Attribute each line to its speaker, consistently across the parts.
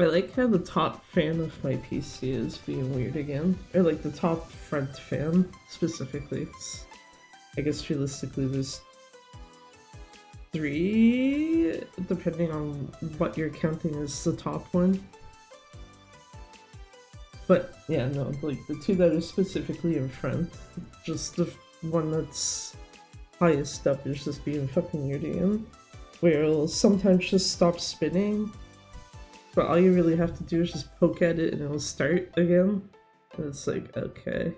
Speaker 1: I like how the top fan of my PC is being weird again. Or like the top front fan, specifically. I guess realistically there's 3, depending on what you're counting as the top one. But yeah, no, like the 2 that are specifically in front, just the one that's highest up is just being fucking weird again. Where it'll sometimes just stop spinning, but all you really have to do is just poke at it and it'll start again. And it's like, okay.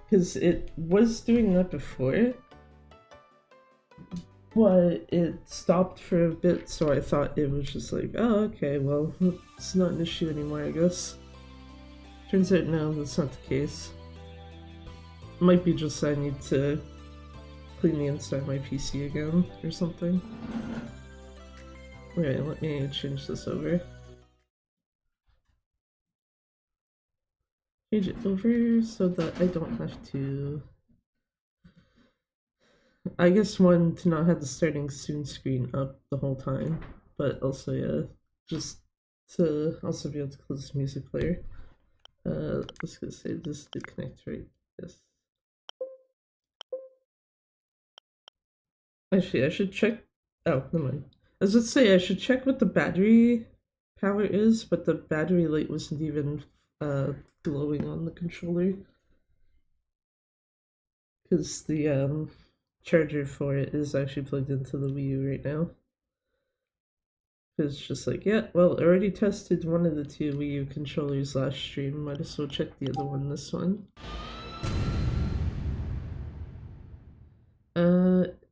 Speaker 1: Because it was doing that before, but it stopped for a bit, so I thought it was just like, oh, okay, well, it's not an issue anymore, I guess. Turns out, no, that's not the case. Might be just I need to clean the inside of my PC again, or something. Alright, let me change this over. Change it over so that I don't have to... I guess one, to not have the starting soon screen up the whole time, but also, yeah, just to also be able to close the music player. Let's go say this did connect right. Yes. Actually, I should check. Oh, never mind. I was gonna say I should check what the battery power is, but the battery light wasn't even glowing on the controller. Because the charger for it is actually plugged into the Wii U right now. It's just like, yeah, well, I already tested one of the 2 Wii U controllers last stream, might as well check the other one this one.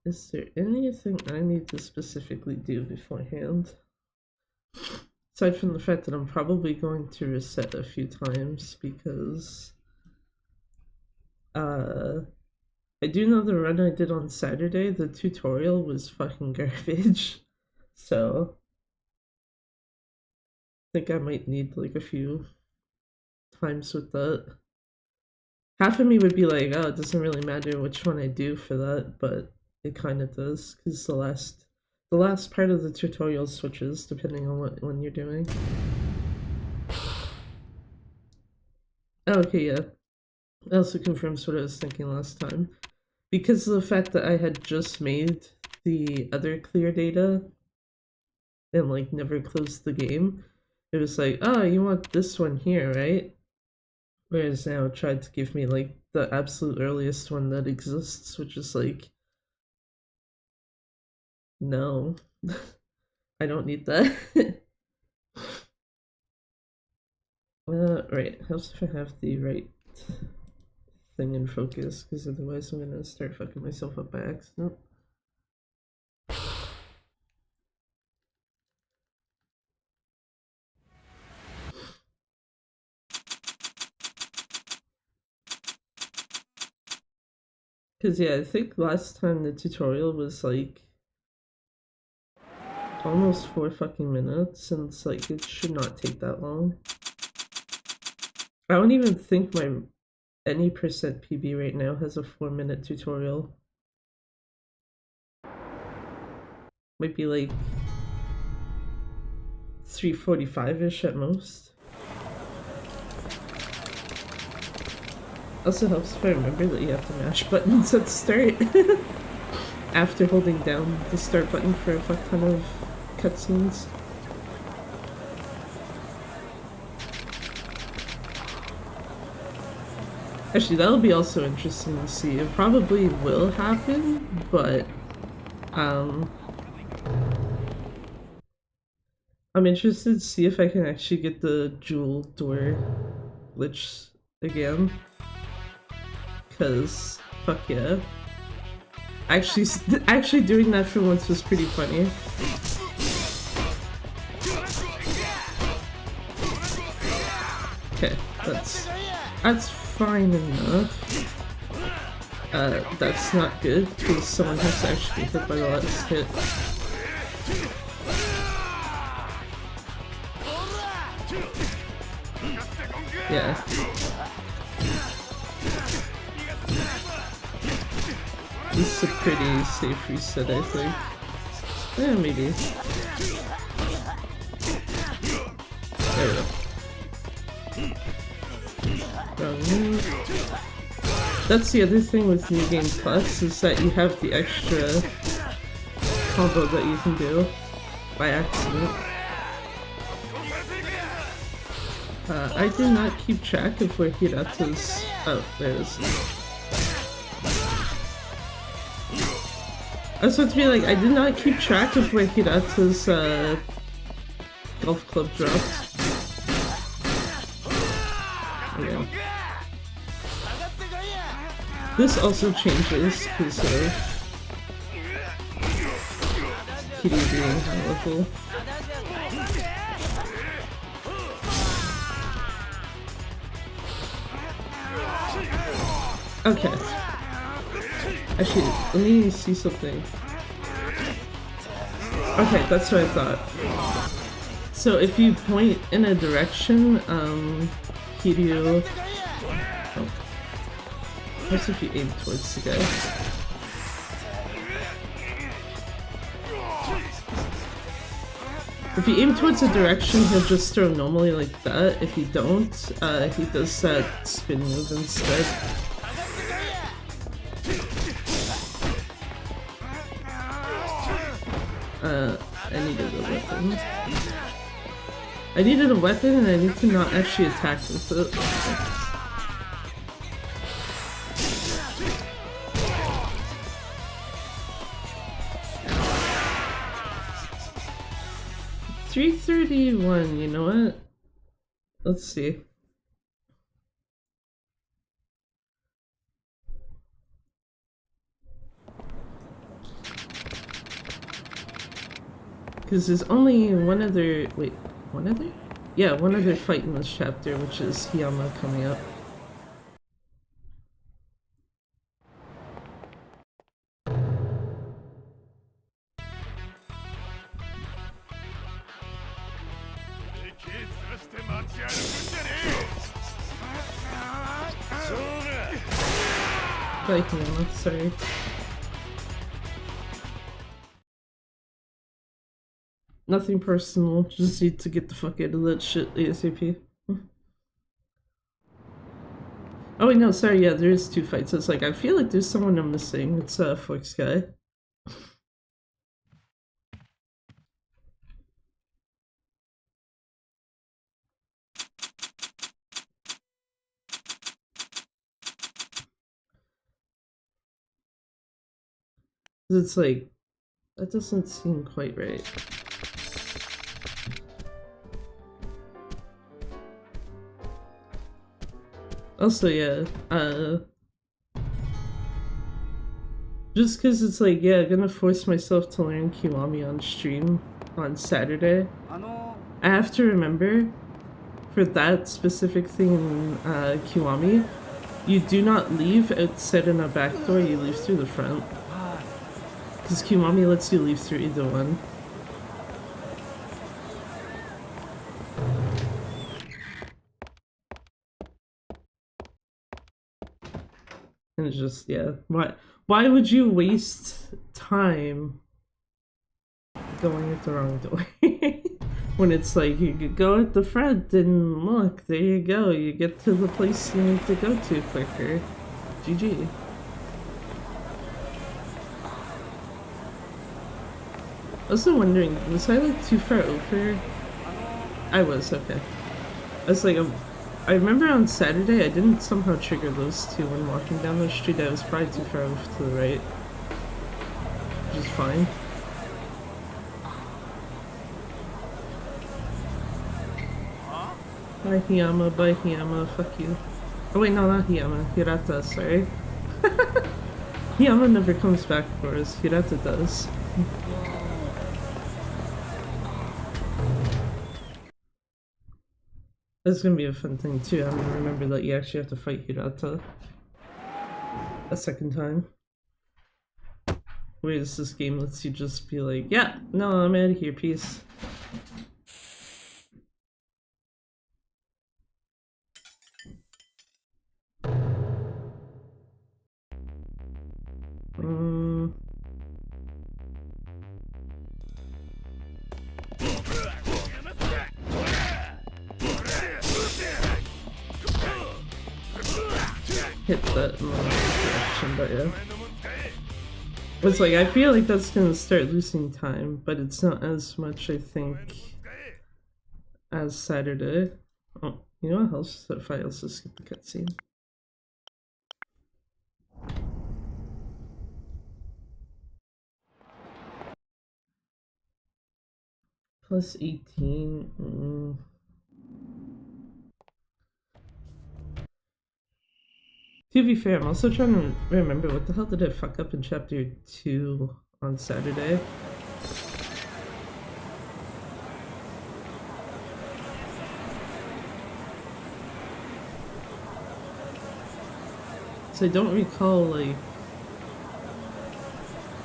Speaker 1: Is there anything I need to specifically do beforehand? Aside from the fact that I'm probably going to reset a few times, because I do know the run I did on Saturday, the tutorial was fucking garbage, so I think I might need like a few times with that. Half of me would be like, oh, it doesn't really matter which one I do for that, but it kind of does, because the last part of the tutorial switches depending on what one you're doing. Okay, yeah. It also confirms what I was thinking last time. Because of the fact that I had just made the other clear data and like never closed the game, it was like, oh, you want this one here, right? Whereas now it tried to give me like the absolute earliest one that exists, which is like, no, I don't need that. Right, helps if I have the right thing in focus, because otherwise I'm gonna start fucking myself up by accident. Because yeah, I think last time the tutorial was like almost 4 fucking minutes, and it's like, it should not take that long. I don't even think my any percent PB right now has a 4-minute tutorial. Might be like 3:45-ish at most. Also helps if I remember that you have to mash buttons at start after holding down the start button for a fuck ton of cutscenes. Actually, that'll be also interesting to see. It probably will happen, but I'm interested to see if I can actually get the jewel door glitch again. Because, fuck yeah. Actually doing that for once was pretty funny. Okay, that's fine enough. That's not good, because someone has to actually be hit by the last hit. Yeah. This is a pretty safe reset, I think. Yeah, maybe. There we go. Wrong move. That's the other thing with New Game Plus, is that you have the extra combo that you can do by accident. I did not keep track of where Hirata's... Oh, there it is. I was supposed to be like, I did not keep track of where Hirata's golf club dropped. Yeah. This also changes because of Kitty being high level. Okay. Actually, let me see something. Okay, that's what I thought. So if you point in a direction, Kiryu... Oh. What's if you aim towards the guy? If you aim towards a direction, he'll just throw normally like that. If you don't, he does that spin move instead. I needed a weapon. I needed a weapon and I need to not actually attack with it. 331, you know what? Let's see. Because there's only one other... Wait, one other? Yeah, one other fight in this chapter, which is Hiyama coming up. Bye, Hiyama, sorry. Nothing personal, just need to get the fuck out of that shit ASAP. Oh wait, no, sorry, yeah, there is two fights. It's like, I feel like there's someone I'm missing. It's Fox guy. It's like, that doesn't seem quite right. Also, yeah, just because it's like, yeah, I'm gonna force myself to learn Kiwami on stream on Saturday. I have to remember, for that specific thing in Kiwami, you do not leave outside in a back door, you leave through the front. Because Kiwami lets you leave through either one. And it's just, yeah. Why would you waste time going at the wrong door? When it's like, you could go at the front and look, there you go. You get to the place you need to go to quicker. GG. I was wondering, was I like too far over? I was, okay. I was like, I remember on Saturday I didn't somehow trigger those two when walking down the street. I was probably too far off to the right. Which is fine. Bye Hiyama, fuck you. Oh wait, no, not Hiyama. Hirata, sorry. Hiyama never comes back for us, Hirata does. This is gonna be a fun thing too. I'm gonna remember that you actually have to fight Hirata a second time. Whereas this game lets you just be like, yeah, no, I'm out of here, peace. hit that in the right direction, but yeah. It's like, I feel like that's gonna start losing time, but it's not as much, I think, as Saturday. Oh, you know what else if I also skip the cutscene? Plus 18. To be fair, I'm also trying to remember what the hell did I fuck up in chapter 2 on Saturday? So I don't recall, like,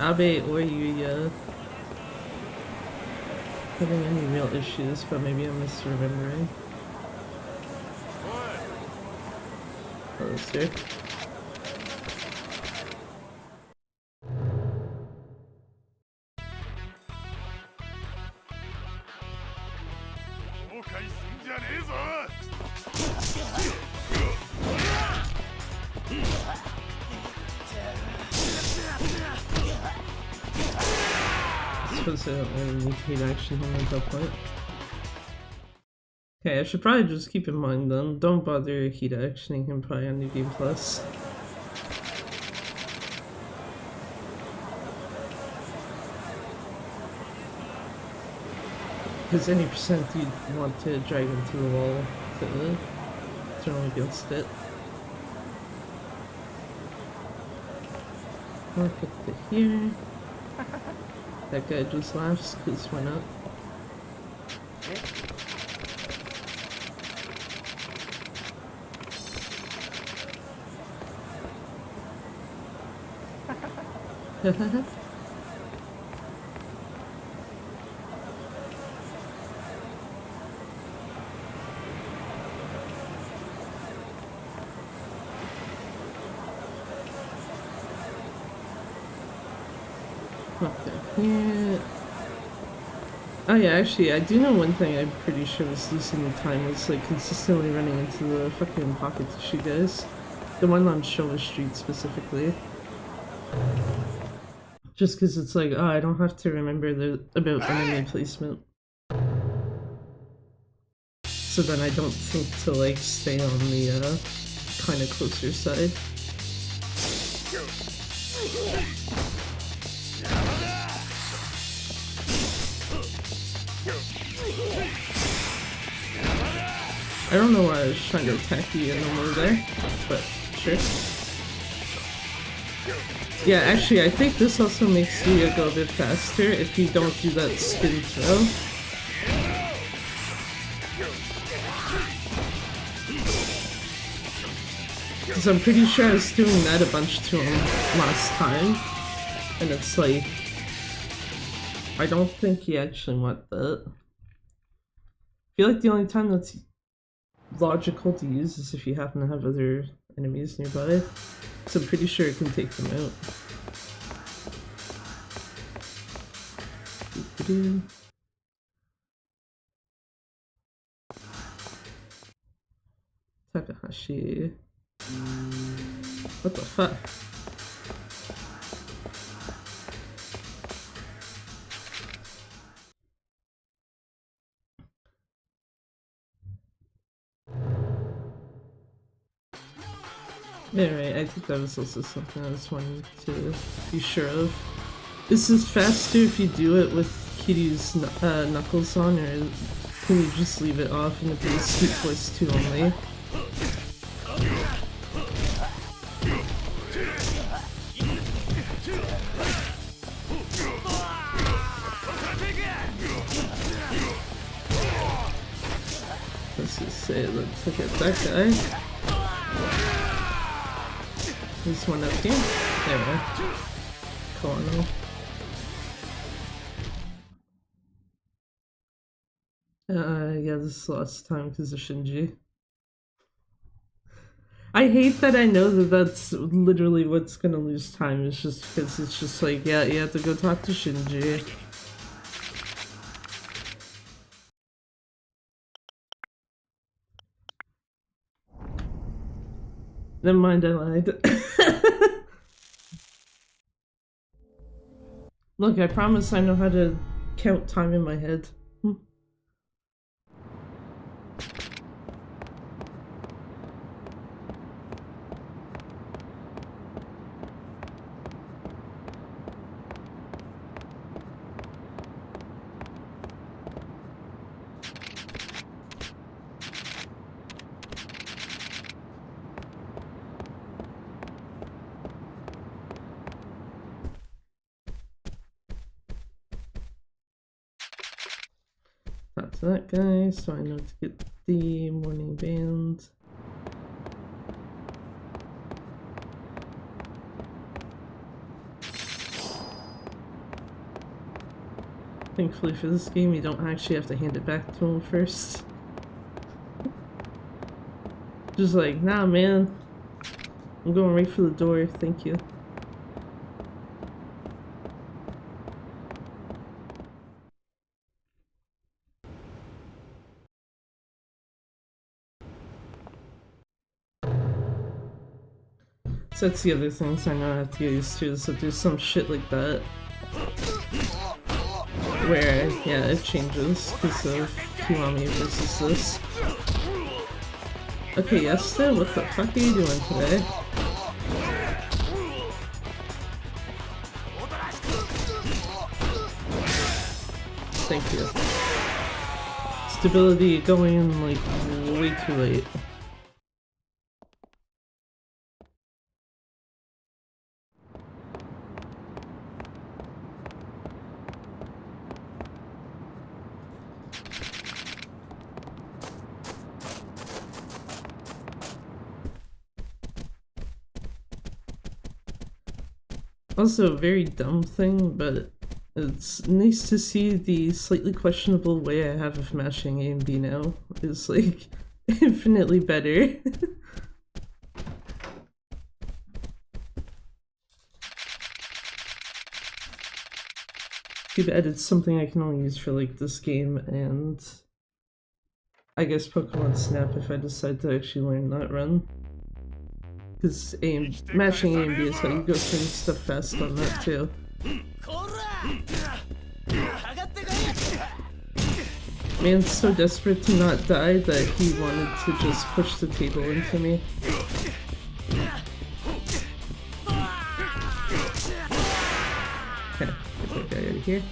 Speaker 1: Abe or Yuya having any real issues, but maybe I'm misremembering. Oh, that's good. I suppose I don't really need to hit action him at that point. Okay, I should probably just keep in mind then, don't bother heat actioning him probably on New Game Plus. Because any percent you'd want to drag him through the wall to turn against it. Walk up to here. That guy just laughs, because why not? Yeah. Oh yeah, actually, I do know one thing I'm pretty sure was losing the time was like consistently running into the fucking pocket tissue guys. The one on Showa Street specifically. Just because it's like, oh, I don't have to remember about enemy placement. So then I don't think to like stay on the kind of closer side. I don't know why I was trying to attack you and over there, but sure. Yeah, actually, I think this also makes you go a bit faster if you don't do that spin throw. Because I'm pretty sure I was doing that a bunch to him last time, and it's like, I don't think you actually want that. I feel like the only time that's logical to use is if you happen to have other enemies nearby. So I'm pretty sure it can take them out. Takahashi. What the fuck? Anyway, I think that was also something I just wanted to be sure of. This is faster if you do it with Kiryu's knuckles on, or can you just leave it off and it be Sweet Force 2 only? Let's just say, let's look at that guy. This one up here. There we go. Kono. Yeah, this is the last time because of Shinji. I hate that I know that that's literally what's gonna lose time. It's just because it's just like, yeah, you have to go talk to Shinji. Never mind, I lied. Look, I promise I know how to count time in my head. Talk to that guy, so I know to get the morning band. Thankfully for this game, you don't actually have to hand it back to him first. Just like, nah man, I'm going right for the door, thank you. So that's the other things I know I have to get used to, so there's some shit like that. Where, yeah, it changes because of Kiwami versus this. Okay, Yesta, what the fuck are you doing today? Thank you. Stability going in like way too late. Also a very dumb thing, but it's nice to see the slightly questionable way I have of mashing A and B now is like infinitely better. Too bad it's something I can only use for like this game and I guess Pokemon Snap if I decide to actually learn that run. Because mashing A and B is how you go through stuff fast on that too. Man's so desperate to not die that he wanted to just push the table into me. Okay, get that guy out of here.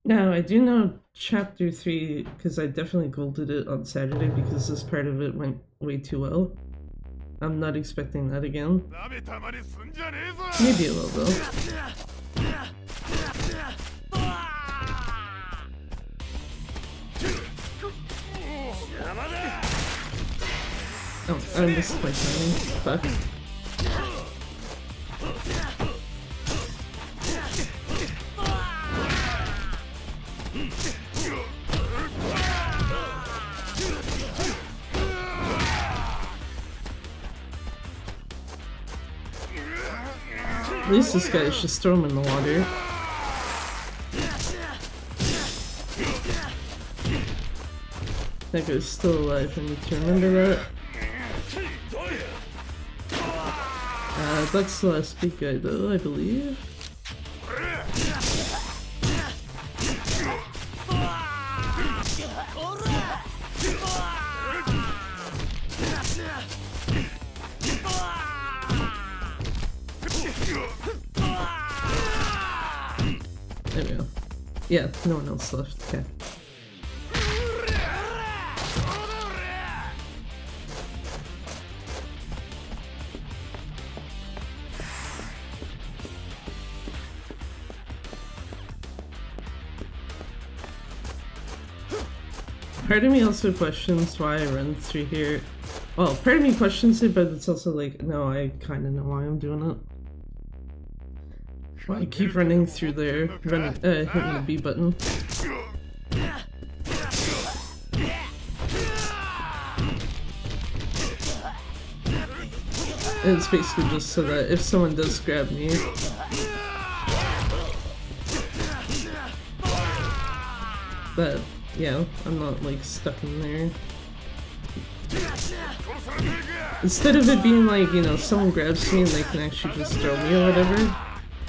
Speaker 1: Now, I do know Chapter 3, because I definitely golded it on Saturday because this part of it went way too well. I'm not expecting that again. Maybe a little though. Oh, I missed my timing. Fuck. At least this guy should just throw him in the water. That guy's still alive, I need to remember that. That's the last big guy though, I believe. There we go. Yeah, no one else left. Okay. Part of me also questions why I run through here. Well, part of me questions it, but it's also like, no, I kind of know why I'm doing it. Why I keep running through there, hitting the B button. And it's basically just so that if someone does grab me, that yeah, I'm not like stuck in there. Instead of it being like, you know, someone grabs me and they can actually just throw me or whatever,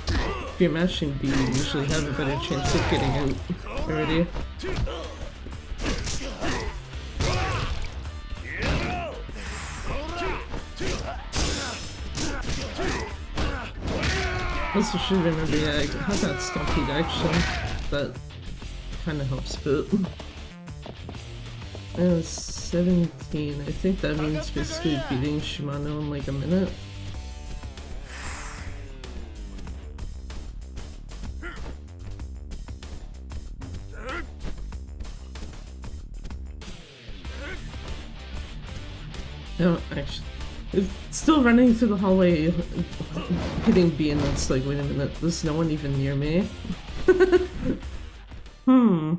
Speaker 1: if you're mashing B, you usually have a better chance of getting out already. Also should remember, yeah, I have that Stampede action. That kinda helps bit. 17. I think that means basically beating Shimano in like a minute. No, actually, it's still running through the hallway, hitting B, and it's like, wait a minute, there's no one even near me. Hmm.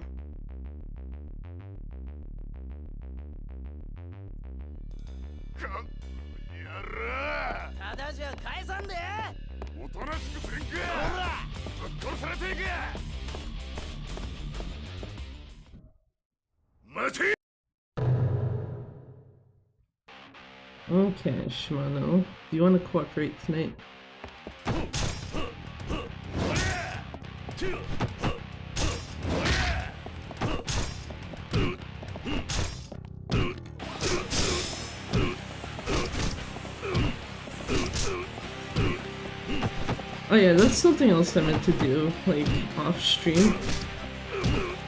Speaker 1: Okay, Shimano, do you want to cooperate tonight? Oh yeah, that's something else I meant to do, like, off stream.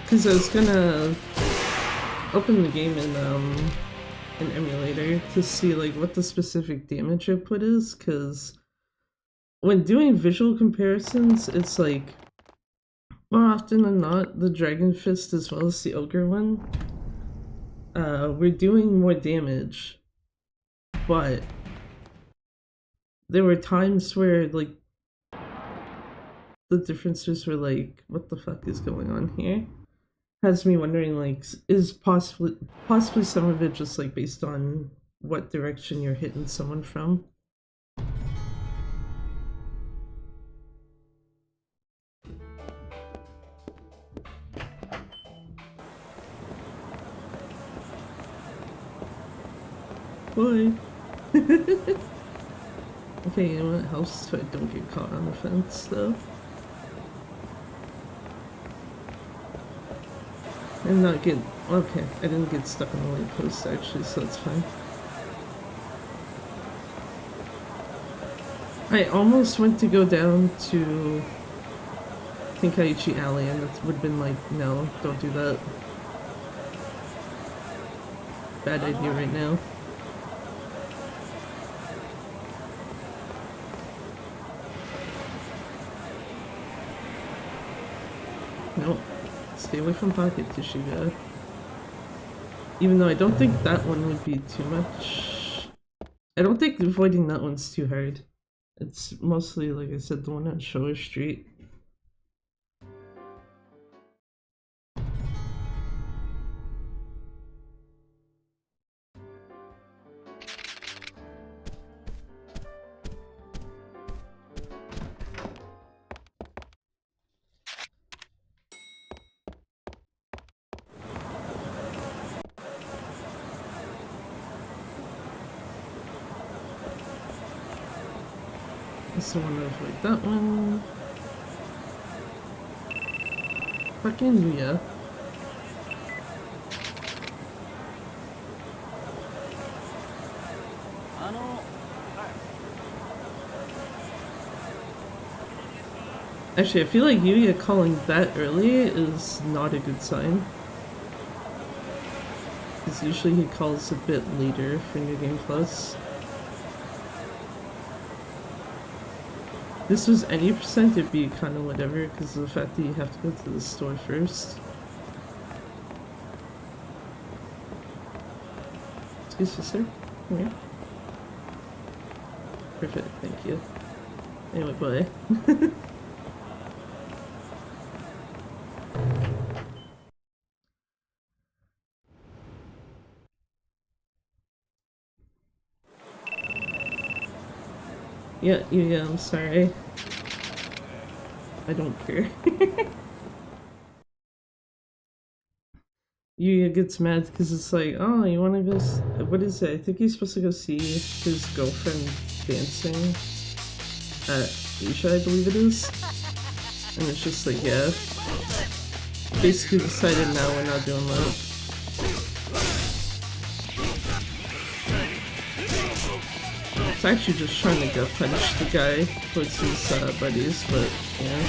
Speaker 1: Because I was gonna open the game in an emulator to see like what the specific damage output is, because when doing visual comparisons, it's like more often than not the Dragon Fist as well as the Ogre one, we're doing more damage, but there were times where like the differences were like, what the fuck is going on here? Has me wondering, like, is possibly some of it just like based on what direction you're hitting someone from? Boy. Okay, you know what helps so I don't get caught on the fence though. And not get, okay, I didn't get stuck on the light post actually, so that's fine. I almost went to go down to Tenkaichi Alley and it would have been like, no, don't do that. Bad idea right now. Nope. Stay away from pocket tissue, guy. Even though I don't think that one would be too much. I don't think avoiding that one's too hard. It's mostly, like I said, the one on Showa Street. So I want to avoid that one. Fucking Yuya. Actually, I feel like Yuya calling that early is not a good sign. Because usually he calls a bit later for New Game Plus. This was any percent, it'd be kind of whatever because of the fact that you have to go to the store first. Excuse me, sir. Come here. Perfect, thank you. Anyway, bye. Yeah, I'm sorry. I don't care. Yuya gets mad because it's like, oh, you want to go? What is it? I think he's supposed to go see his girlfriend dancing at Asia, I believe it is. And it's just like, yeah. Basically decided now we're not doing that. It's actually just trying to gut punch the guy towards his buddies, but yeah.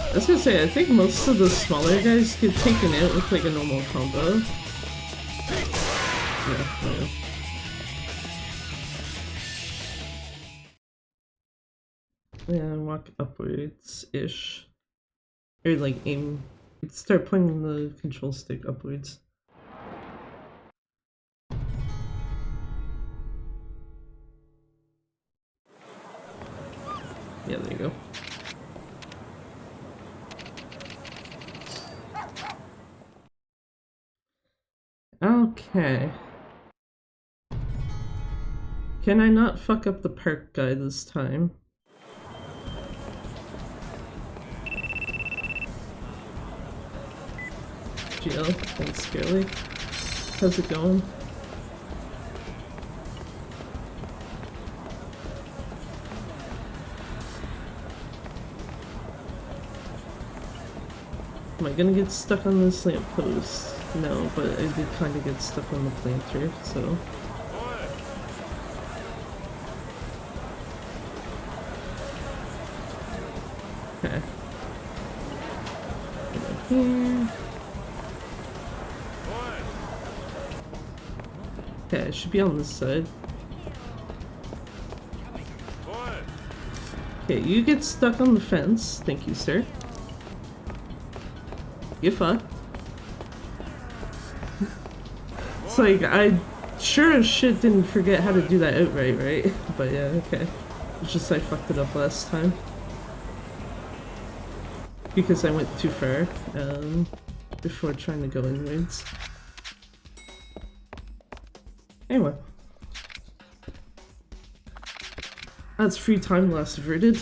Speaker 1: I was gonna say, I think most of the smaller guys get taken out with like a normal combo. Yeah. Yeah, walk upwards-ish. Or like aim, start pointing the control stick upwards. Yeah, there you go. Okay. Can I not fuck up the park guy this time? Jill, thanks, Scarly. How's it going? Am I gonna get stuck on this lamppost? No, but I did kind of get stuck on the planter, so... Okay. Here. Okay, I should be on this side. Okay, you get stuck on the fence. Thank you, sir. You fucked. It's like, I sure as shit didn't forget how to do that outright, right? But yeah, okay. It's just I fucked it up last time. Because I went too far, before trying to go inwards. Anyway. That's free time loss averted.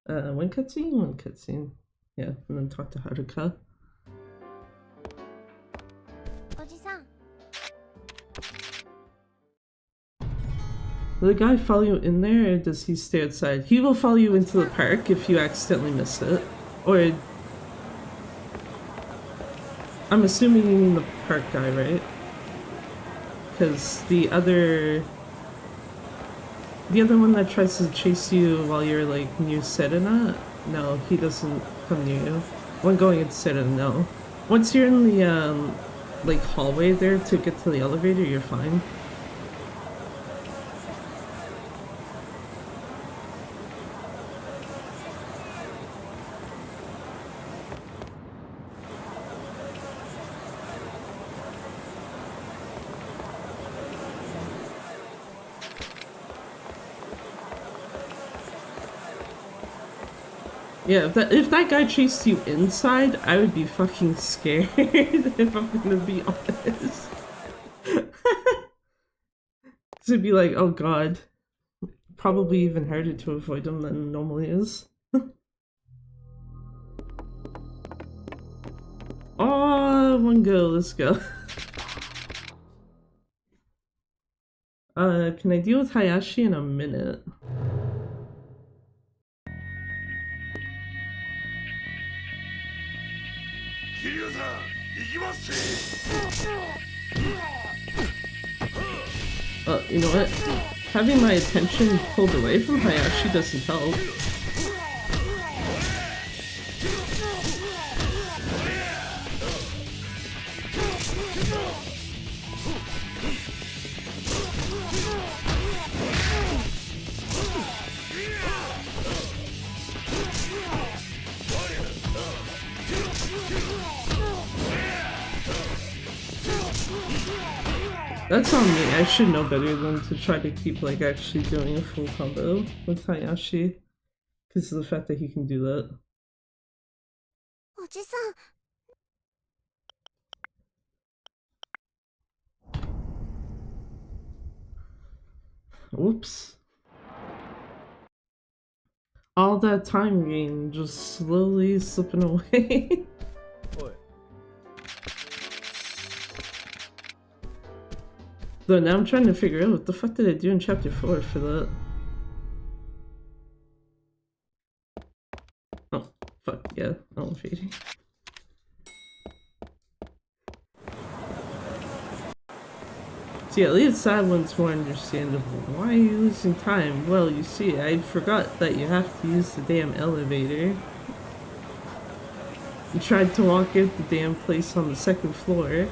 Speaker 1: One cutscene? One cutscene. Yeah, and then talk to Haruka. Will the guy follow you in there, or does he stay outside? He will follow you into the park if you accidentally miss it. Or... I'm assuming you mean the park guy, right? Because the other one that tries to chase you while you're like near Serena, no, he doesn't come near you. When going into Serena, no. Once you're in the like hallway there to get to the elevator, you're fine. Yeah, if that guy chased you inside, I would be fucking scared, if I'm gonna be honest. It'd be like, oh god. Probably even harder to avoid him than it normally is. Oh, one go, let's go. Can I deal with Hayashi in a minute? You know what? Having my attention pulled away from Hayashi doesn't help. That's on me. I should know better than to try to keep like actually doing a full combo with Hayashi. Because of the fact that he can do that. Oops. All that time gain just slowly slipping away. Though now I'm trying to figure out what the fuck did I do in chapter 4 for that. Oh, fuck, yeah, elevating. See, at least that one's more understandable. Why are you losing time? Well, you see, I forgot that you have to use the damn elevator. You tried to walk out the damn place on the second floor.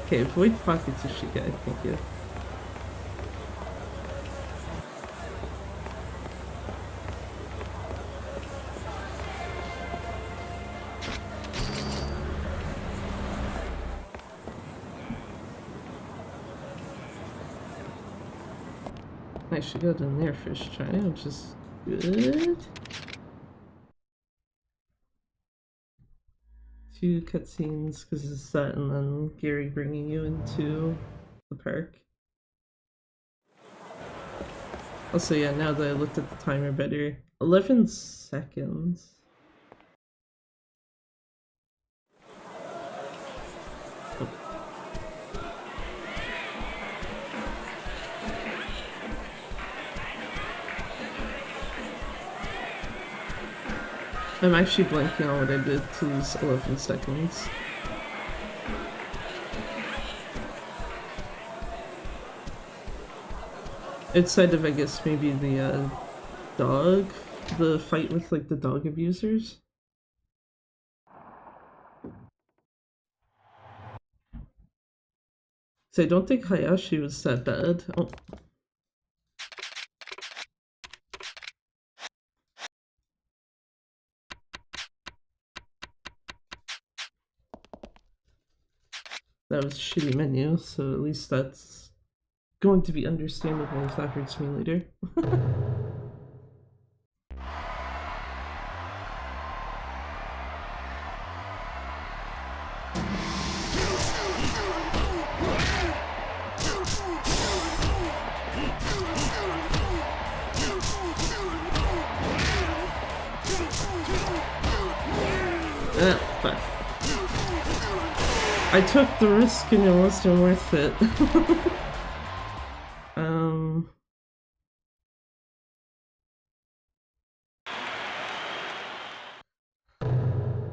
Speaker 1: Okay, avoid pockets of Shiga, thank you. I should go down there first try, which is good. 2 cutscenes, because it's that, and then Gary bringing you into the park. Also, yeah, now that I looked at the timer better, 11 seconds. Oh. I'm actually blanking on what I did to lose 11 seconds. Outside of, I guess, maybe the dog, the fight with like the dog abusers. So I don't think Hayashi was that bad. Oh. That was a shitty menu, so at least that's going to be understandable if that hurts me later. Fuck. I took the risk and it wasn't worth it.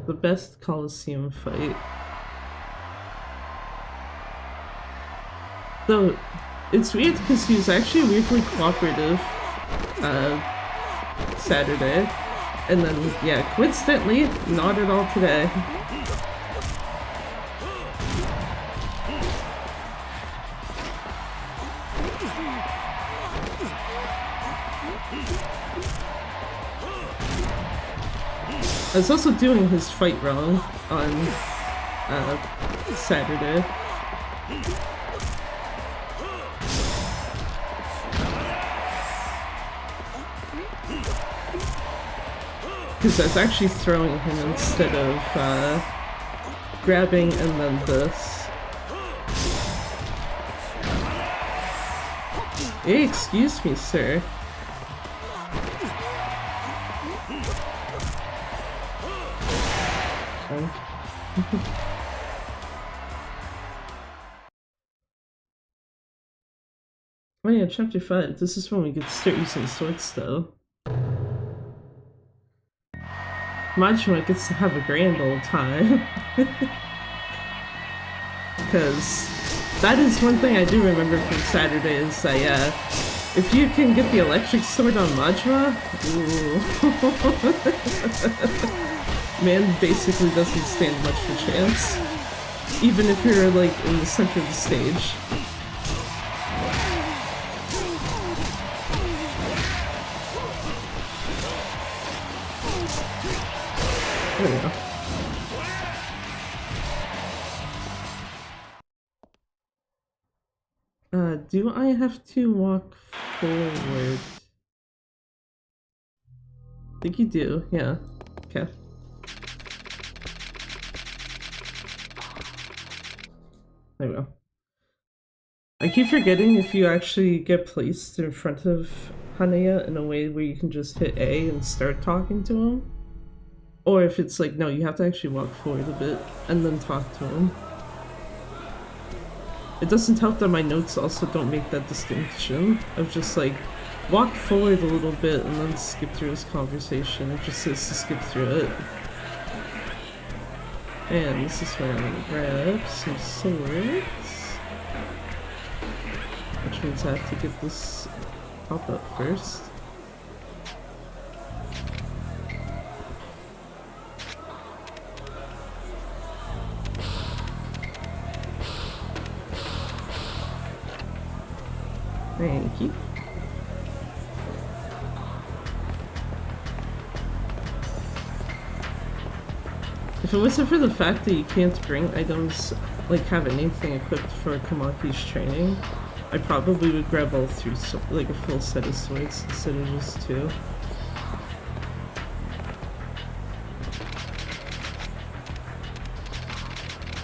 Speaker 1: The best Coliseum fight. Though, it's weird because he was actually weirdly cooperative Saturday. And then, yeah, coincidentally, not at all today. I was also doing his fight wrong on Saturday. Because I was actually throwing him instead of grabbing and then this. Hey, excuse me, sir. Oh yeah, chapter 5. This is when we get to start using swords though. Majima gets to have a grand old time. Because that is one thing I do remember from Saturday is that, if you can get the electric sword on Majima, ooh. Man basically doesn't stand much of a chance. Even if you're like in the center of the stage. There we go. Do I have to walk forward? I think you do, yeah. Okay. There we go. I keep forgetting if you actually get placed in front of Hanaya in a way where you can just hit A and start talking to him. Or if it's like, no, you have to actually walk forward a bit and then talk to him. It doesn't help that my notes also don't make that distinction of just like, walk forward a little bit and then skip through his conversation. It just says to skip through it. And this is where I'm gonna grab some swords. Which means I have to get this pop up first. Thank you. If it wasn't for the fact that you can't bring items, like have anything equipped for Kamaki's training, I probably would grab all three, like a full set of swords instead of just two.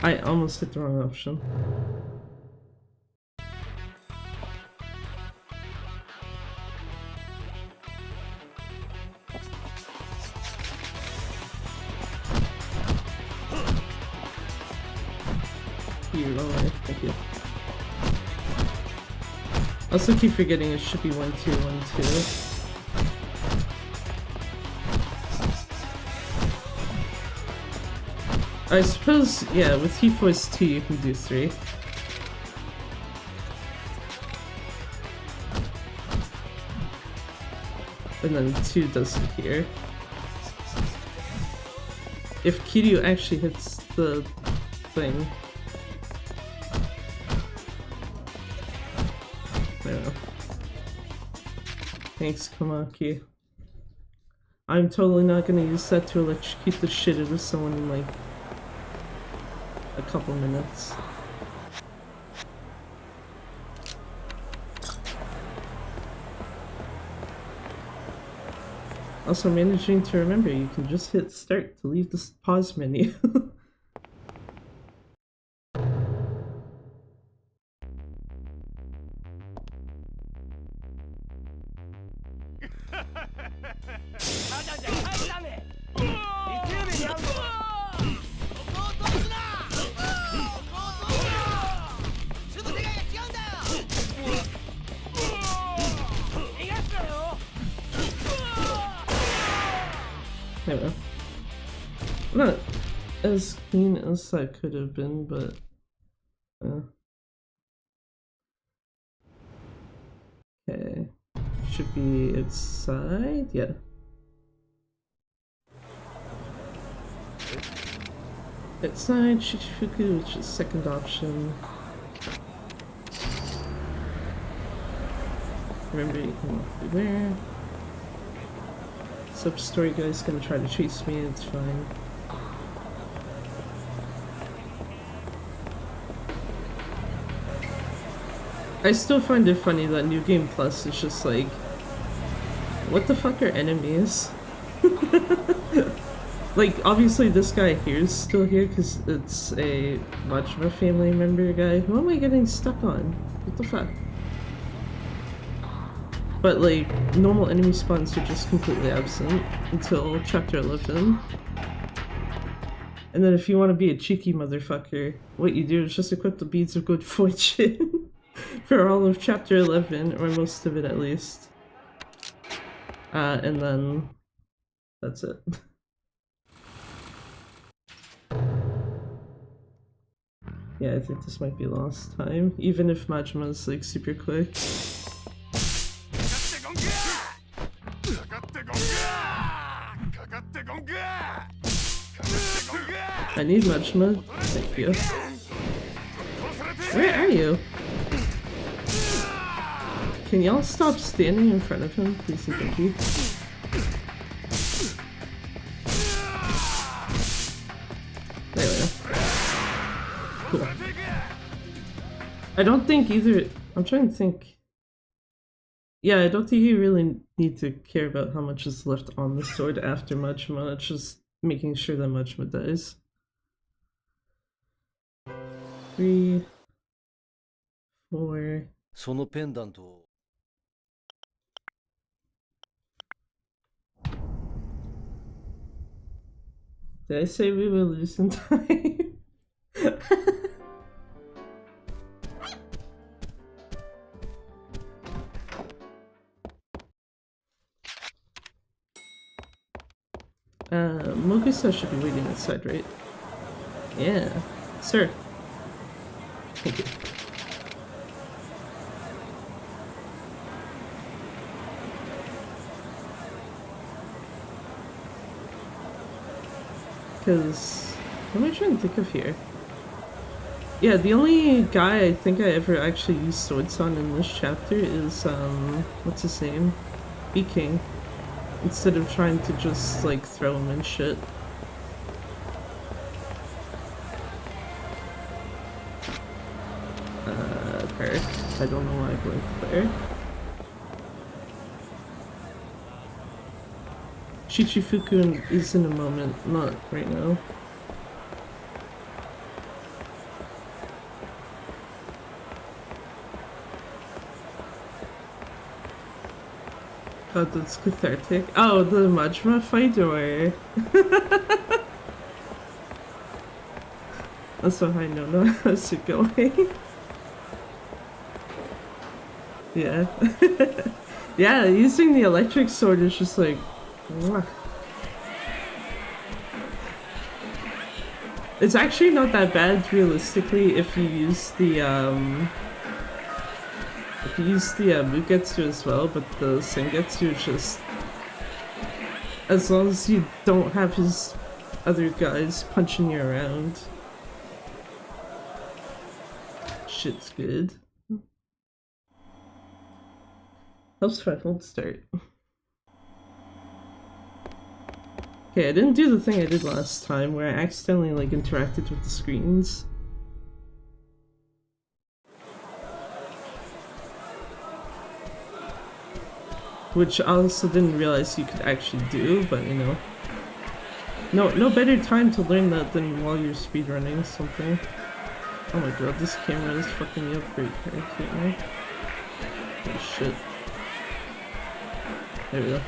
Speaker 1: I almost hit the wrong option. Thank you. I also keep forgetting it should be 1-2, 1-2. I suppose, yeah, with Heat Force 2 you can do 3. And then 2 does it here. If Kiryu actually hits the thing. Thanks, Kamaki. I'm totally not gonna use that to electrocute the shit out of someone in like a couple minutes. Also managing to remember you can just hit start to leave the pause menu. Not as clean as that could have been, but okay, should be outside, yeah. Outside Shichifuku, which is second option. Remember, you can walk through there. Sub-story guy's gonna try to chase me, it's fine. I still find it funny that New Game Plus is just like, what the fuck are enemies? Like, obviously this guy here is still here because it's a Majima family member guy. Who am I getting stuck on? What the fuck? But like, normal enemy spawns are just completely absent until chapter 11. And then if you want to be a cheeky motherfucker, what you do is just equip the beads of good fortune for all of chapter 11, or most of it at least. And then that's it. Yeah, I think this might be lost time, even if Majima's like super quick. I need Majima. Thank you. Where are you? Can y'all stop standing in front of him, please and thank you? There we go. Cool. I don't think either I'm trying to think. Yeah, I don't think you really need to care about how much is left on the sword after Majima. It's just making sure that Majima dies. 3, 4.
Speaker 2: そのペンダントを
Speaker 1: Did I say we will lose some time? Mokusa should be waiting outside, right? Yeah. Sir. Thank you. Because, what am I trying to think of here? Yeah, the only guy I think I ever actually used swords on in this chapter is, what's his name? B-King. Instead of trying to just, like, throw him and shit. Perk. I don't know why I blinked there. Shichifuku is in a moment, not right now. Oh, that's cathartic. Oh, the Majima fight, or... That's how I know how's it going. Yeah. Yeah, using the electric sword is just like... Mwah. It's actually not that bad, realistically, if you use the, Mugetsu as well, but the Sengetsu is just... As long as you don't have his other guys punching you around. Shit's good. Helps hold start. Okay, I didn't do the thing I did last time where I accidentally like interacted with the screens. Which I also didn't realize you could actually do, but you know. No better time to learn that than while you're speedrunning something. Oh my god, this camera is fucking me up right now. Oh shit. There we go.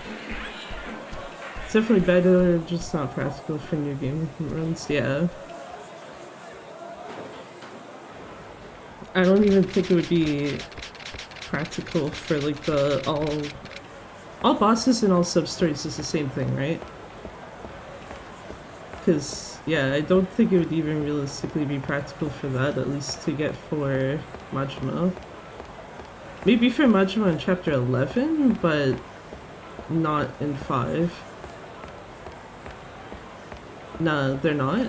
Speaker 1: It's definitely better, just not practical for new game runs, yeah. I don't even think it would be practical for like the all bosses and all sub-stories is the same thing, right? Because, yeah, I don't think it would even realistically be practical for that, at least to get for Majima. Maybe for Majima in chapter 11, but not in 5. Nah, they're not.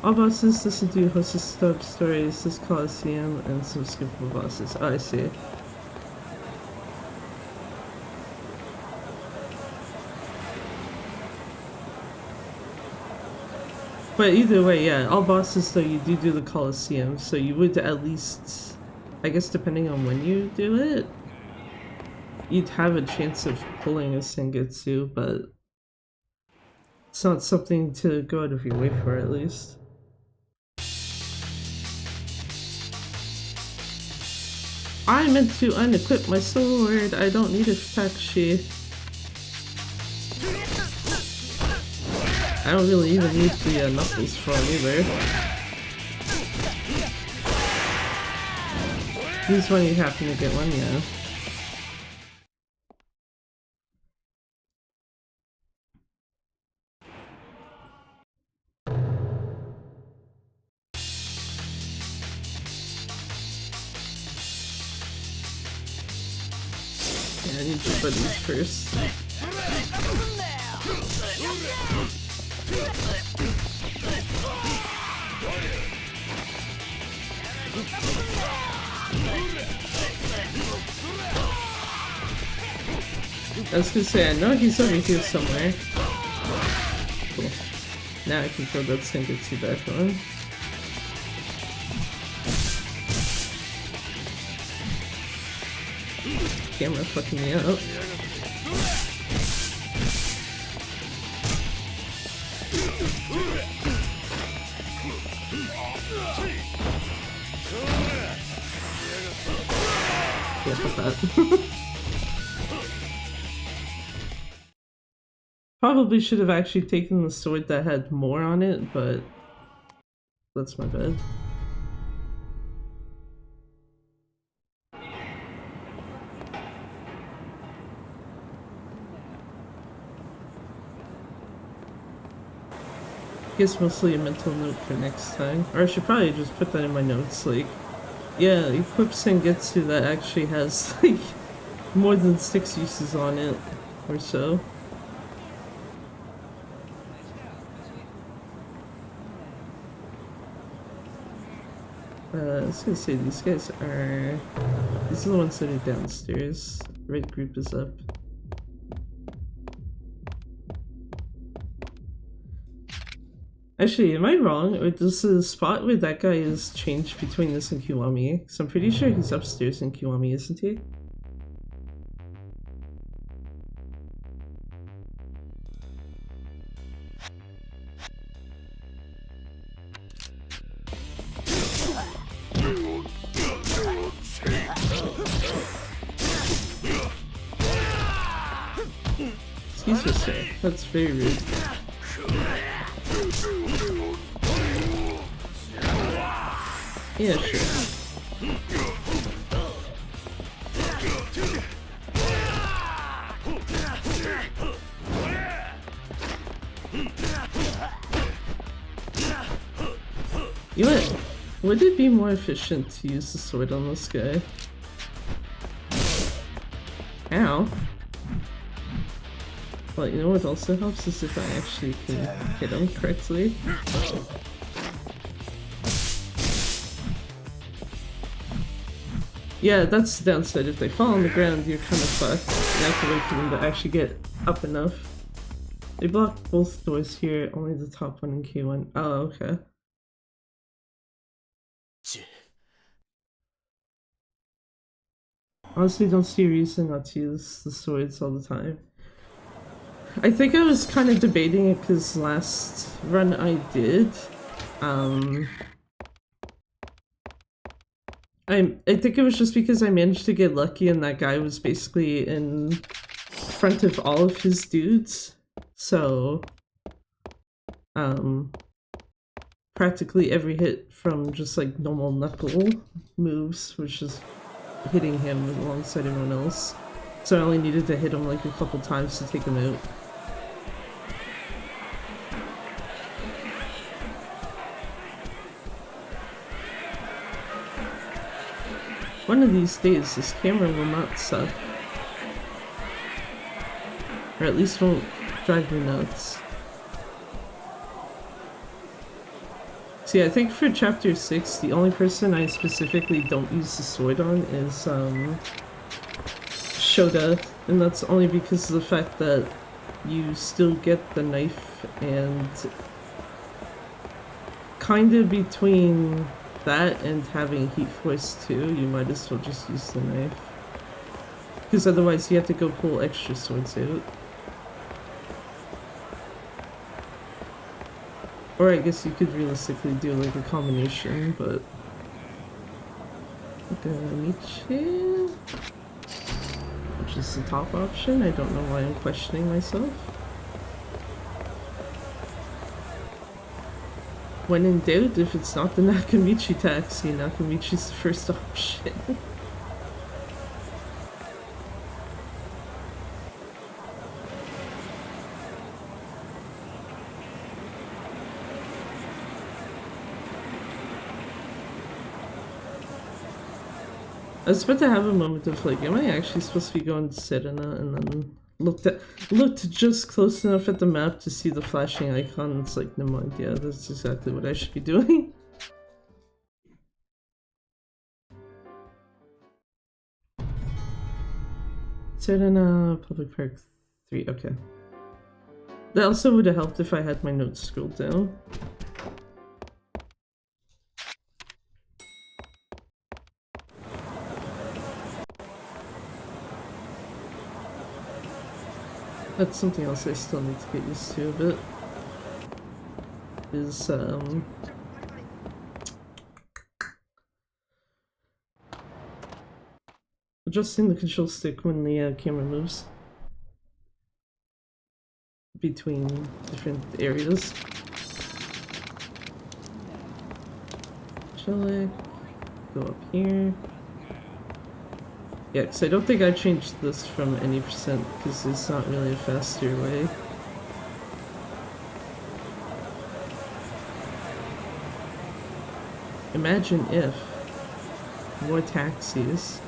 Speaker 1: All bosses listen to hosted stub stories, this Coliseum, and some skippable bosses. Oh, I see. But either way, yeah, all bosses though you do the Coliseum, so you would at least, I guess depending on when you do it, you'd have a chance of pulling a Sengetsu, but it's not something to go out of your way for at least. I meant to unequip my sword, I don't need a Futakushi. I don't really even need the knuckles from either. Just when you happen to get one, yeah. Yeah, I need the buddies first. I was gonna say, I know he's over here somewhere. Cool. Now I can throw that Sengetsu back on. Camera fucking me up. Yeah, fuck that. Probably should have actually taken the sword that had more on it, but that's my bad. I guess mostly a mental note for next time. Or I should probably just put that in my notes, like, yeah, equip Sengetsu that actually has, like, more than 6 uses on it, or so. I was gonna say, these are the ones that are downstairs. Red group is up. Actually, am I wrong? Or does the spot where that guy is change between this and Kiwami? Because I'm pretty sure he's upstairs in Kiwami, isn't he? Excuse me, sir. That's very rude. Yeah, sure. You know what? Would it be more efficient to use the sword on this guy? Ow. Well, you know what also helps is if I actually can hit him correctly. Yeah, that's the downside. If they fall on the ground, you're kind of fucked. You have to wait for them to actually get up enough. They block both doors here, only the top one in K1. Oh, okay. Honestly, don't see a reason not to use the swords all the time. I think I was kind of debating it because last run I did, I think it was just because I managed to get lucky and that guy was basically in front of all of his dudes, so, practically every hit from just like normal knuckle moves was just hitting him alongside everyone else. So I only needed to hit him like a couple times to take him out. One of these days, this camera will not suck. Or at least won't drive me nuts. See, I think for chapter 6, the only person I specifically don't use the sword on is, Shota. And that's only because of the fact that you still get the knife and kinda between that and having heat force too, you might as well just use the knife. Because otherwise you have to go pull extra swords out. Or I guess you could realistically do like a combination, but... Gamichi? Which is the top option, I don't know why I'm questioning myself. When in doubt, if it's not the Nakamichi taxi, Nakamichi's the first option. I was about to have a moment of like, am I actually supposed to be going to Serena, and then looked just close enough at the map to see the flashing icon. It's like, never mind, yeah, that's exactly what I should be doing. Start in Public Park 3, okay. That also would have helped if I had my notes scrolled down. That's something else I still need to get used to a bit. Is, adjusting the control stick when the camera moves between different areas. Shellac, go up here. Yeah, because I don't think I changed this from any percent because it's not really a faster way. Imagine if more taxis.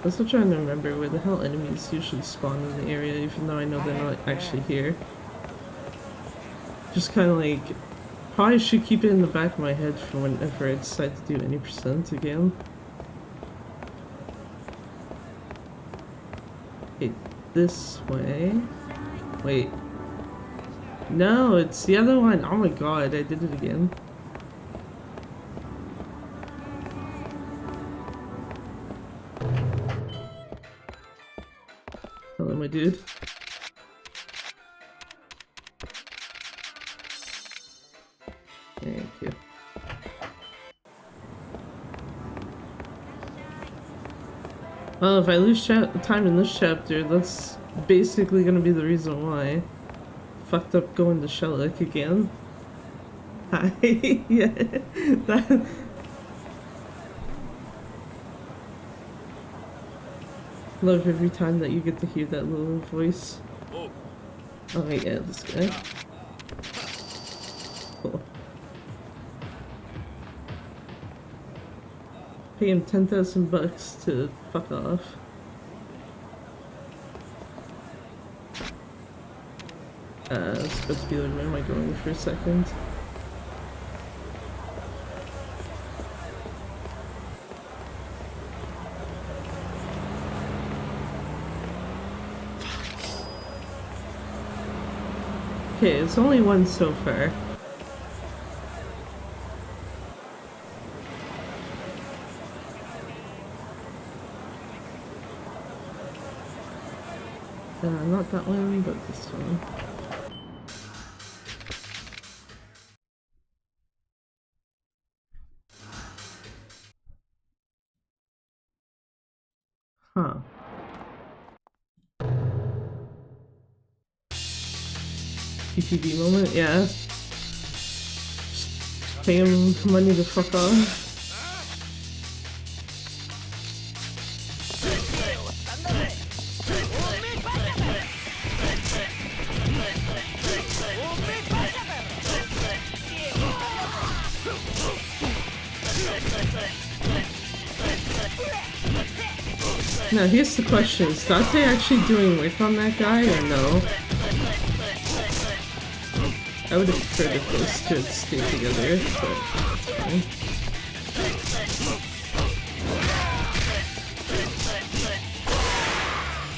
Speaker 1: I'm still trying to remember where the hell enemies usually spawn in the area, even though I know they're not actually here. Just kind of like, probably should keep it in the back of my head for whenever I decide to do any percent again. Okay, this way. Wait. No, it's the other one. Oh my god, I did it again. Hello, my dude. Thank you. Well, if I lose time in this chapter, that's basically gonna be the reason why. I fucked up going to Shellac again. Hi. Yeah. That... Love every time that you get to hear that little voice. Oh yeah, this guy. Cool. Pay him 10,000 bucks to fuck off. I was supposed to be like, where am I going for a second? Okay, it's only one so far. Not that one, but this one. Huh. PTV moment, yeah. Just pay him money to fuck off. Now here's the question, is Dante actually doing work on that guy or no? I would have preferred if those two had stayed together, but it's fine.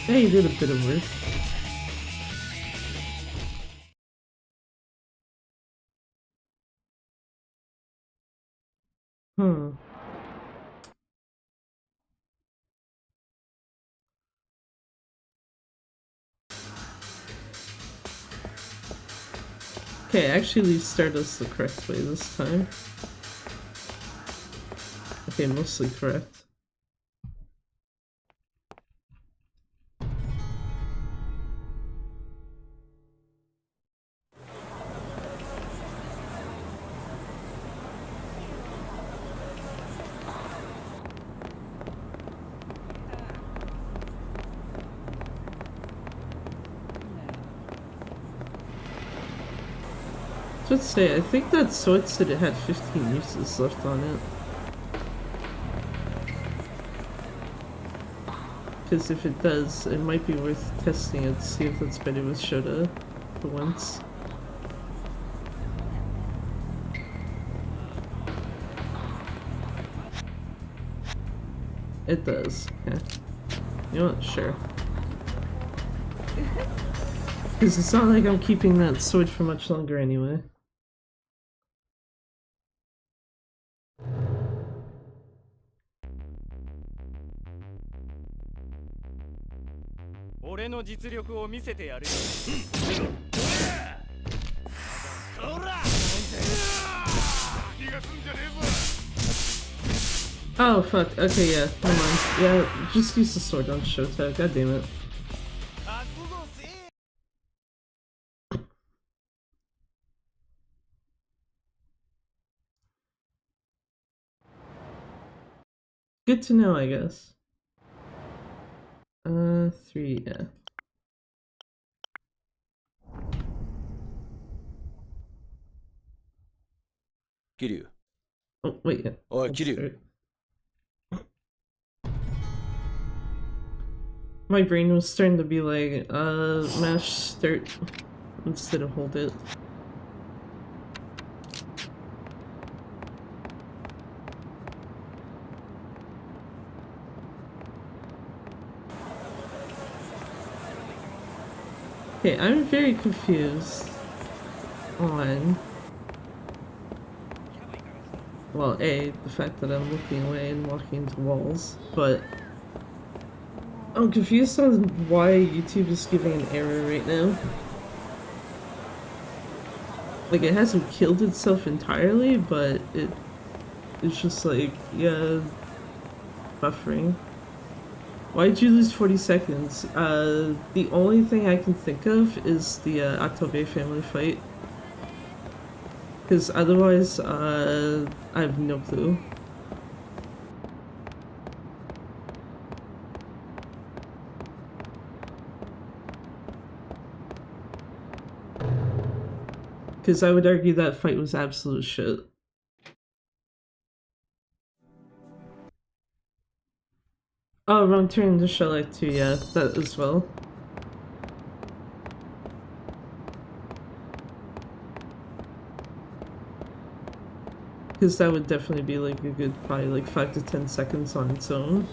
Speaker 1: Yeah, he did a bit of work. Okay, actually leave Stardust the correct way this time. Okay, mostly correct. Let's say, I think that sword said it had 15 uses left on it. because if it does, it might be worth testing it to see if that's better with Shota for once. It does, yeah. You know what? Sure. Because it's not like I'm keeping that sword for much longer anyway. Oh fuck, okay, yeah, never mind. Yeah, just use the sword on Shota, god damn it. Good to know, I guess. 3, yeah.
Speaker 2: Kiryu.
Speaker 1: Oh, wait, yeah.
Speaker 2: Oh,
Speaker 1: Let's
Speaker 2: Kiryu.
Speaker 1: start. My brain was starting to be like, mash start instead of hold it. Okay, I'm very confused on, well, A, the fact that I'm looking away and walking into walls, but I'm confused on why YouTube is giving an error right now. Like, it hasn't killed itself entirely, but it's just like, yeah, buffering. Why'd you lose 40 seconds? The only thing I can think of is the Atobe family fight. Because otherwise, I have no clue. Because I would argue that fight was absolute shit. Oh, wrong turn to Shellite too, yeah, that as well. Because that would definitely be like a good, probably like 5 to 10 seconds on its own.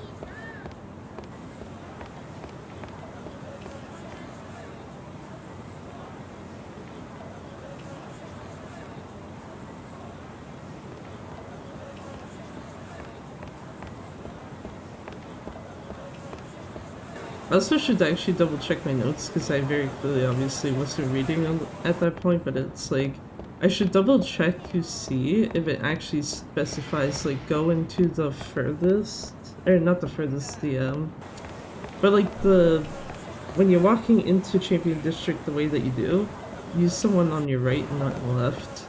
Speaker 1: I also should actually double check my notes because I very clearly obviously wasn't reading at that point, but it's like I should double check to see if it actually specifies like go into the furthest, or not the furthest, but like when you're walking into Champion District the way that you do, use someone on your right and not your left.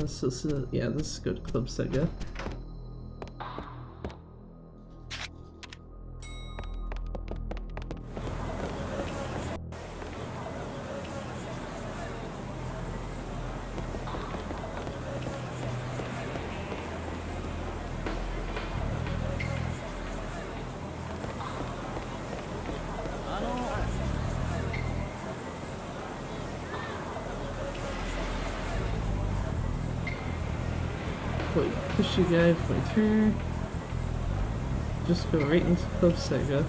Speaker 1: So yeah, this is good Club Sega. Wait, push you guy for a turn. Just go right into Club Sega.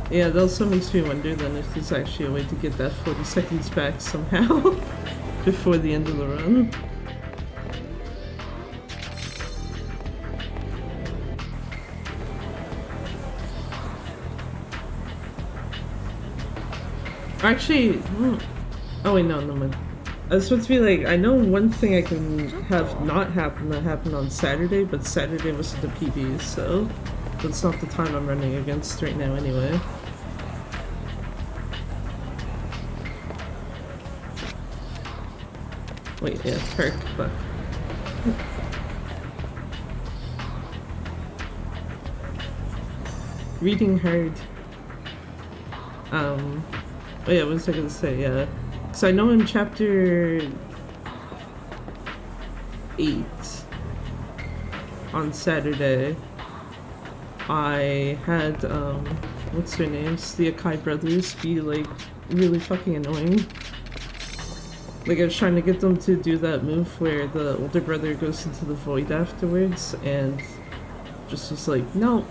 Speaker 1: Yeah, that also makes me wonder then if there's actually a way to get that 40 seconds back somehow before the end of the run. Actually, oh wait, no, mind. I was supposed to be like, I know one thing I can have not happen that happened on Saturday, but Saturday was the PB, so that's not the time I'm running against right now anyway. Wait, yeah, perk, fuck. reading hard. Oh yeah, what was I gonna say? Yeah. So I know in chapter 8 on Saturday, I had, what's their names? The Akai brothers be, like, really fucking annoying. Like, I was trying to get them to do that move where the older brother goes into the void afterwards, and just was like, no.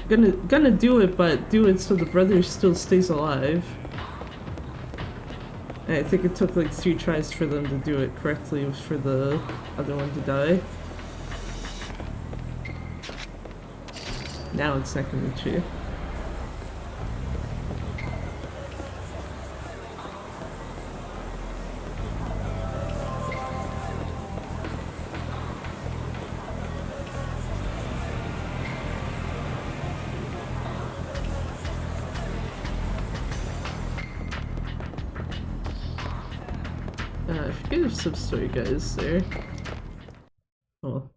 Speaker 1: Gonna do it, but do it so the brother still stays alive. And I think it took like 3 tries for them to do it correctly for the other one to die. Now it's not gonna be true. I forget if Substory guy is there. Oh.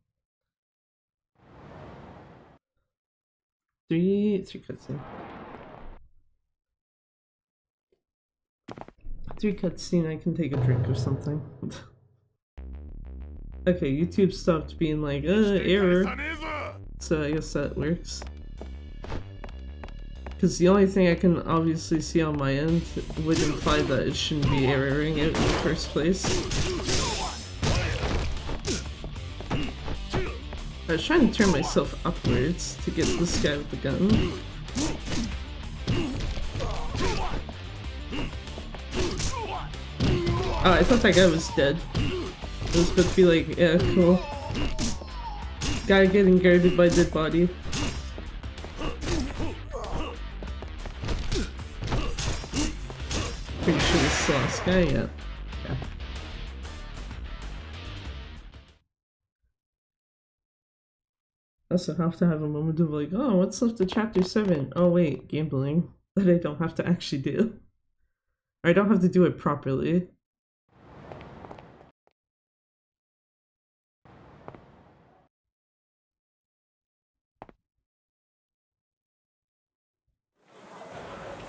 Speaker 1: Three cutscene. 3 cutscene, I can take a drink or something. Okay, YouTube stopped being like, error. So I guess that works. Because the only thing I can obviously see on my end would imply that it shouldn't be erroring it in the first place. I was trying to turn myself upwards to get this guy with the gun. Oh, I thought that guy was dead. It was supposed to be like, yeah, cool. Guy getting guarded by dead body. Pretty sure this is the last guy, yeah. Yeah. I also have to have a moment of like, oh, what's left of chapter 7? Oh wait, gambling. That I don't have to actually do. Or I don't have to do it properly.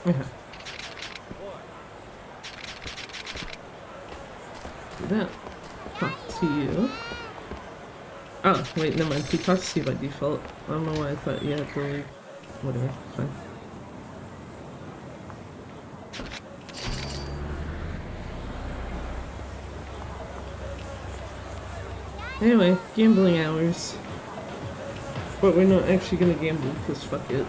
Speaker 1: Yeah. Do that. Talk to you. Oh, wait, never mind. He talks to you by default. I don't know why I thought you had to, like, whatever, fine. Anyway, gambling hours. But we're not actually gonna gamble, because fuck it.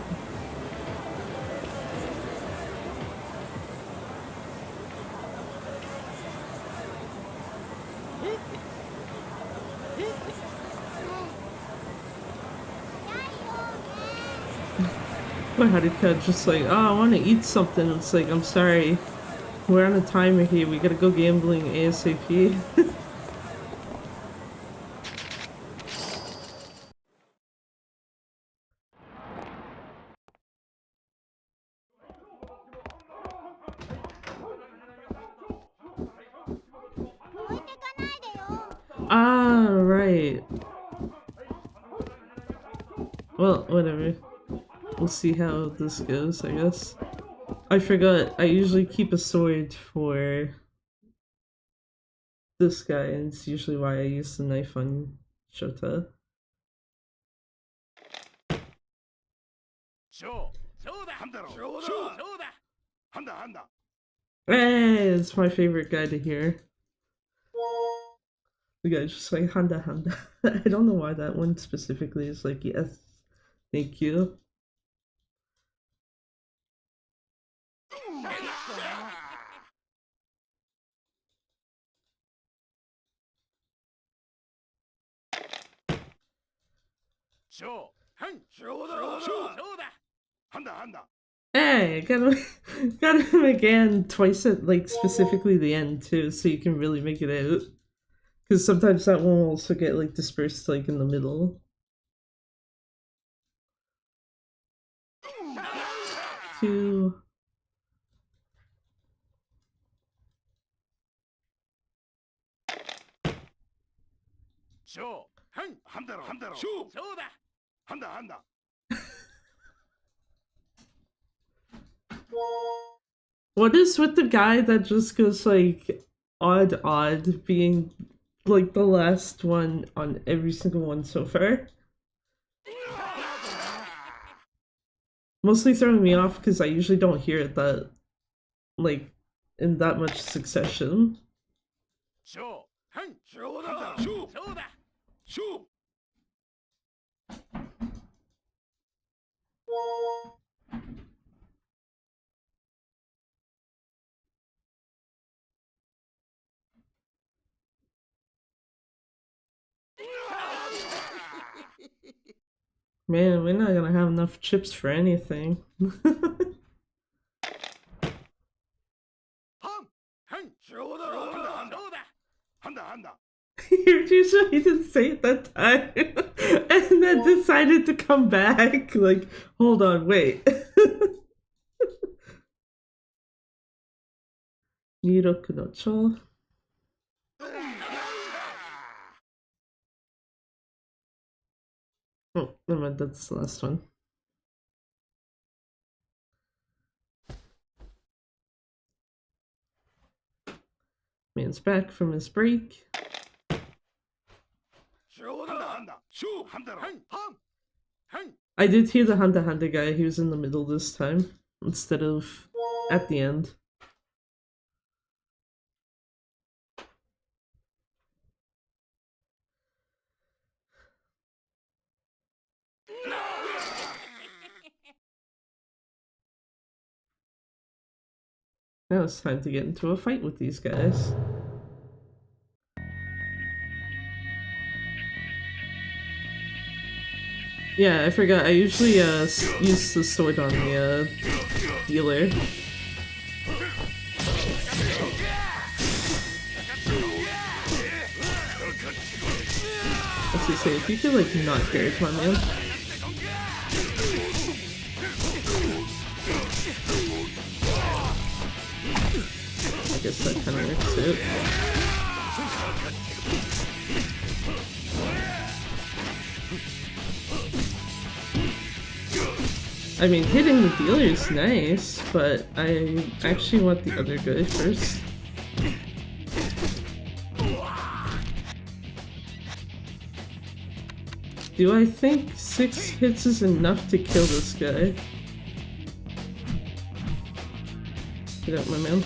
Speaker 1: My Haruka just like, oh, I want to eat something. It's like, I'm sorry. We're on a timer here. We gotta go gambling ASAP. Ah, right. Well, whatever. We'll see how this goes, I guess. I forgot, I usually keep a sword for this guy, and it's usually why I use the knife on Shota. Hey, it's my favorite guy to hear. The guy's just like, Handa Handa. I don't know why that one specifically is like, yes, thank you. Hey, got him again twice at like specifically the end too, so you can really make it out. Because sometimes that one will also get like dispersed like in the middle. Two. What is with the guy that just goes like odd, being like the last one on every single one so far? Mostly throwing me off because I usually don't hear it that like in that much succession. Man, we're not gonna have enough chips for anything. You're too sure he didn't say it that time. And then decided to come back. Like, hold on, wait. Niroku no cho. Oh, never mind, that's the last one. Man's back from his break. I did hear the Handa Handa guy. He was in the middle this time instead of at the end. Now it's time to get into a fight with these guys. Yeah, I forgot. I usually use the sword on the dealer. Let's just say, if you could like not dare, my man. I guess that kind of works out. I mean, hitting the dealer is nice, but I actually want the other guy first. Do I think 6 hits is enough to kill this guy? Get up, my man.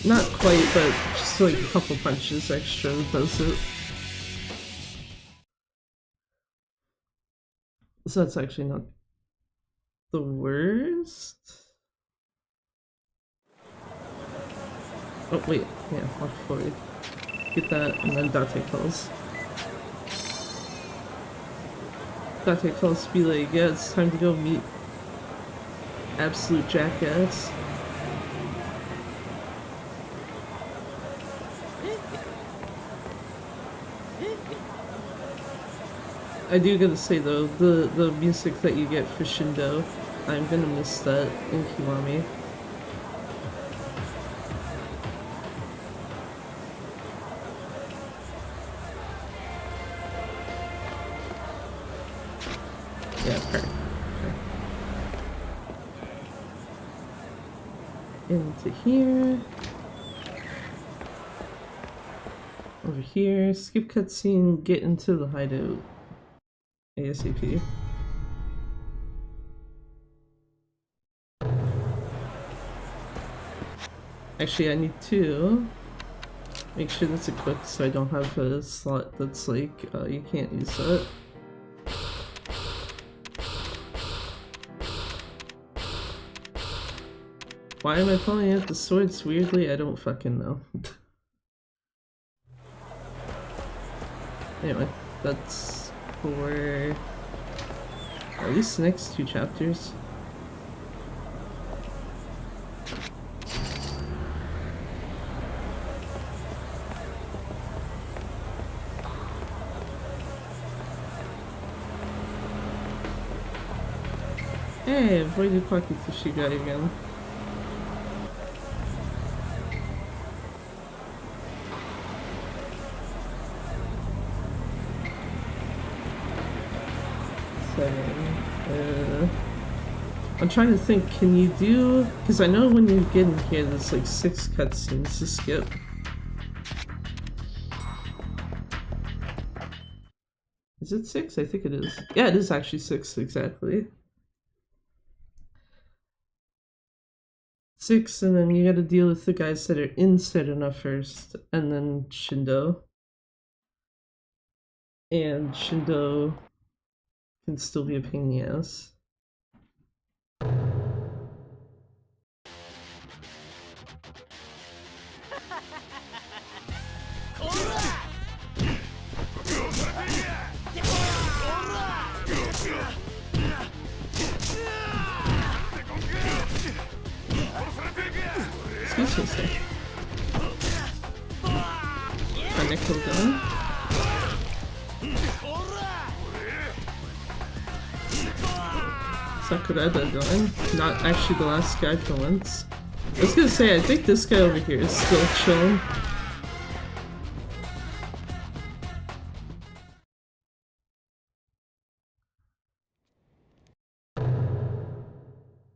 Speaker 1: Not quite, but just like a couple punches extra does it. So that's actually not the worst. Oh wait, yeah, watch forward. Get that, and then Date calls. Date calls to be like, yeah, it's time to go meet absolute jackass. I do gotta say though, the music that you get for Shindo, I'm gonna miss that in Kiwami. Yeah, perfect. Into here. Over here. Skip cutscene, get into the hideout. ASAP. Actually, I need to make sure that's equipped so I don't have a slot that's like, you can't use that. Why am I pulling out the swords weirdly? I don't fucking know. Anyway, that's for at least the next 2 chapters. Hey, avoided Pocket Sushi guy again. I'm trying to think, can you do... Because I know when you get in here, there's like 6 cutscenes to skip. Is it 6? I think it is. Yeah, it is actually 6, exactly. 6, and then you gotta deal with the guys that are in Serena first, and then Shindo. And Shindo can still be a pain in the ass. Excuse me, sir. A nickel gun. Sakurada gun. Not actually the last guy for once. I was gonna say, I think this guy over here is still chilling.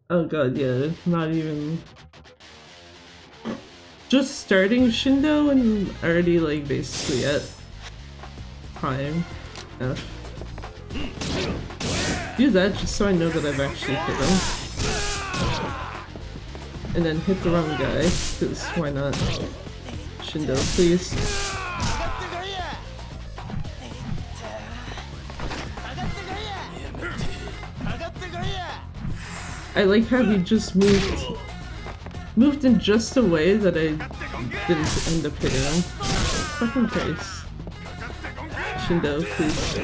Speaker 1: Oh god, yeah, not even... Just starting Shindo and already like basically at prime F. Do that just so I know that I've actually hit him. And then hit the wrong guy, because why not? Shindo, please. I like how he just moved in just a way that I didn't end up hitting him. Fucking Christ. Shindo, please.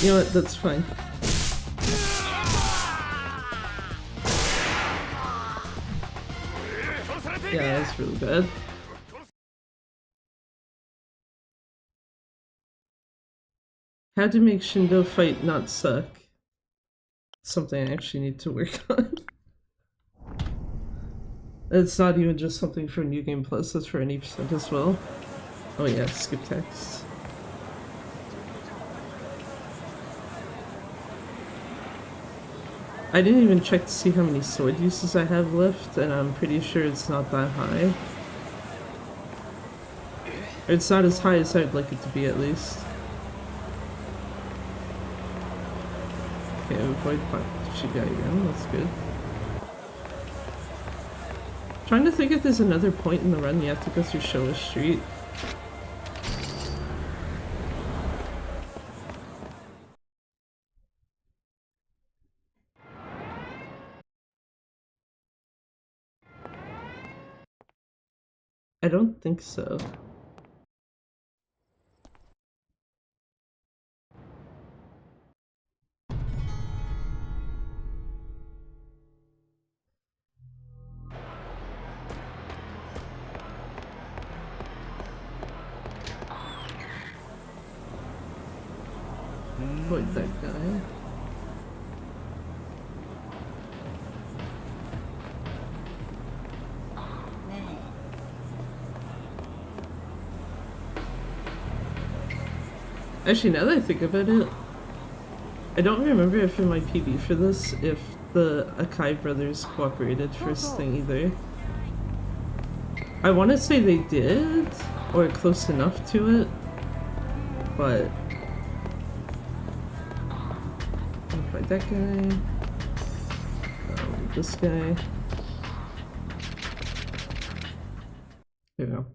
Speaker 1: You know what, that's fine. Yeah, that's really bad. How to make Shindo fight not suck. Something I actually need to work on. It's not even just something for New Game Plus, that's for any percent as well. Oh yeah, skip text. I didn't even check to see how many sword uses I have left, and I'm pretty sure it's not that high. Or it's not as high as I'd like it to be, at least. Okay, avoid Shigai again, that's good. Trying to think if there's another point in the run you have to go through Showa Street. I don't think so. Avoid that guy. Actually, now that I think about it, I don't remember if in my PB for this, if the Akai brothers cooperated first thing either. I want to say they did, or close enough to it, but... Fight that guy. This guy. There we go.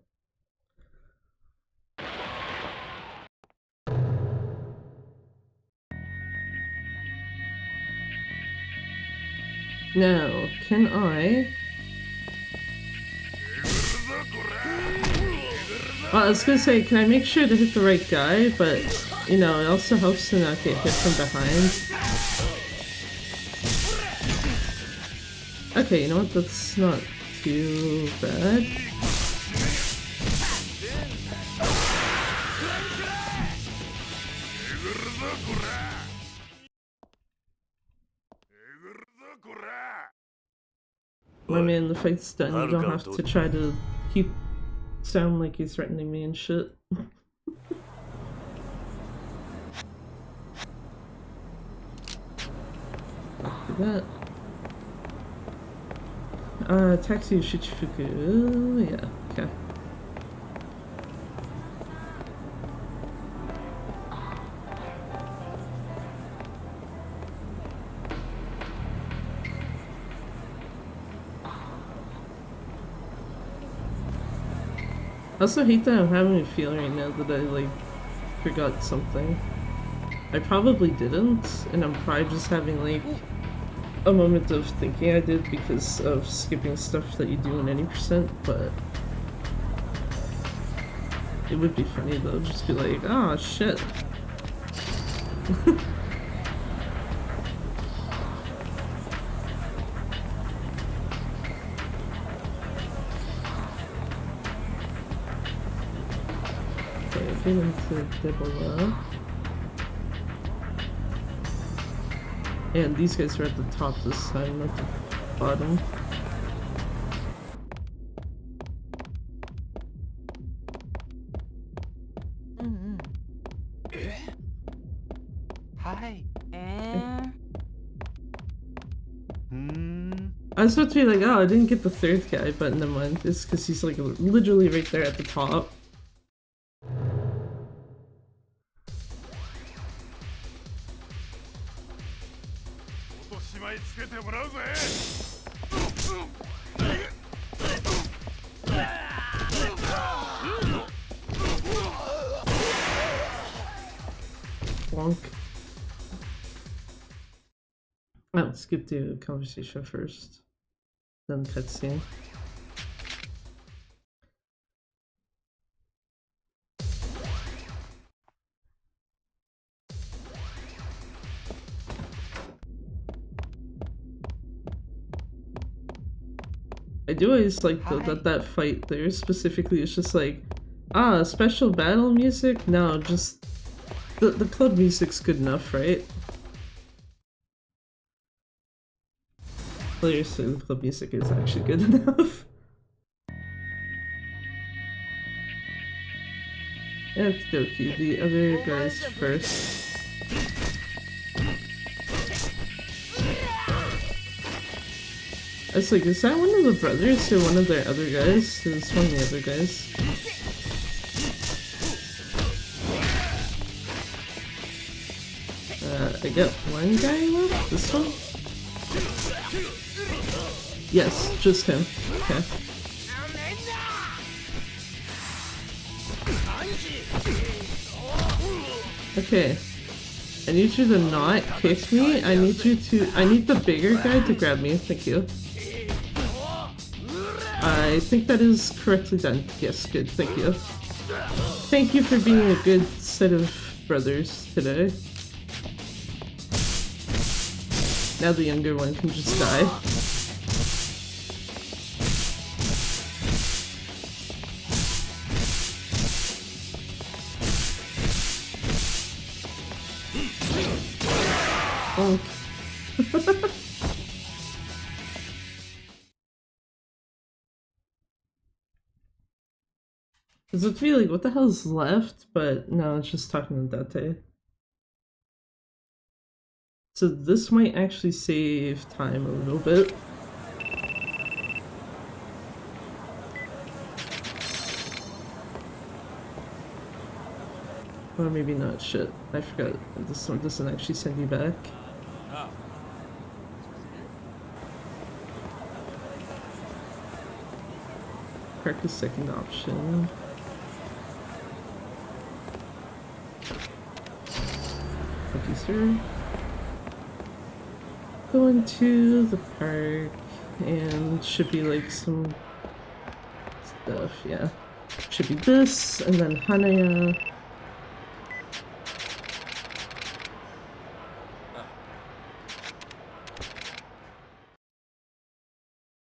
Speaker 1: Now, can I... Well, I was gonna say, can I make sure to hit the right guy, but, you know, it also helps to not get hit from behind. Okay, you know what, that's not too bad. My man, the fight's done. You don't have to try to keep sound like he's threatening me and shit. that. Taxi Shichifuku. Yeah, okay. I also hate that I'm having a feeling right now that I, like, forgot something. I probably didn't, and I'm probably just having, like, a moment of thinking I did because of skipping stuff that you do in any percent, but it would be funny though, just be like, ah, shit. Okay, get into Debola. And these guys are at the top this time, not the bottom.
Speaker 3: Hi.
Speaker 1: I was supposed to be like, oh, I didn't get the third guy, but never mind. It's because he's like literally right there at the top. Bonk. I'll skip the conversation first, then cutscene. I do always like though that fight there specifically is just like, ah, special battle music? No, just the club music's good enough, right? Seriously, the club music is actually good enough. Okie dokie, the other guys first. I was like, is that one of the brothers or one of their other guys? It's one of the other guys. I got one guy left? This one? Yes, just him. Okay. Okay. I need you to not kick me. I need the bigger guy to grab me. Thank you. I think that is correctly done. Yes, good. Thank you. Thank you for being a good set of brothers today. Now the younger one can just die. Oh. Cause it's really like, what the hell's left? But no, it's just talking to Date. So this might actually save time a little bit. Or maybe not. Shit, I forgot. This one doesn't actually send you back. Correct the second option. Thank you, sir. Going to the park, and should be like some stuff, yeah. Should be this, and then Hanaya.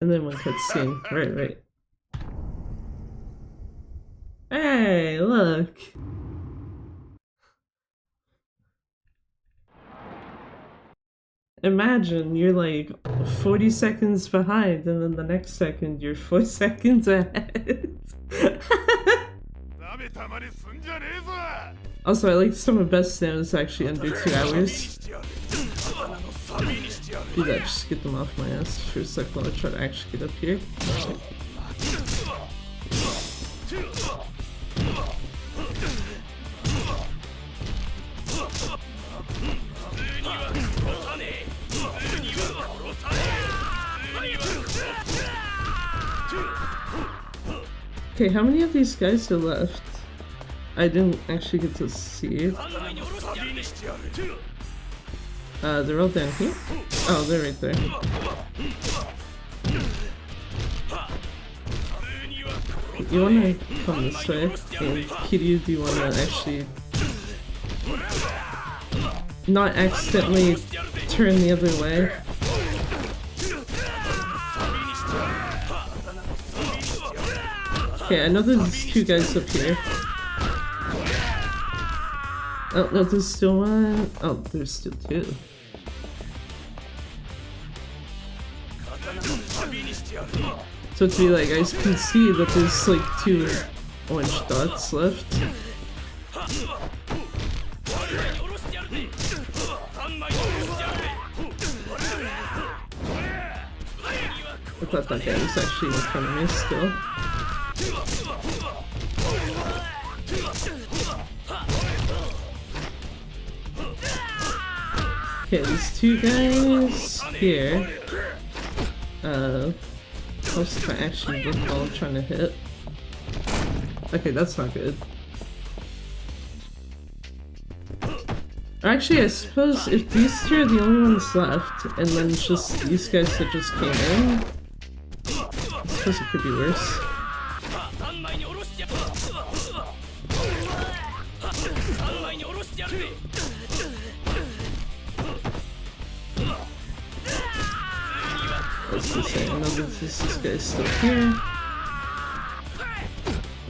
Speaker 1: And then one cutscene. Right. Hey, look! Imagine you're like 40 seconds behind, and then the next second you're 4 seconds ahead. Also, I like some of best sounds actually under 2 hours. Do that, just get them off my ass for a second while I try to actually get up here. Okay, how many of these guys are left? I didn't actually get to see. They're all down here? Oh, they're right there. You wanna come this way? And Kiryu, do you wanna actually not accidentally turn the other way? Okay, I know there's two guys up here. Oh, no, there's still one. Oh, there's still two. So to be like, I can see that there's like two orange dots left. I thought that guy was actually in front of me still. Okay, there's two guys here. What's if I actually look while I'm trying to hit? Okay, that's not good. Actually, I suppose if these two are the only ones left, and then just these guys that just came in, I suppose it could be worse. Let's just say, I know that this guy's still here.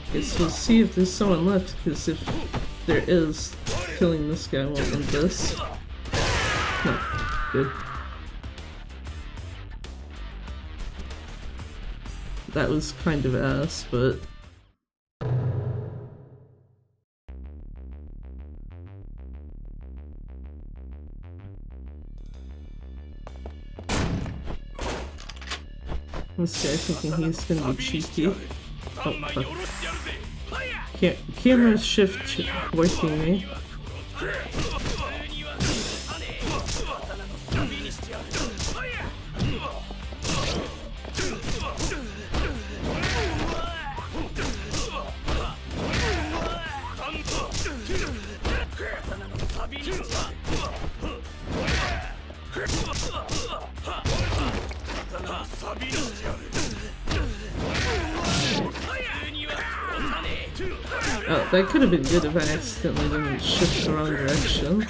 Speaker 1: Okay, so let's see if there's someone left, because if there is, killing this guy won't end this. No, good. That was kind of ass, but... This guy thinking he's gonna be cheeky. Oh, fuck. Camera shift working me. Oh, that could have been good if I accidentally didn't shift the wrong direction.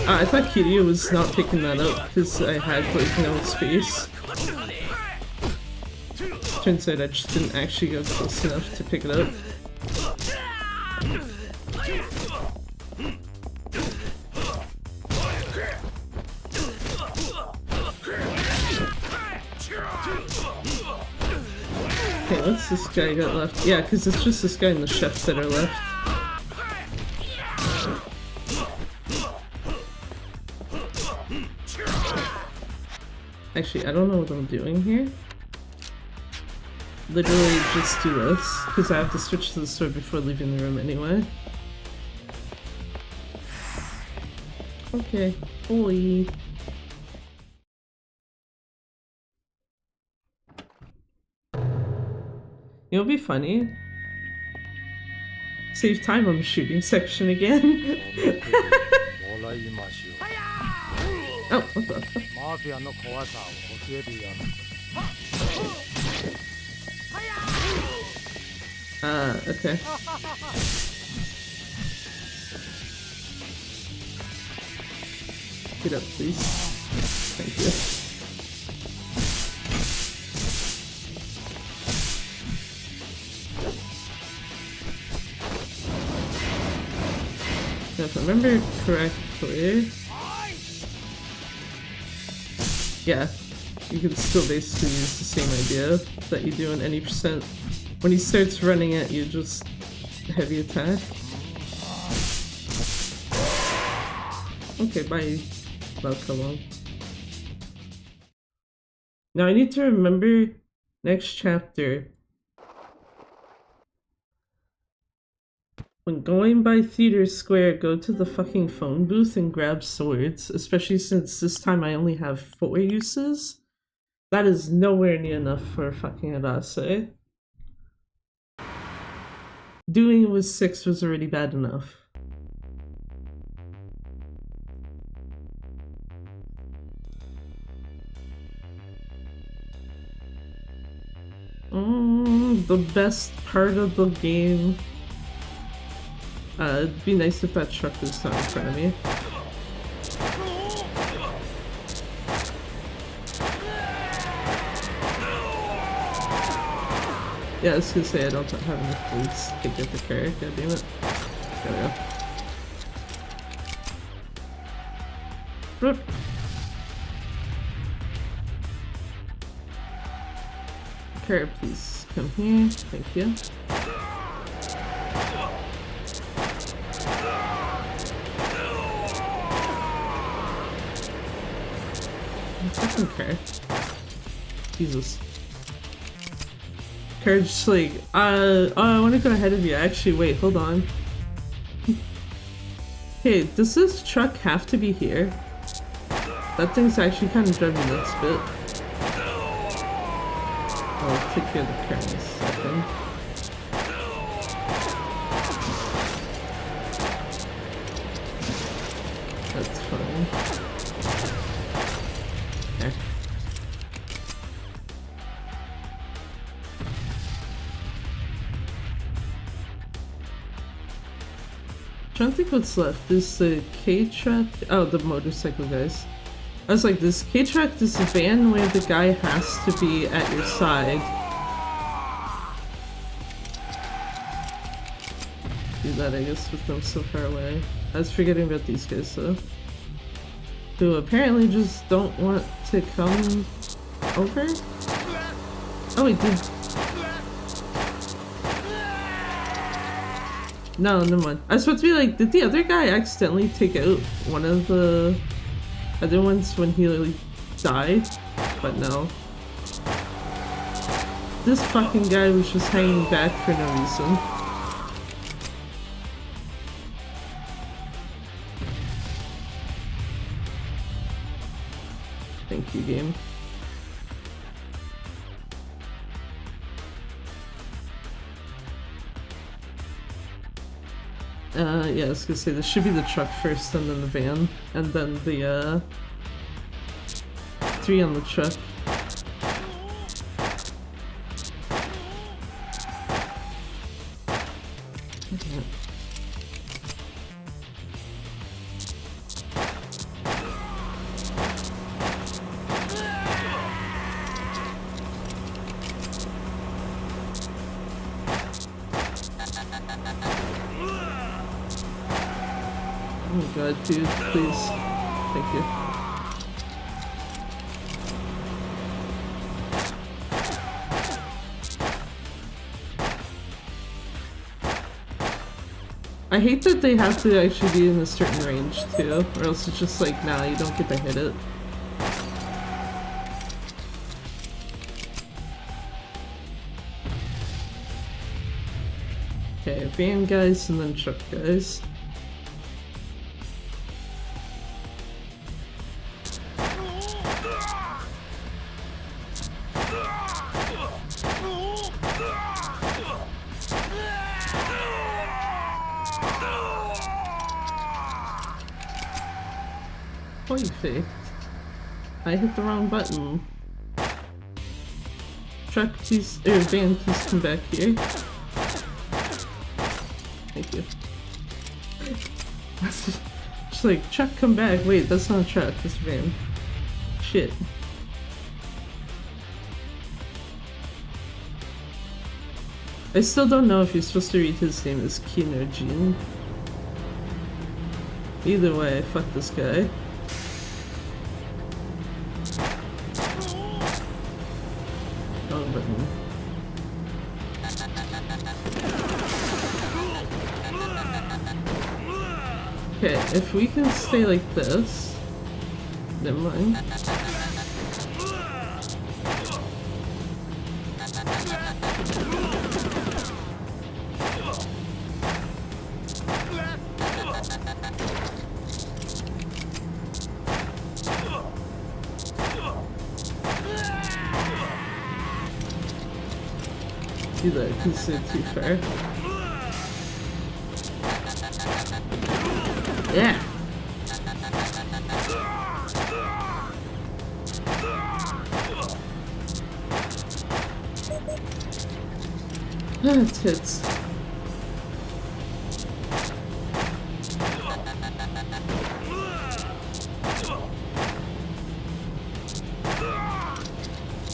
Speaker 1: I thought Kiryu was not picking that up because I had like no space. Turns out I just didn't actually go close enough to pick it up. Okay, what's this guy got left? Yeah, because it's just this guy and the chef that are left. Actually, I don't know what I'm doing here. Literally just do this, because I have to switch to the sword before leaving the room anyway. Okay, boy. It'll be funny. Save time on the shooting section again. Oh, what the fuck? Okay. Get up, please. Thank you. Now, if I remember correctly, yeah, you can still basically use the same idea that you do in any percent. When he starts running at you, just heavy attack. Okay, bye. About come on. Now I need to remember next chapter. When going by Theater Square, go to the fucking phone booth and grab swords, especially since this time I only have 4 uses. That is nowhere near enough for fucking Arase. Doing it with 6 was already bad enough. The best part of the game. It'd be nice if that truck was not in front of me. Yeah, I was gonna say I don't have enough boots to get the car. God damn it. There we go. Boop. Car, please come here. Thank you. Fucking car. Jesus. Car's just like, oh, I want to go ahead of you. Actually, wait, hold on. Hey, does this truck have to be here? That thing's actually kind of driving me nuts a bit. I'll take care of the car in a second. That's fine. Okay. Trying to think what's left. This the K-truck. Oh, the motorcycle guys. I was like, this K-truck, this van where the guy has to be at your side. Do that, I guess, with them so far away. I was forgetting about these guys though. Who apparently just don't want to come over? Oh, wait, did. No, never mind. I was supposed to be like, did the other guy accidentally take out one of the other ones when he like, died? But no. This fucking guy was just hanging back for no reason. Thank you, game. Yeah, I was gonna say this should be the truck first and then the van, and then the 3 on the truck. Oh god, dude, please. Thank you. I hate that they have to actually be in a certain range too, or else it's just like, nah, you don't get to hit it. Okay, van guys and then truck guys. Perfect. I hit the wrong button. Truck, please, or van, please come back here. Thank you. Just like, truck, come back. Wait, that's not a truck, that's a van. Shit. I still don't know if you're supposed to read his name as Keen or Jean. Either way, fuck this guy. Wrong button. Okay, Okay, if we can stay like this, never mind. Do that because they're too far. Yeah. That's hits.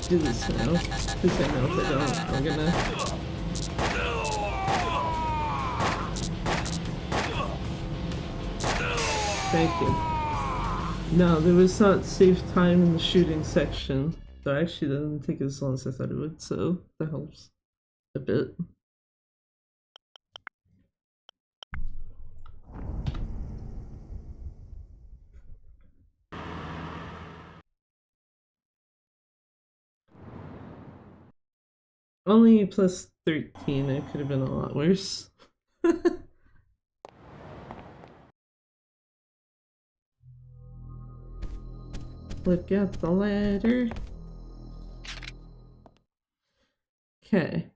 Speaker 1: Do this now, because I know if I don't, I'm gonna... Thank you. No, there was not save time in the shooting section. So actually that didn't take as long as I thought it would, so that helps a bit. Only plus 13, it could have been a lot worse. Look at the ladder. Okay.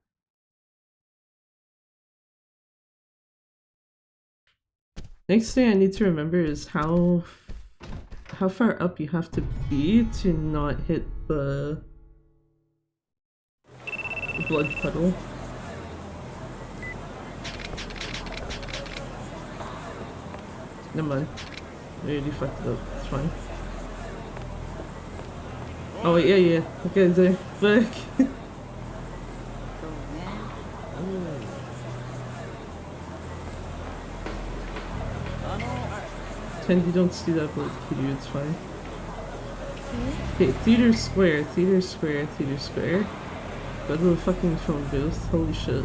Speaker 1: Next thing I need to remember is how far up you have to be to not hit the blood puddle. Never mind. I already fucked it up. It's fine. Oh wait, yeah. Okay, there. Fuck. Pretend you don't see that blood, Kitty, it's fine. Okay, theater square. Go to the fucking phone booth. Holy shit.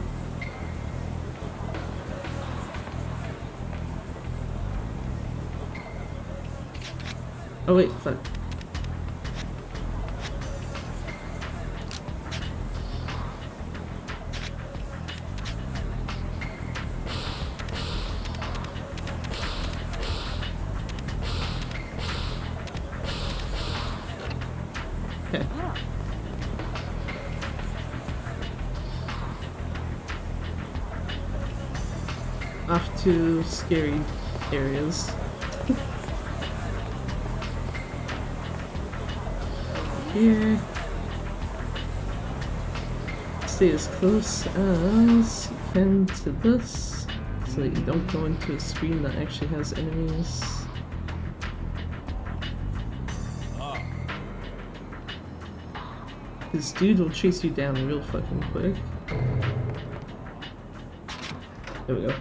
Speaker 1: Oh wait, fuck. Okay. Off to scary areas. Here. Stay as close as you can to this so that you don't go into a screen that actually has enemies. This dude will chase you down real fucking quick. There we go.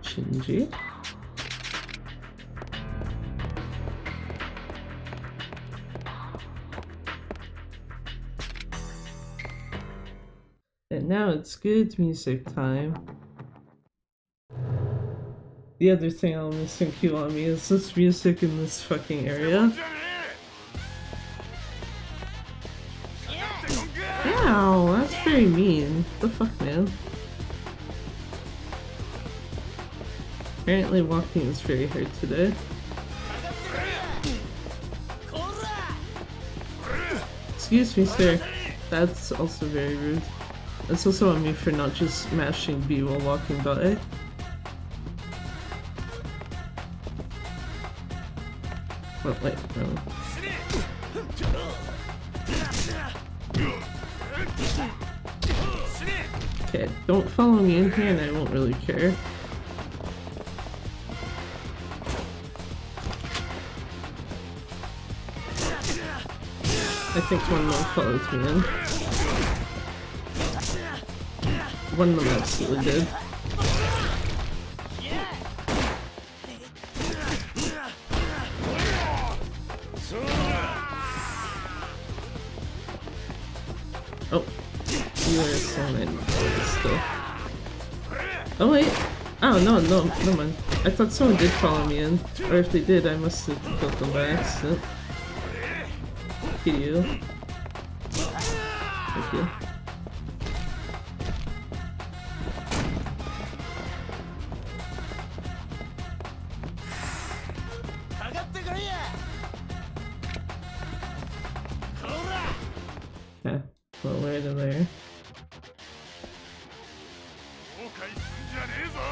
Speaker 1: Shinji. And now it's good music time. The other thing I'm missing on me is this music in this fucking area. Ow, that's very mean. The fuck, man? Apparently walking is very hard today. Excuse me, sir. That's also very rude. That's also on me for not just mashing B while walking by. Oh, wait, no. Okay, don't follow me in here and I won't really care. I think one more followed me in. One of them absolutely did. Oh, you are so many still. Oh wait, Oh, no, no, no mind. I thought someone did follow me in. Or if they did, I must have killed them by accident. Get you. Thank you. Okay, well, right in there.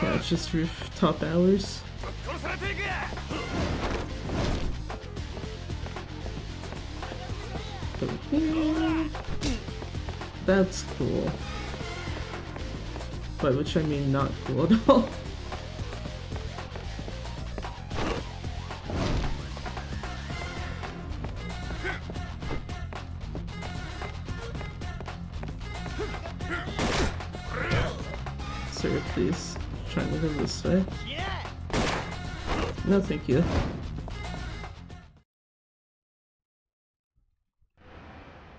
Speaker 1: Yeah, it's just rooftop hours. Okay. That's cool. By which I mean not cool at all. Sir, please. Trying to go this way. No, thank you.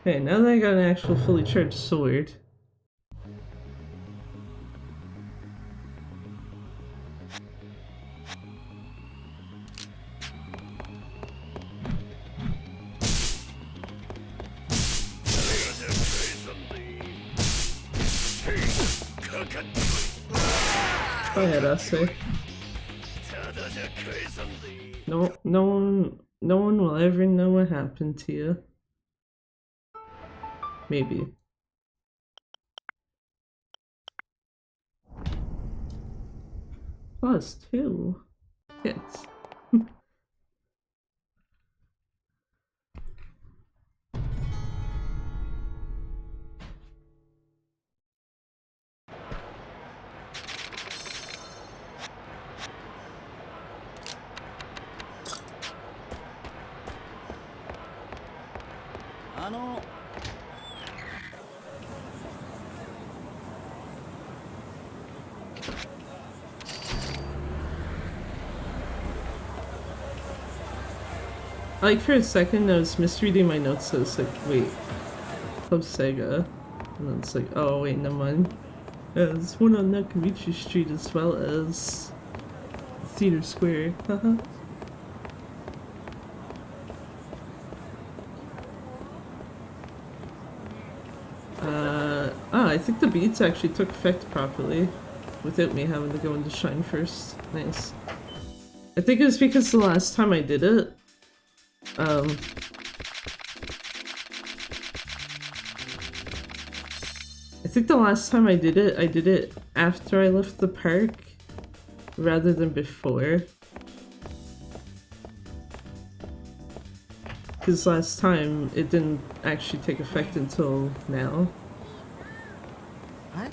Speaker 1: Okay, now that I got an actual fully charged sword. Go ahead, Ase. No one will ever know what happened to you. Maybe. +2 hits. Like for a second I was misreading my notes, so it's like, wait, Club Sega. And then it's like, oh wait, never mind. There's one on Nakamichi Street as well as Theater Square. Haha. I think the beats actually took effect properly without me having to go into Shine first. Nice. I think it was because the last time I did it, I think the last time I did it after I left the park rather than before. Because last time it didn't actually take effect until now.
Speaker 3: What?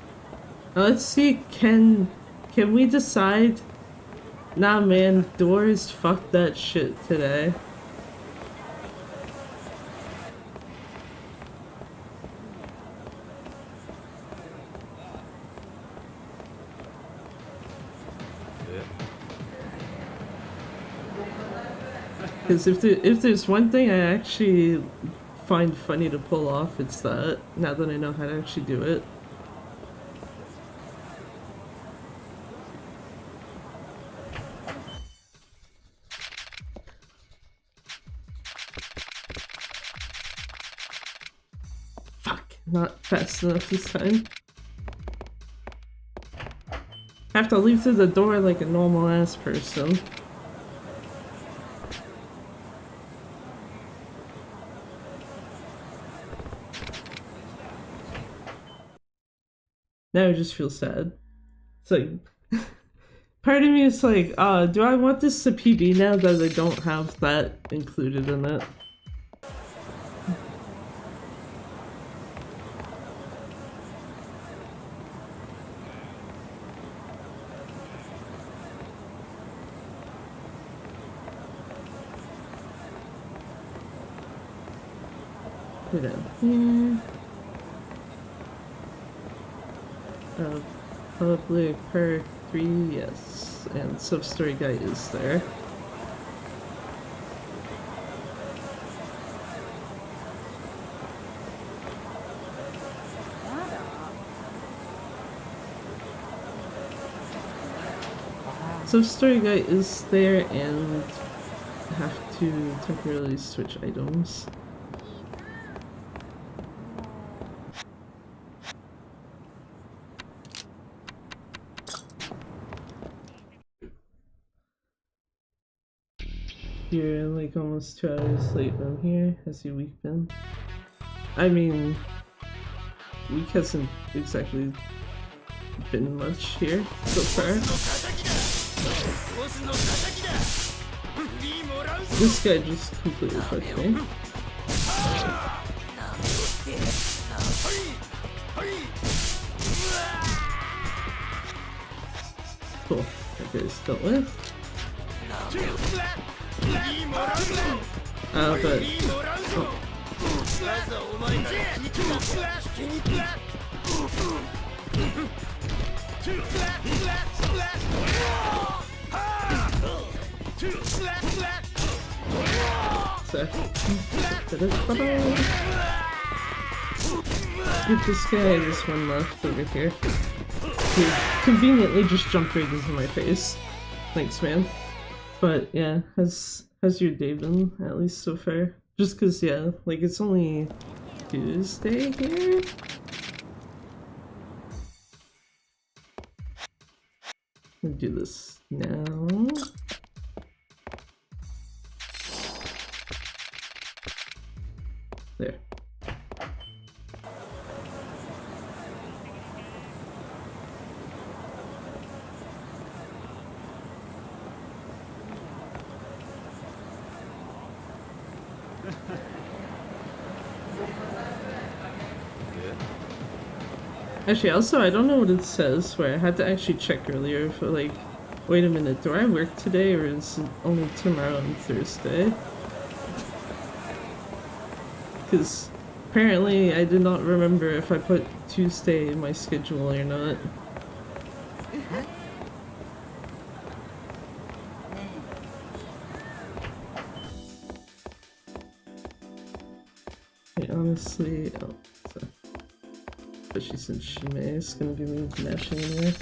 Speaker 1: Let's see, can we decide? Nah man, doors, fuck that shit today. Because if there's one thing I actually find funny to pull off, it's that, now that I know how to actually do it. Fuck, not fast enough this time. Have to leave through the door like a normal ass person. Now I just feel sad. It's like, part of me is like, do I want this to PB now that I don't have that included in it? Put it here. Public Park 3, yes. And Sub-Story Guy is there. So story guide is there and have to temporarily switch items. You're like almost 2 hours late from here. Has your week been? I mean, week hasn't exactly been much here so far. This guy just completely fucked me. Cool. That guy's dealt with. But... Oh. So, give this guy this one left over here. He conveniently just jumped right into my face. Thanks, man. But yeah, how's your day been, at least so far? Just cause, yeah, like it's only Tuesday here? I'll do this now. There. Actually, also, I don't know what it says, where I had to actually check earlier for like, wait a minute, do I work today or is it only tomorrow and Thursday? Because apparently I did not remember if I put Tuesday in my schedule or not. I honestly, oh, so. Especially since Shime is gonna be me mashing anyway.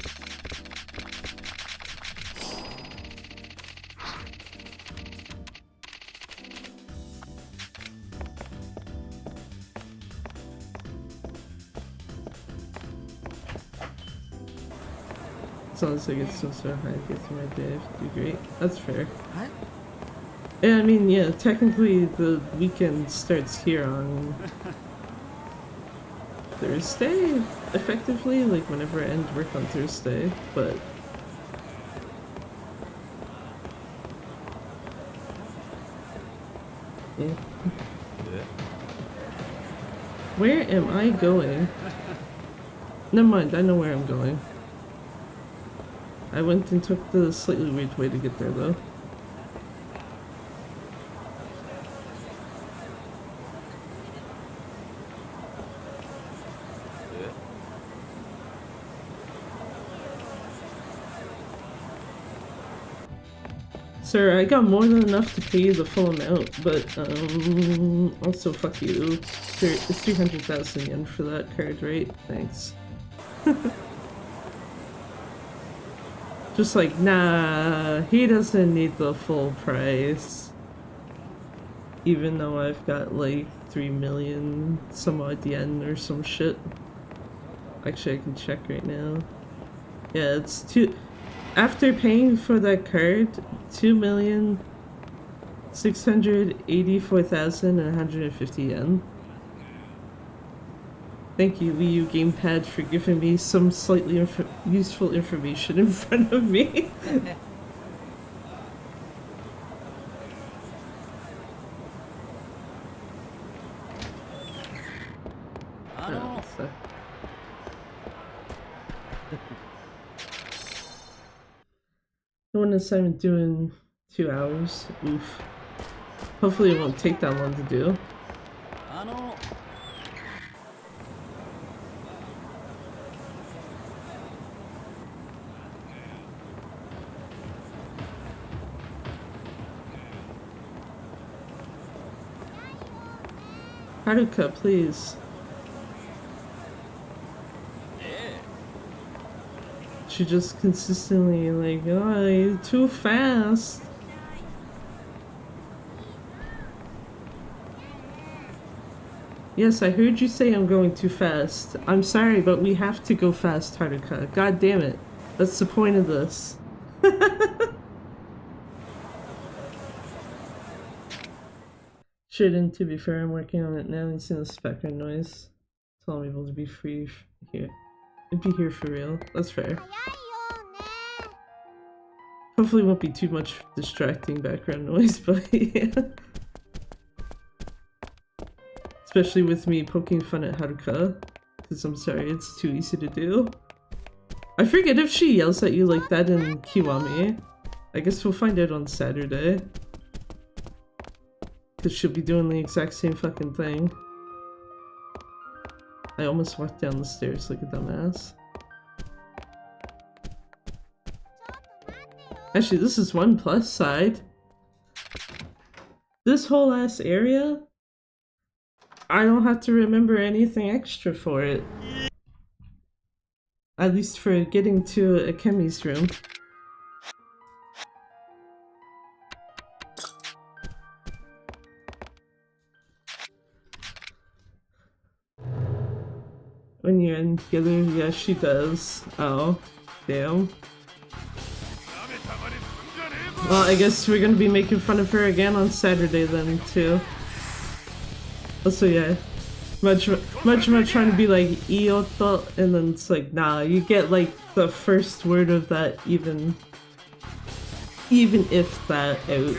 Speaker 1: As long as I get some sort of high get through my day, I do great. That's fair. What? Yeah, I mean, yeah, technically the weekend starts here on Thursday, effectively, like whenever I end work on Thursday, but yeah. Where am I going? Never mind, I know where I'm going. I went and took the slightly weird way to get there though. Sir, I got more than enough to pay you the full amount, but, also fuck you. It's 300,000 yen for that card, right? Thanks. Just like, nah, he doesn't need the full price. Even though I've got like 3 million some odd yen or some shit. Actually, I can check right now. Yeah, it's after paying for that card, 2,684,150 yen. Thank you, Wii U Gamepad, for giving me some slightly useful information in front of me. One assignment due in 2 hours. Oof. Hopefully it won't take that long to do. Haruka, please. She just consistently like, oh, going too fast. Yes, I heard you say I'm going too fast. I'm sorry, but we have to go fast, Haruka. God damn it. That's the point of this. Shouldn't, to be fair, I'm working on it now. He's in the background noise. Tell me able to be free here. It'd be here for real. That's fair. Hopefully it won't be too much distracting background noise, but yeah. Especially with me poking fun at Haruka. Because I'm sorry, it's too easy to do. I forget if she yells at you like that in Kiwami. I guess we'll find out on Saturday. Because she'll be doing the exact same fucking thing. I almost walked down the stairs like a dumbass. Actually, this is one plus side. This whole ass area, I don't have to remember anything extra for it. At least for getting to Akemi's room. When you're in together, yeah, she does. Oh, damn. Well, I guess we're gonna be making fun of her again on Saturday then, too. Also, yeah. Much trying to be like Ioto, and then it's like, nah, you get like the first word of that even if that out.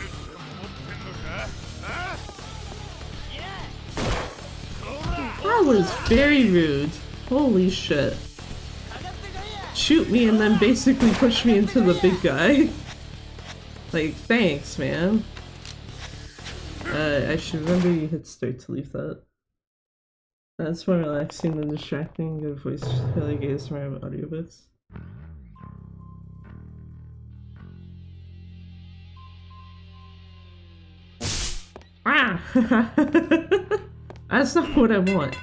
Speaker 1: That was very rude. Holy shit. Shoot me and then basically push me into the big guy. Like, thanks, man. I should remember you hit start to leave that. That's more relaxing than distracting. Good voice really gaze from our audiobooks. Ah! That's not what I want.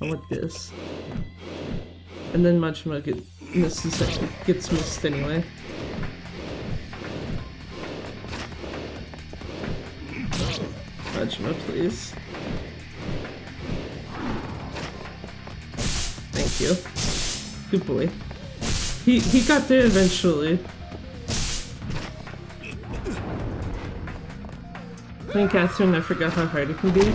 Speaker 1: I want this. And then Majima gets missed anyway. Majima, please. Thank you. Good boy. He got there eventually. Playing Catherine, I forgot how hard it can be.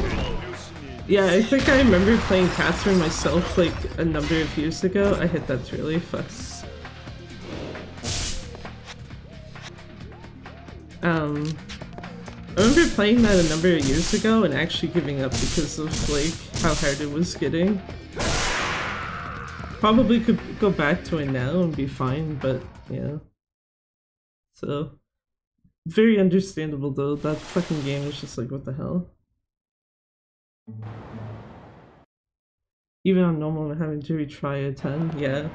Speaker 1: Yeah, I think I remember playing Catherine myself like a number of years ago. I hit that really fast. I remember playing that a number of years ago and actually giving up because of like how hard it was getting. Probably could go back to it now and be fine, but yeah. So, very understandable though. That fucking game is just like, what the hell? Even on normal, I'm having to retry a 10, yeah.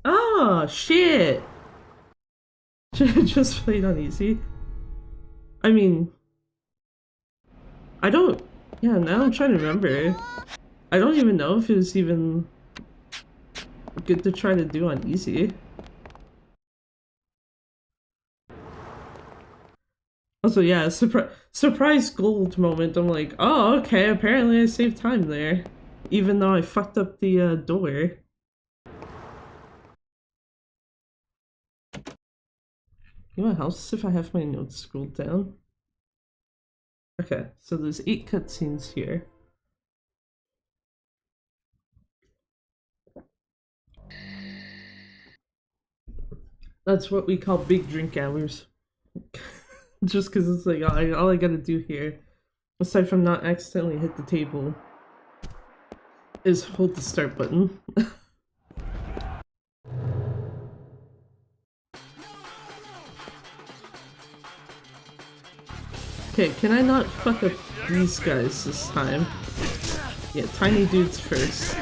Speaker 1: Oh, shit! Just played on easy. I mean, I don't, yeah, now I'm trying to remember. I don't even know if it was even good to try to do on easy. Also, yeah, surprise gold moment. I'm like, oh, okay, apparently I saved time there. Even though I fucked up the door. You know what helps if I have my notes scrolled down? Okay, so there's 8 cutscenes here. That's what we call big drink hours. Just because it's like all I gotta do here, aside from not accidentally hit the table, is hold the start button. Okay, can I not fuck up these guys this time? Yeah, tiny dudes first.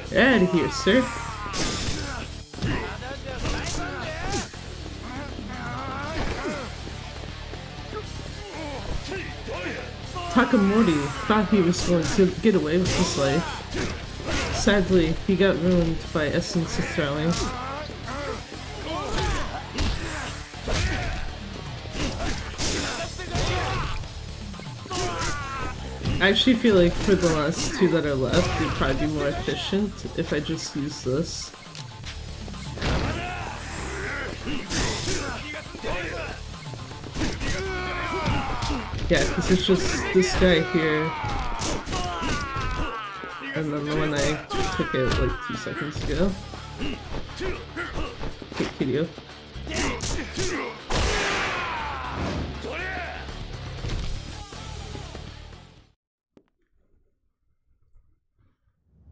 Speaker 1: Get out of here, sir. Takamori thought he was going to get away with his life. Sadly, he got ruined by Essence throwing. I actually feel like for the last two that are left, it'd probably be more efficient if I just use this. Yeah, because it's just this guy here, and then the one I took out like 2 seconds ago. Okay, Kiryu.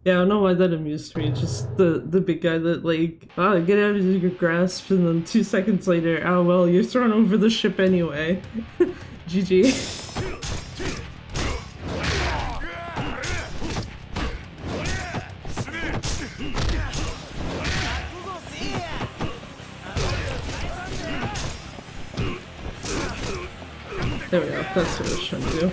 Speaker 1: Yeah, I don't know why that amused me. Just the big guy that like, oh, get out of your grasp, and then 2 seconds later, oh well, you're thrown over the ship anyway. GG. There we go, that's what I was trying to do.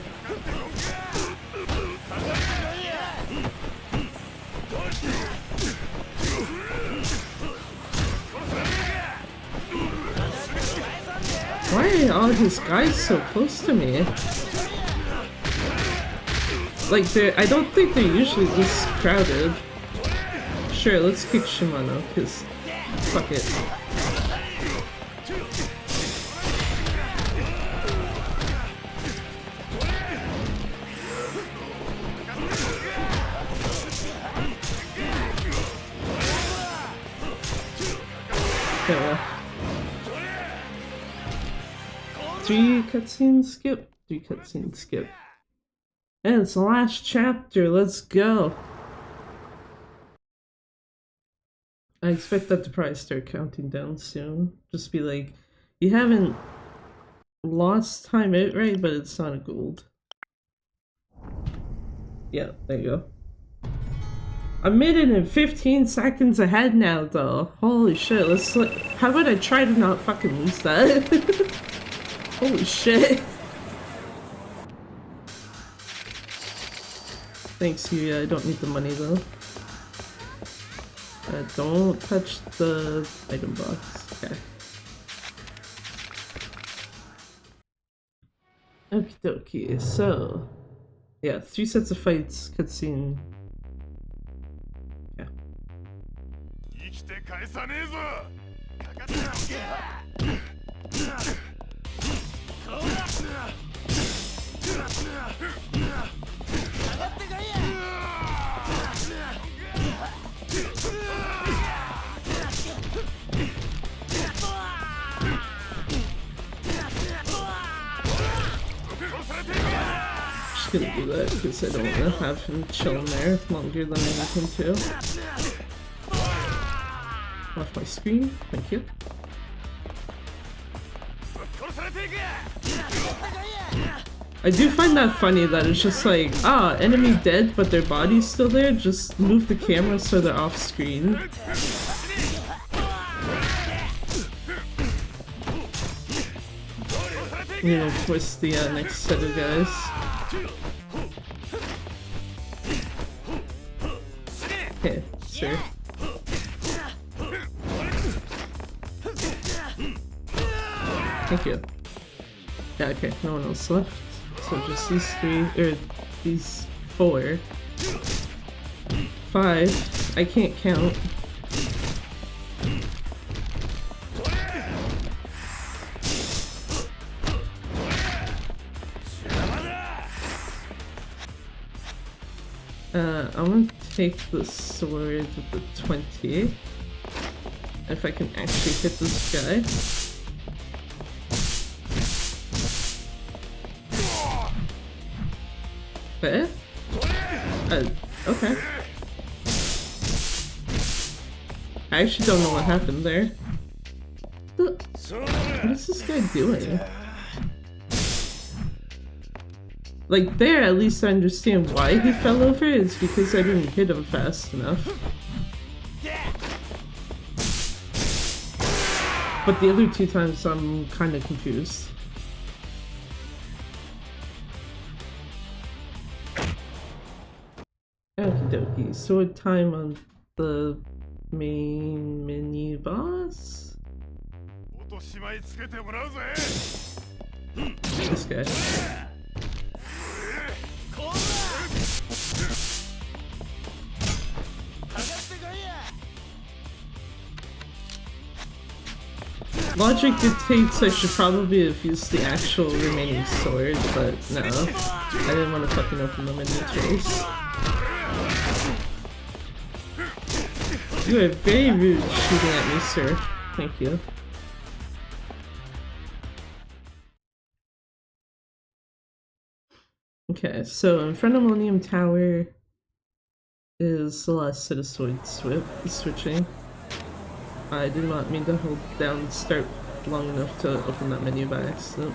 Speaker 1: Why are all his guys so close to me? Like, I don't think they're usually this crowded. Sure, let's kick Shimano, because fuck it. There we go. 3 cutscene skip. 3 cutscene skip. And it's the last chapter, let's go! I expect that to probably start counting down soon. Just be like, you haven't lost time outright, but it's not a gold. Yeah, there you go. A minute and 15 seconds ahead now, though. Holy shit, let's look. How about I try to not fucking lose that? Holy shit. Thanks, Yuya. I don't need the money, though. Don't touch the item box. Okay. Okie dokie. So, yeah, 3 sets of fights, cutscene. Yeah. Just gonna do that because I don't want to have him chilling there longer than I need him to. Off my screen, thank you. I do find that funny that it's just like, ah, enemy dead but their body's still there, just move the camera so they're off screen. You know, force the next set of guys. Okay, sure. Thank you. Yeah, okay, no one else left. So just these 3, or these 4. 5. I can't count. I'm gonna take the sword with the 20. If I can actually hit this guy. Okay. Okay. I actually don't know what happened there. What is this guy doing? Like, there, at least I understand why he fell over. It's because I didn't hit him fast enough. But the other 2 times, I'm kind of confused. Okay, sword time on the main menu boss? This guy. Logic dictates I should probably have used the actual remaining sword, but no. I didn't want to fucking open the menu twice. You are very rude shooting at me, sir. Thank you. Okay, so in front of Millennium Tower is the last set of sword switching. I did not mean to hold down start long enough to open that menu by accident.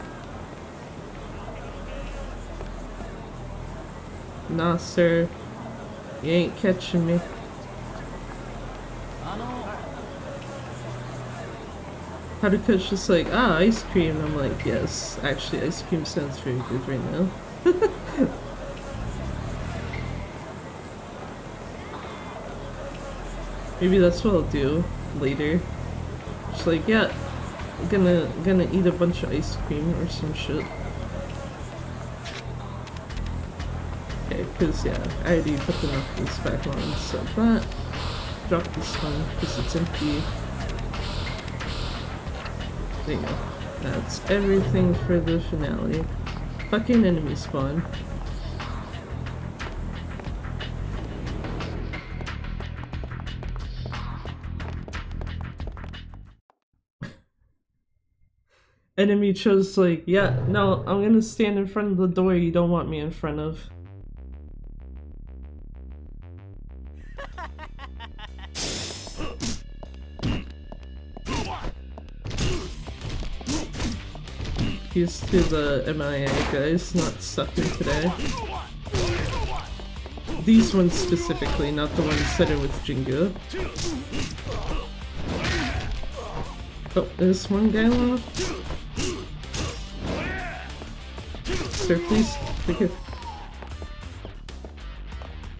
Speaker 1: Nah, sir. You ain't catching me. Haruka's just like, ah, ice cream. I'm like, yes, actually, ice cream sounds very good right now. Maybe that's what I'll do later. Just like, yeah, I'm gonna eat a bunch of ice cream or some shit. Okay, cause yeah, I already put the knuckles back on, so that. Drop this one, cause it's empty. There you go. That's everything for the finale. Fucking enemy spawn. Enemy chose like, yeah, no, I'm gonna stand in front of the door you don't want me in front of. Used to the MIA guys not sucking today. These ones specifically, not the ones that are with Jingu. Oh, there's one guy left. Sir, please. Thank you.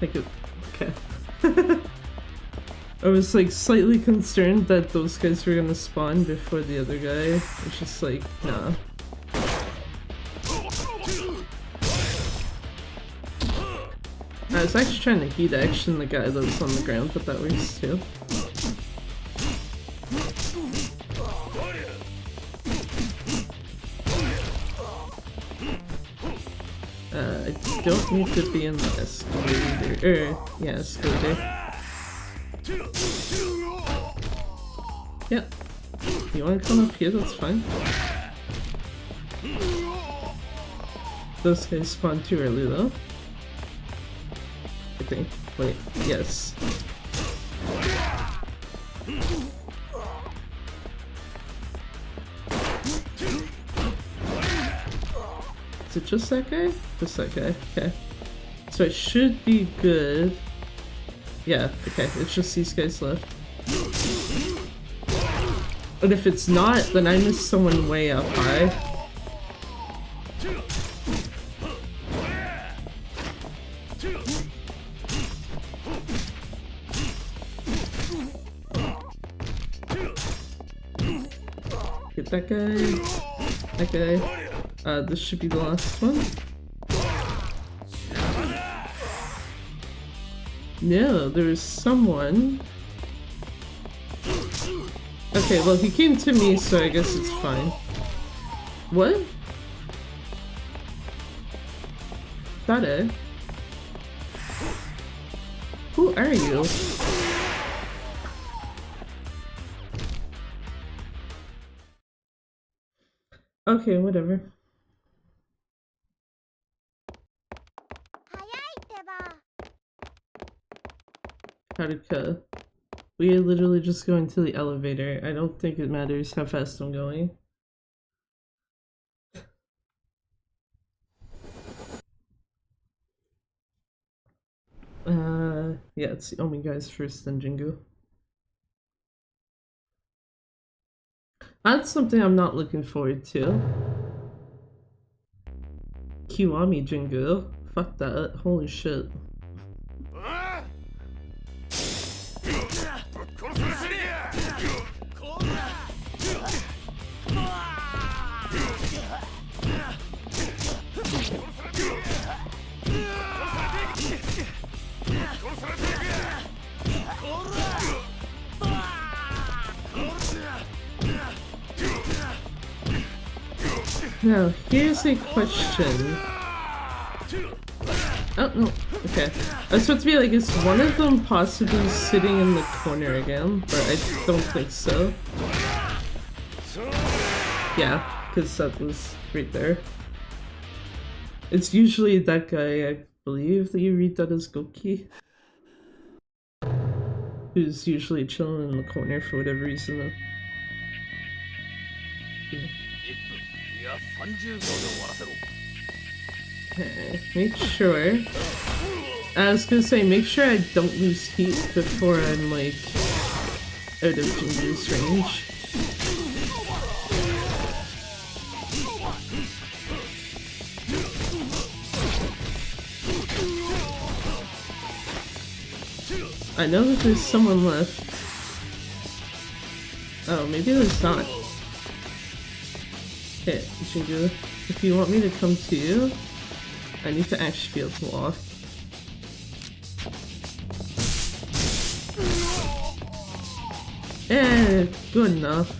Speaker 1: Thank you. Okay. I was like slightly concerned that those guys were gonna spawn before the other guy. It's just like, nah. I was actually trying to heat action the guy that was on the ground, but that works too. I don't need to be in the escalator. Yeah, escalator. Yep. You wanna come up here? That's fine. Those guys spawned too early though. I think. Wait, yes. Is it just that guy? Just that guy, okay. So I should be good. Yeah, okay, it's just these guys left. But if it's not, then I missed someone way up high. Get that guy. That guy. This should be the last one. No, there's someone. Okay, well he came to me, so I guess it's fine. What? Got it. Who are you? Okay, whatever. Haruka. We are literally just going to the elevator. I don't think it matters how fast I'm going. Yeah, it's the Omi guys first, then Jingu. That's something I'm not looking forward to. Kiwami Jingu. Fuck that. Holy shit. Now, here's a question. Oh, no. Okay. I was supposed to be like, is one of them possibly sitting in the corner again? But I don't think so. Yeah, because that was right there. It's usually that guy, I believe, that you read that as Goki. Who's usually chilling in the corner for whatever reason. Though. Okay, make sure. I was gonna say, make sure I don't lose heat before I'm like out of Jinju's range. I know that there's someone left. Oh, maybe there's not. Okay, Jinju, if you want me to come to you, I need to actually be able to walk. Eh, good enough.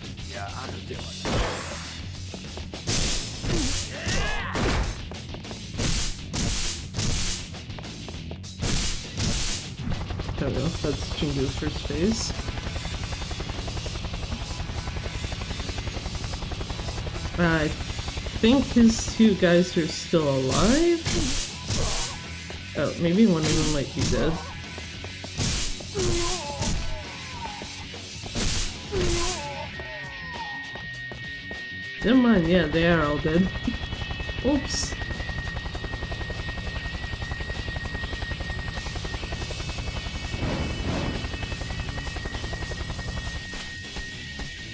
Speaker 1: There we go, that's Jinju's first phase. I think his two guys are still alive? Oh, maybe one of them might be dead. Never mind, yeah, they are all dead. Oops.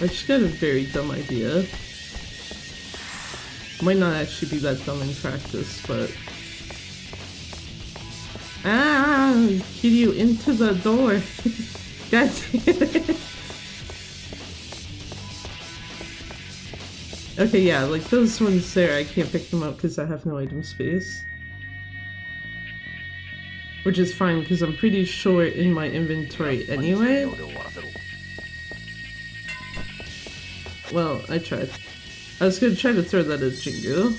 Speaker 1: I just got a very dumb idea. Might not actually be that dumb in practice, but... Ah! Get you into the door! God damn it! Okay, yeah, like those ones there, I can't pick them up because I have no item space. Which is fine, because I'm pretty short in my inventory anyway. Well, I tried. I was gonna try to throw that at Jingu.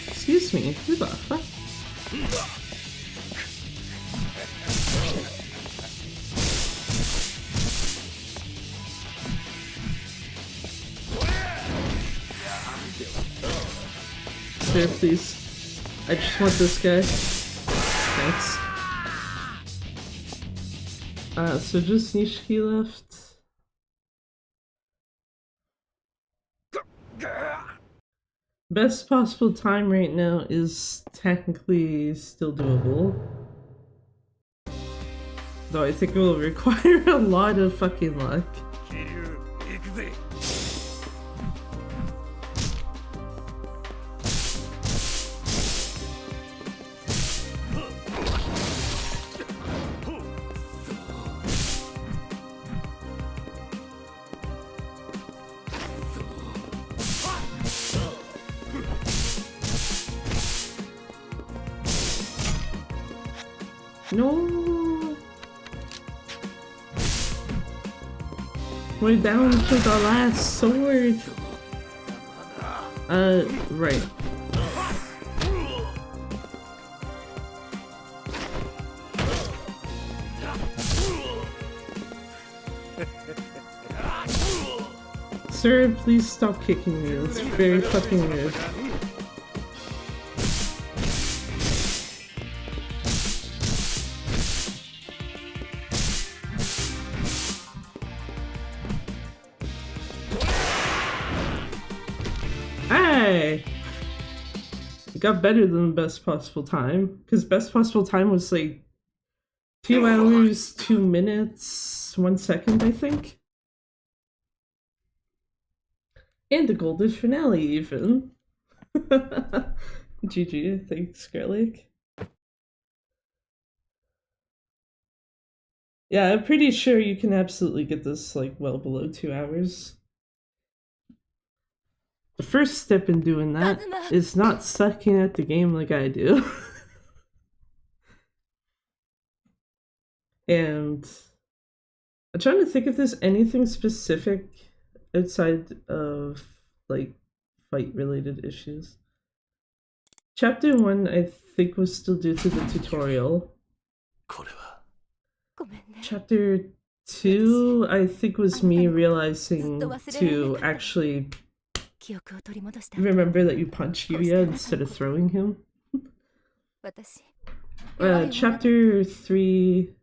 Speaker 1: Excuse me, who the fuck? Sir, please. I just want this guy. Thanks. So just Nishiki left. Best possible time right now is technically still doable. Though I think it will require a lot of fucking luck. No! We're down to the last sword! Right. Sir, please stop kicking me. It's very fucking rude. Hey! It got better than the best possible time. Because best possible time was like 2 hours, 2 minutes, 1 second, I think. And a goldish finale, even. GG, thanks, Scarlick. Yeah, I'm pretty sure you can absolutely get this, like, well below 2 hours. The first step in doing that is not sucking at the game like I do. And I'm trying to think if there's anything specific outside of, like, fight-related issues. Chapter 1, I think, was still due to the tutorial. Chapter 2, I think, was me realizing to actually remember that you punch Yuya instead of throwing him. Chapter 3...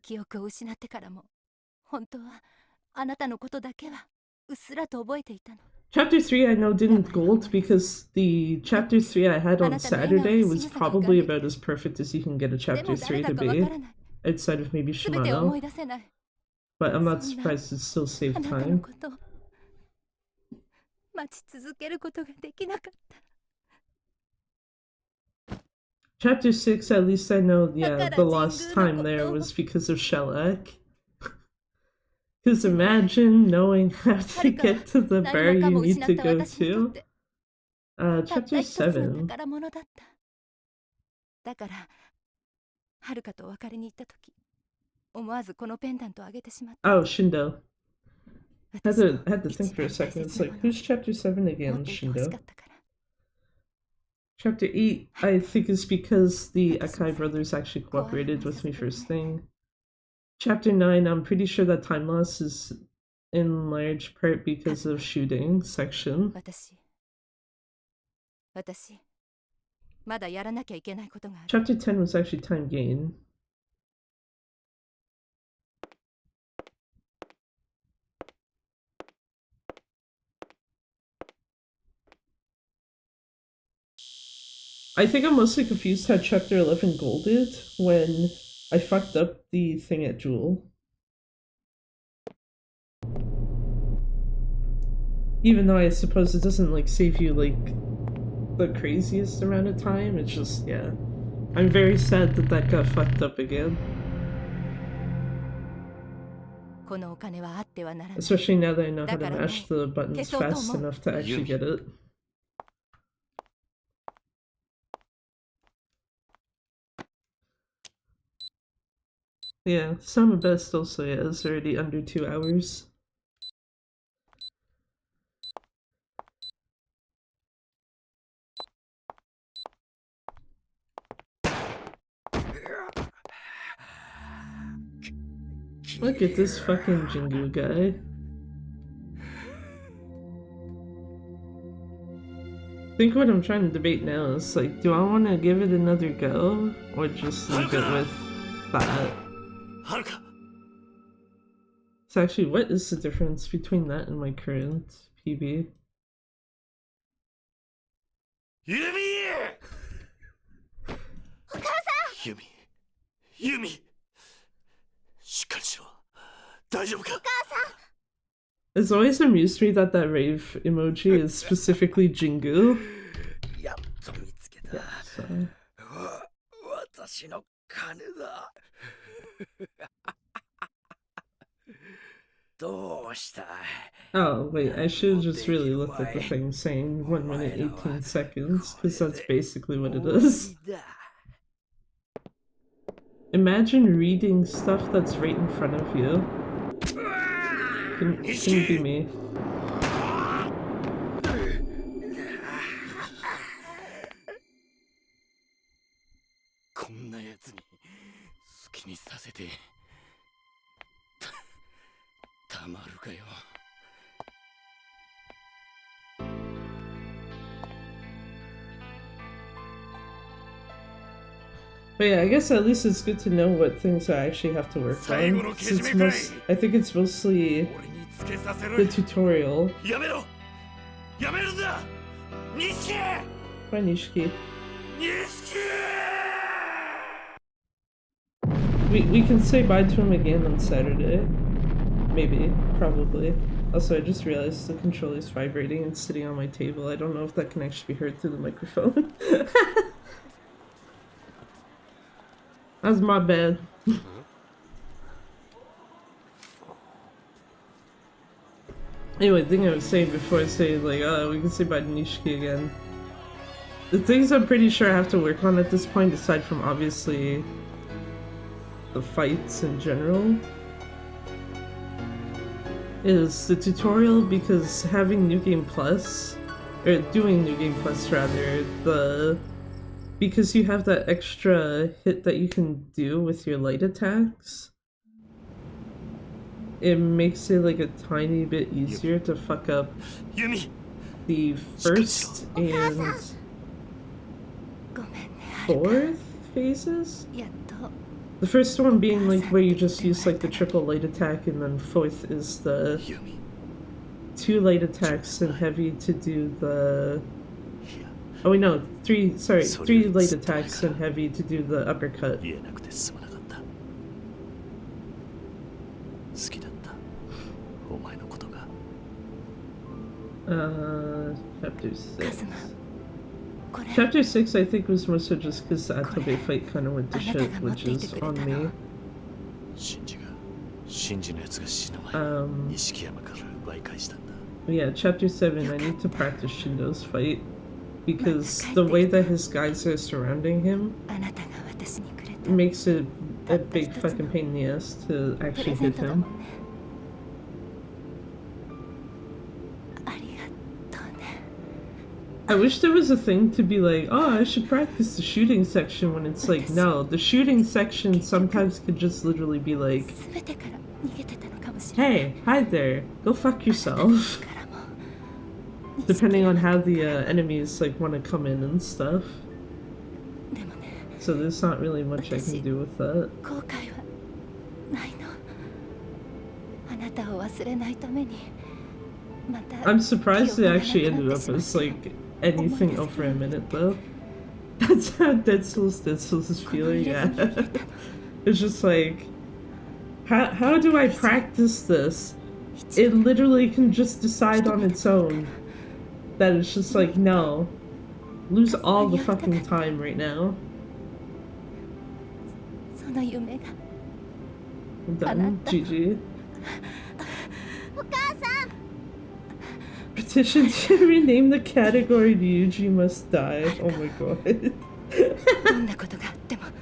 Speaker 1: Chapter 3 I know didn't gold because the Chapter 3 I had on Saturday was probably about as perfect as you can get a Chapter 3 to be, outside of maybe Shimano. But I'm not surprised it still saved time. Chapter 6, at least I know, yeah, the lost time there was because of Shellac. Because imagine knowing how to get to the bar you need to go to. Chapter 7. Oh, Shindo. I had to think for a second. It's like, who's Chapter 7 again, Shindo? Chapter 8, I think, is because the Akai brothers actually cooperated with me first thing. Chapter 9, I'm pretty sure that time loss is in large part because of shooting section. Chapter 10 was actually time gain. I think I'm mostly confused how Chapter 11 golded when I fucked up the thing at Jewel. Even though I suppose it doesn't, like, save you, like, the craziest amount of time, it's just, yeah. I'm very sad that that got fucked up again. Especially now that I know how to mash the buttons fast enough to actually get it. Yeah, Summer Best also, yeah, is already under 2 hours. Look at this fucking Jingu guy. I think what I'm trying to debate now is, like, do I want to give it another go, or just leave it with that? So actually, what is the difference between that and my current PB?
Speaker 2: Yumi! Yumi!
Speaker 1: It's always amused me that that rave emoji is specifically Jingu. Yeah, so. Oh, wait, I should have just really looked at the thing saying 1 minute 18 seconds, because that's basically what it is. Imagine reading stuff that's right in front of you. Couldn't be me. But yeah, I guess at least it's good to know what things I actually have to work on. I think it's mostly the tutorial. Bye, Nishiki. We can say bye to him again on Saturday. Maybe. Probably. Also, I just realized the controller's vibrating and sitting on my table. I don't know if that can actually be heard through the microphone. That's my bad. Anyway, the thing I was saying before I say, like, we can say bye to Nishiki again. The things I'm pretty sure I have to work on at this point, aside from obviously the fights in general, is the tutorial, because having New Game Plus, or doing New Game Plus rather, because you have that extra hit that you can do with your light attacks, it makes it like a tiny bit easier to fuck up the first and fourth phases? The first one being like where you just use like the triple light attack, and then fourth is the 2 light attacks and heavy to do the... Oh wait, no, 3 light attacks and heavy to do the uppercut. Chapter 6. Chapter 6 I think was mostly just because the Atabe fight kind of went to shit, which is on me. Yeah, chapter 7 I need to practice Shindo's fight, because the way that his guys are surrounding him makes it a big fucking pain in the ass to actually hit him. I wish there was a thing to be like, oh, I should practice the shooting section, when it's like, no, the shooting section sometimes could just literally be like, hey, hi there, go fuck yourself. Depending on how the enemies like want to come in and stuff. So there's not really much I can do with that. I'm surprised it actually ended up as like anything over a minute though. That's how Dead Souls is feeling, yeah. It's just like, how do I practice this? It literally can just decide on its own that it's just like, no. Lose all the fucking time right now. I'm done. GG. Petition to rename the category Ryuji must die. Oh my god.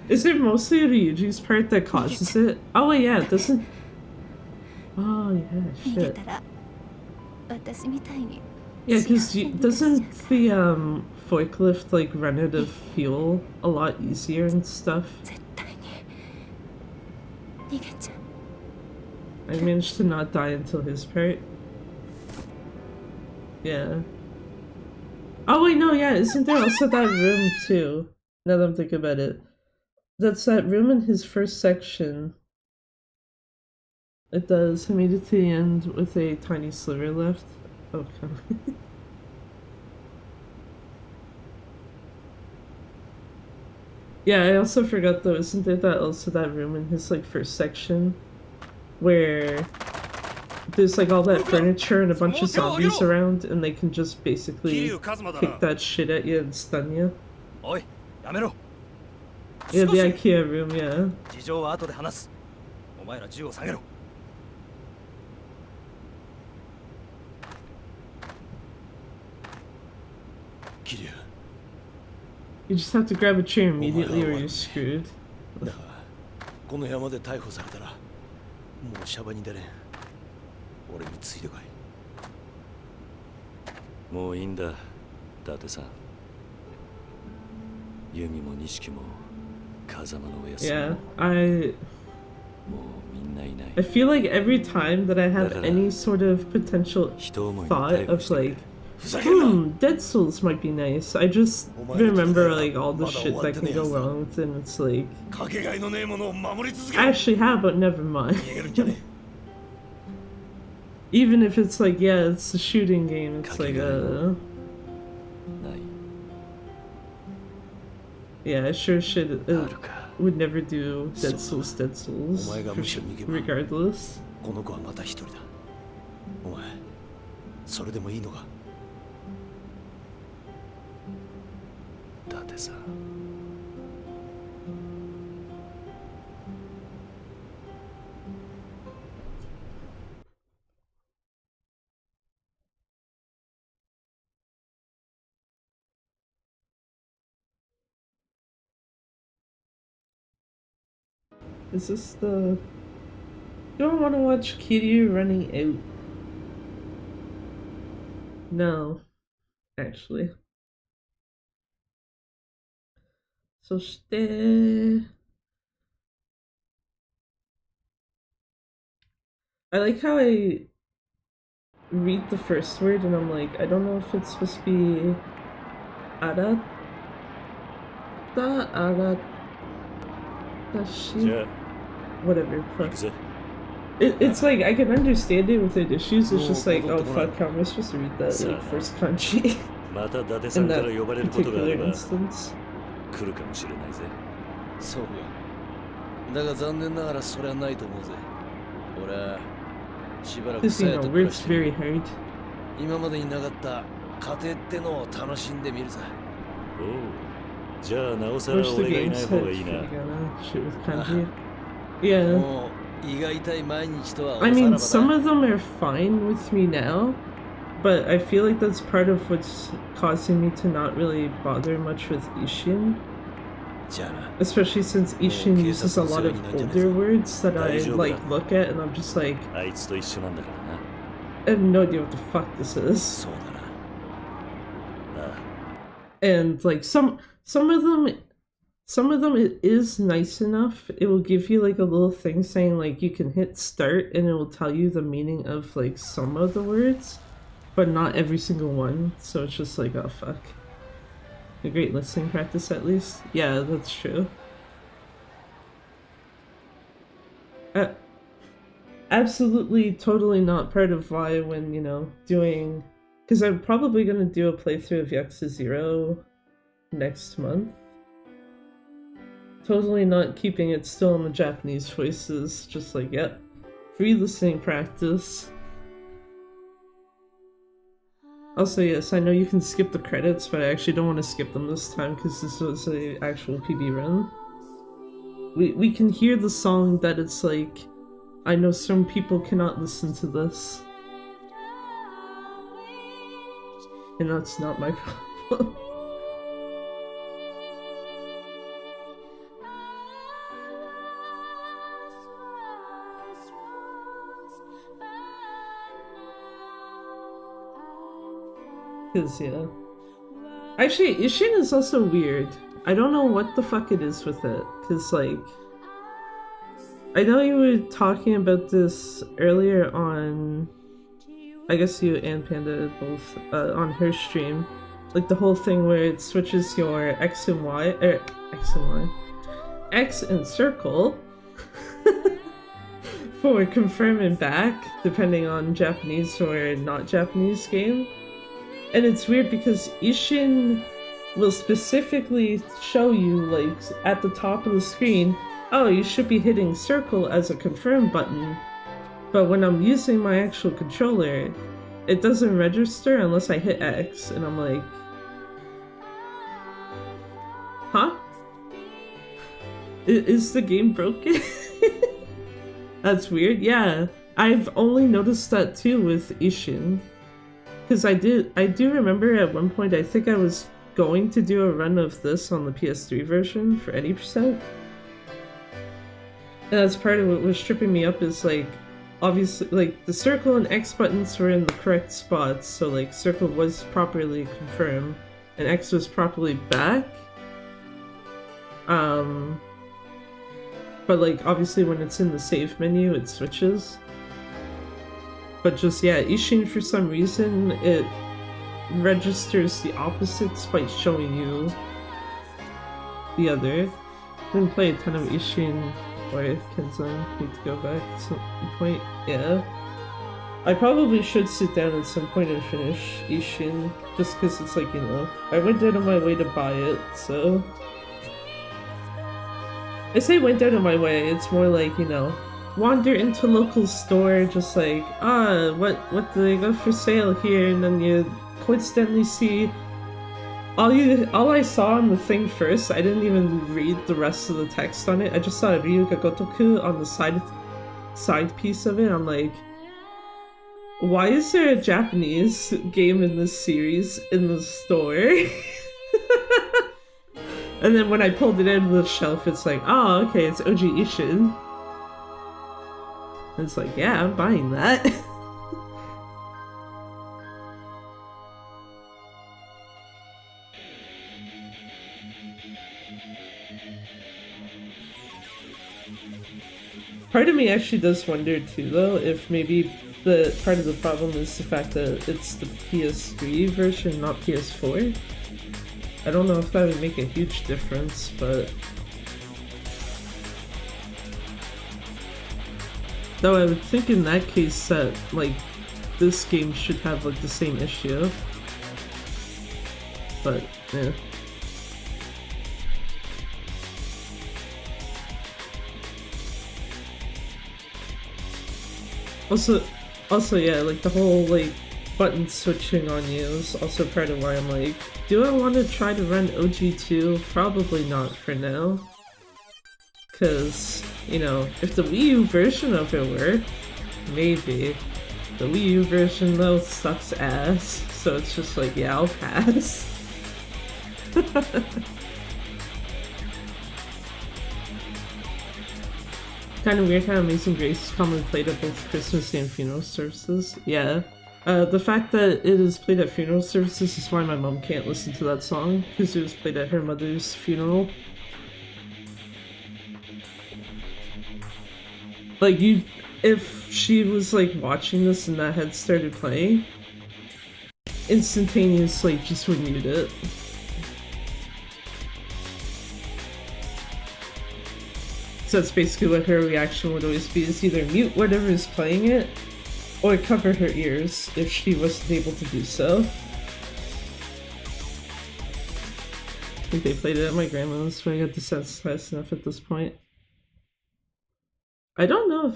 Speaker 1: Is it mostly Ryuji's part that causes it? Oh wait, yeah, it doesn't... Oh yeah, shit. Yeah, because doesn't the forklift like run out of fuel a lot easier and stuff? I managed to not die until his part. Yeah. Oh wait, no, yeah, isn't there also that room too? Now that I'm thinking about it. That's that room in his first section. It does. I made it to the end with a tiny sliver left. Okay. Yeah, I also forgot though, isn't there that also that room in his like first section where there's like all that furniture and a bunch of zombies around, and they can just basically kick that shit at you and stun you? Yeah, the IKEA room, yeah. You just have to grab a chair immediately or you're screwed.
Speaker 3: この山で逮捕されたらもうシャバに出れん。俺についてこい。もういいんだ、伊達さん。ユミも錦も風間のおやすみも。
Speaker 1: Yeah, I feel like every time that I have any sort of potential thought of like, Dead Souls might be nice, I just remember like all the shit that can go wrong with it, and it's like, I actually have, but never mind. Even if it's like, yeah, it's a shooting game, it's like, yeah, I sure should, would never do Dead Souls, regardless.
Speaker 3: この子はまた一人だ。お前、それでもいいのか？伊達さん。
Speaker 1: Is this the... You don't want to watch Kiryu running out. No, actually. そして、I like how I read the first word and I'm like, I don't know if it's supposed to be arata, aratashi, whatever. Fuck. It's like I can understand it without issues. It's just like, oh fuck, how am I supposed to read that like first kanji
Speaker 2: また伊達さ
Speaker 1: in
Speaker 2: んか
Speaker 1: that
Speaker 2: ら呼ばれることがあれ
Speaker 1: particular
Speaker 2: ば
Speaker 1: instance?
Speaker 2: 来るかもしれないぜ。
Speaker 3: そうか。だが残念ながらそれはないと思うぜ。俺はしばらく
Speaker 1: Because
Speaker 3: さ
Speaker 1: you
Speaker 3: や
Speaker 1: know,
Speaker 3: と暮ら
Speaker 1: work's
Speaker 3: してる。
Speaker 1: very hard.
Speaker 3: 今までになかった家庭ってのを楽しんでみるさ。
Speaker 2: おう。じゃあなおさら
Speaker 1: Wish the
Speaker 2: 俺がい
Speaker 1: games
Speaker 2: ない
Speaker 1: had
Speaker 2: 方がいいな。
Speaker 1: furigana shit with kanji. Yeah.
Speaker 3: もう胃が痛い毎日とはお
Speaker 1: I
Speaker 3: さら
Speaker 1: mean,
Speaker 3: ば
Speaker 1: some
Speaker 3: だ。
Speaker 1: of them are fine with me now, but I feel like that's part of what's causing me to not really bother much with Ishin.
Speaker 3: じゃあな。
Speaker 1: Especially since Ishin uses a lot of older words that I like look at and I'm just like,
Speaker 2: あいつと一緒なんだからな。
Speaker 1: I have no idea what the fuck this is.
Speaker 3: そうだな。
Speaker 2: ああ
Speaker 1: And like some of them it is nice enough. It will give you like a little thing saying like you can hit start and it will tell you the meaning of like some of the words, but not every single one. So it's just like, oh fuck. A great listening practice at least. Yeah, that's true. Absolutely, totally not part of why when, you know, doing... Because I'm probably going to do a playthrough of Yakuza 0 next month. Totally not keeping it still in the Japanese voices. Just like, yep, free listening practice. Also, yes, I know you can skip the credits, but I actually don't want to skip them this time because this was an actual PB run. We can hear the song that it's like, I know some people cannot listen to this. And that's not my problem. Cause yeah. Actually, Ishin is also weird. I don't know what the fuck it is with it. Cause like, I know you were talking about this earlier on, I guess you and Panda both, on her stream. Like the whole thing where it switches your X and Y, X and circle for confirm and back, depending on Japanese or not Japanese game. And it's weird because Ishin will specifically show you, like, at the top of the screen, oh, you should be hitting circle as a confirm button. But when I'm using my actual controller, it doesn't register unless I hit X. And I'm like, huh? Is the game broken? That's weird. Yeah, I've only noticed that too with Ishin. Because I do remember at one point, I think I was going to do a run of this on the PS3 version for any percent. And that's part of what was tripping me up is like, obviously, like the circle and X buttons were in the correct spots. So like circle was properly confirmed and X was properly back. But like obviously when it's in the save menu, it switches. But just, yeah, Ishin, for some reason, it registers the opposites by showing you the other. Didn't play a ton of Ishin or Kenzan. Need to go back at some point. Yeah. I probably should sit down at some point and finish Ishin, just because it's like, you know, I went out of my way to buy it, so... I say went out of my way, it's more like, you know, wander into local store, just like, what do they got for sale here? And then you coincidentally see all I saw on the thing first. I didn't even read the rest of the text on it. I just saw Ryuga Gotoku on the side piece of it. I'm like, why is there a Japanese game in this series in the store? And then when I pulled it out of the shelf, it's like, oh, okay, it's OG Ishin. It's like, yeah, I'm buying that. Part of me actually does wonder too, though, if maybe the part of the problem is the fact that it's the PS3 version, not PS4. I don't know if that would make a huge difference, but... Though I would think in that case that, like, this game should have, like, the same issue. But, yeah. Also, yeah, like, the whole, like, button switching on you is also part of why I'm like, do I want to try to run OG2? Probably not for now. Because, you know, if the Wii U version of it were, maybe. The Wii U version, though, sucks ass. So it's just like, yeah, I'll pass. Kind of weird how Amazing Grace is commonly played at both Christmas and funeral services. Yeah. The fact that it is played at funeral services is why my mom can't listen to that song, because it was played at her mother's funeral. Like, if she was, like, watching this and that had started playing, instantaneously just would mute it. So that's basically what her reaction would always be, is either mute whatever is playing it, or cover her ears if she wasn't able to do so. I think they played it at my grandma's, so I got desensitized enough at this point. I don't know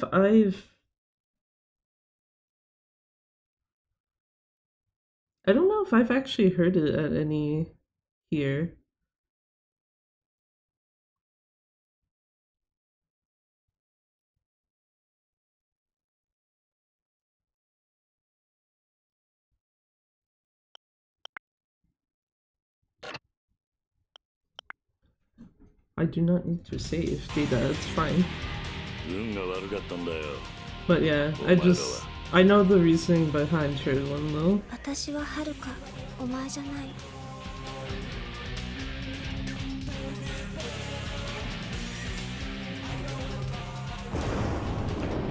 Speaker 1: if I've actually heard it at any here. I do not need to save data, it's fine. But yeah, I know the reasoning behind her one though.
Speaker 4: 私は遥か、お前じゃない。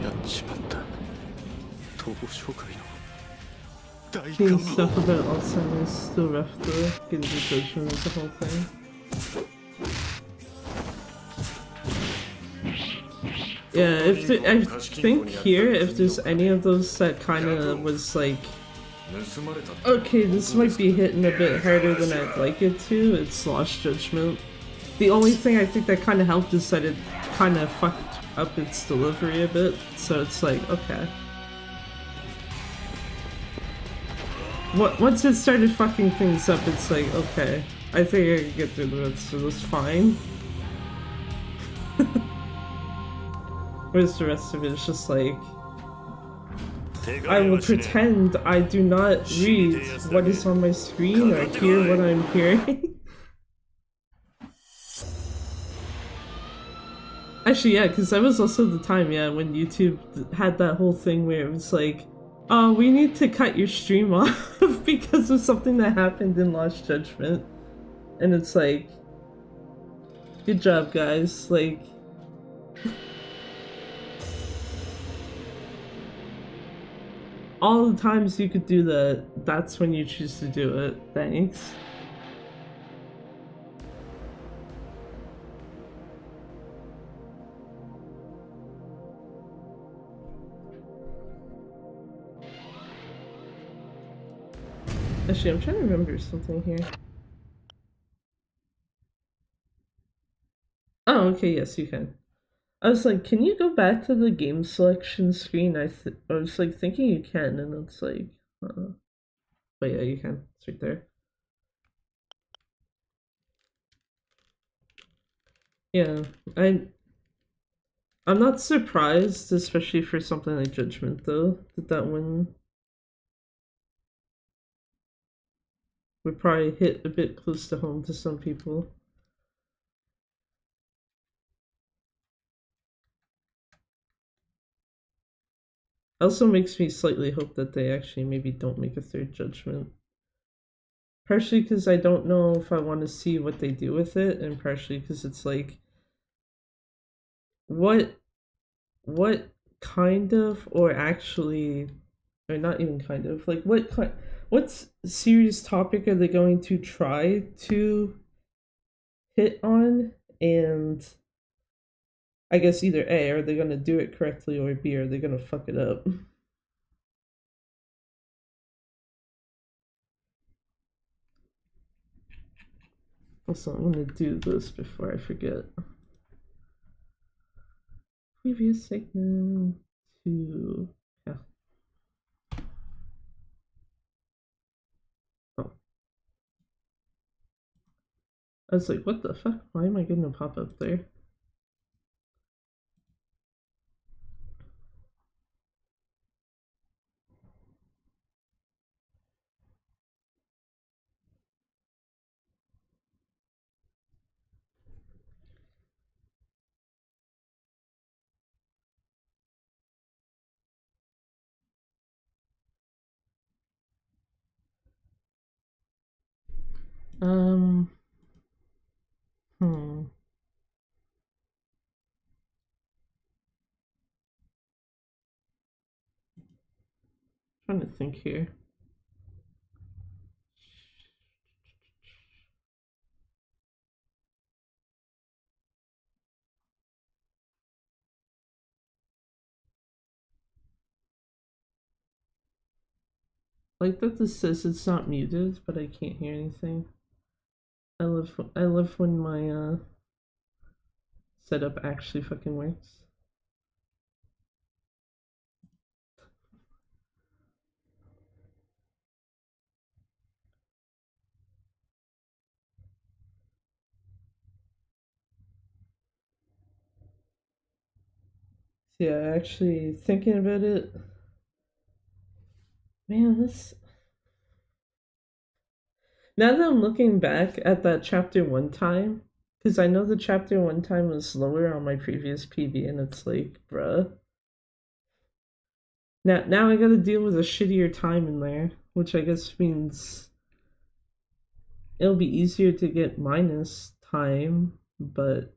Speaker 3: やっちまった。東方商会の大
Speaker 1: Seeing
Speaker 3: 幹部を
Speaker 1: stuff about Alzheimer's is still rough though, getting the judgment is the whole thing. Yeah, I think here, if there's any of those that kind of was like, okay, this might be hitting a bit harder than I'd like it to, it's Lost Judgment. The only thing I think that kind of helped is that it kind of fucked up its delivery a bit, so it's like, okay. Once it started fucking things up, it's like, okay, I think I can get through the rest of this fine. Whereas the rest of it is just like, I will pretend I do not read what is on my screen or hear what I'm hearing. Actually, yeah, because that was also the time, yeah, when YouTube had that whole thing where it was like, oh, we need to cut your stream off because of something that happened in Lost Judgment. And it's like, good job, guys, like... all the times you could do that, that's when you choose to do it. Thanks. Actually, I'm trying to remember something here. Oh, okay, yes, you can. I was like, can you go back to the game selection screen? I was like thinking you can, and it's like, but yeah, you can. It's right there. Yeah, I'm not surprised, especially for something like Judgment, though, that one would probably hit a bit close to home to some people. Also makes me slightly hope that they actually maybe don't make a third Judgment. Partially because I don't know if I want to see what they do with it, and partially because it's like, what what kind of, or actually, or not even kind of, like what serious topic are they going to try to hit on? And I guess either A, are they going to do it correctly, or B, are they going to fuck it up? Also, I'm going to do this before I forget. Previous segment to... yeah. Oh. I was like, what the fuck? Why am I getting a pop-up there? Um... Hmm. Trying to think here. Like that this says it's not muted, but I can't hear anything. I love when my setup actually fucking works. So yeah, actually thinking about it, man, this. Now that I'm looking back at that chapter 1 time, because I know the chapter 1 time was lower on my previous PB, and it's like, bruh. Now I gotta deal with a shittier time in there, which I guess means it'll be easier to get minus time, but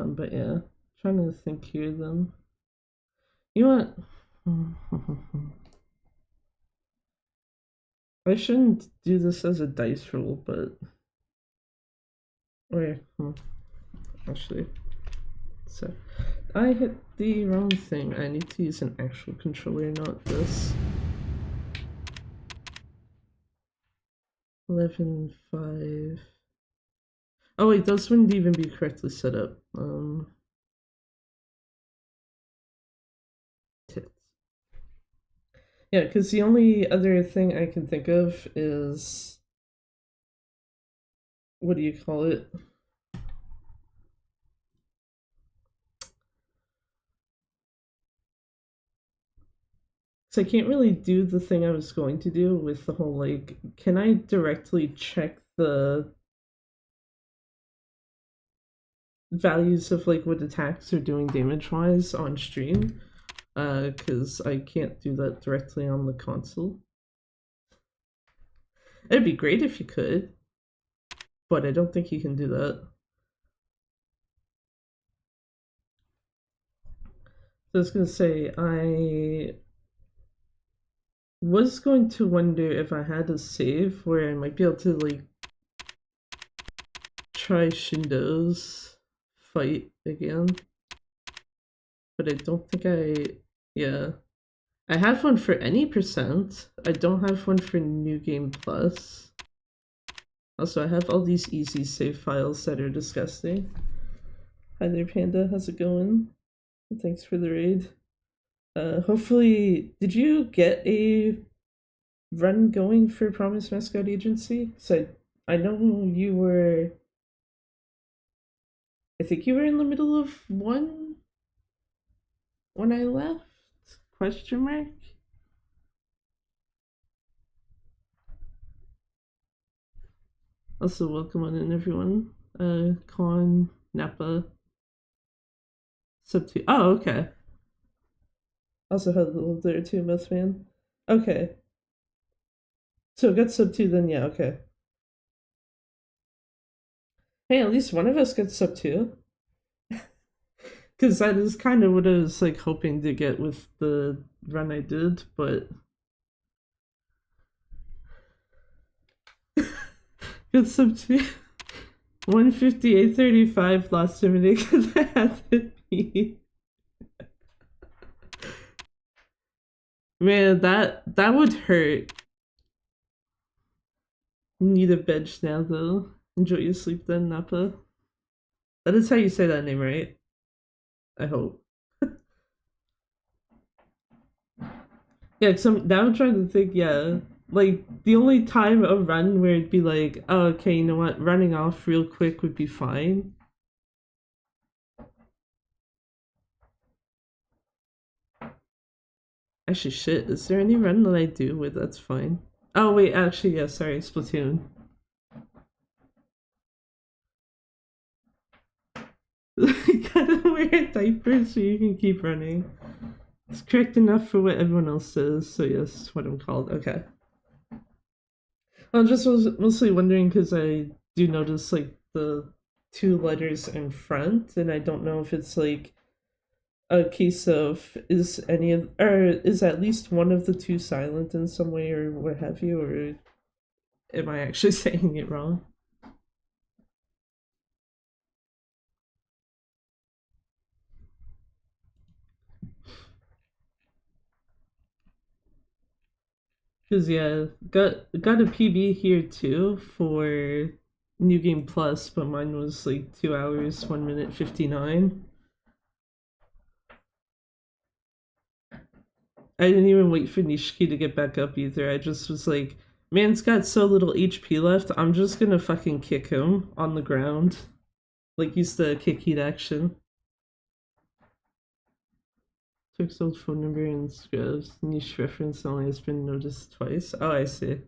Speaker 1: but yeah, trying to think here then. You know what? I shouldn't do this as a dice roll, but wait, actually, so I hit the wrong thing. I need to use an actual controller, not this. 11.5. Oh wait, those wouldn't even be correctly set up. Tits. Yeah, because the only other thing I can think of is, what do you call it? So I can't really do the thing I was going to do with the whole, like, can I directly check the values of like what attacks are doing damage wise on stream? Because I can't do that directly on the console. It'd be great if you could, but I don't think you can do that. So I was gonna say, I was going to wonder if I had a save where I might be able to like try Shindo's fight again, but I don't think yeah. I have one for any percent. I don't have one for New Game Plus. Also, I have all these easy save files that are disgusting. Hi there, Panda. How's it going? Thanks for the raid. Hopefully, did you get a run going for Promise Mascot Agency? So I know you were. I think you were in the middle of one, when I left? Question mark? Also, welcome on in, everyone. Con, Nappa, Sub 2. Oh, okay. Also had a little there too, Meth Man. Okay. So got Sub 2 then, yeah, okay. Hey, at least one of us gets Sub 2. Because that is kind of what I was like hoping to get with the run I did, but get Sub 2. 158.35 lost to me because I had to pee. Man, that would hurt. Need a bench now though. Enjoy your sleep then, Nappa. That is how you say that name, right? I hope. Yeah, cause now I'm trying to think, yeah. Like, the only time a run where it'd be like, oh, okay, you know what, running off real quick would be fine. Actually, shit, is there any run that I do where that's fine? Oh, wait, actually, yeah, sorry, Splatoon. Gotta wear a diaper so you can keep running. It's correct enough for what everyone else says, so yes, what I'm called. Okay. I'm just mostly wondering because I do notice like the 2 letters in front, and I don't know if it's like a case of is any of or is at least one of the 2 silent in some way or what have you, or am I actually saying it wrong? Cause yeah, got a PB here too for New Game Plus, but mine was like 2 hours, 1 minute 59. I didn't even wait for Nishiki to get back up either. I just was like, man's got so little HP left, I'm just gonna fucking kick him on the ground. Like, use the kick heat action. Took old phone number and scrubs. Niche reference only has been noticed twice. Oh, I see.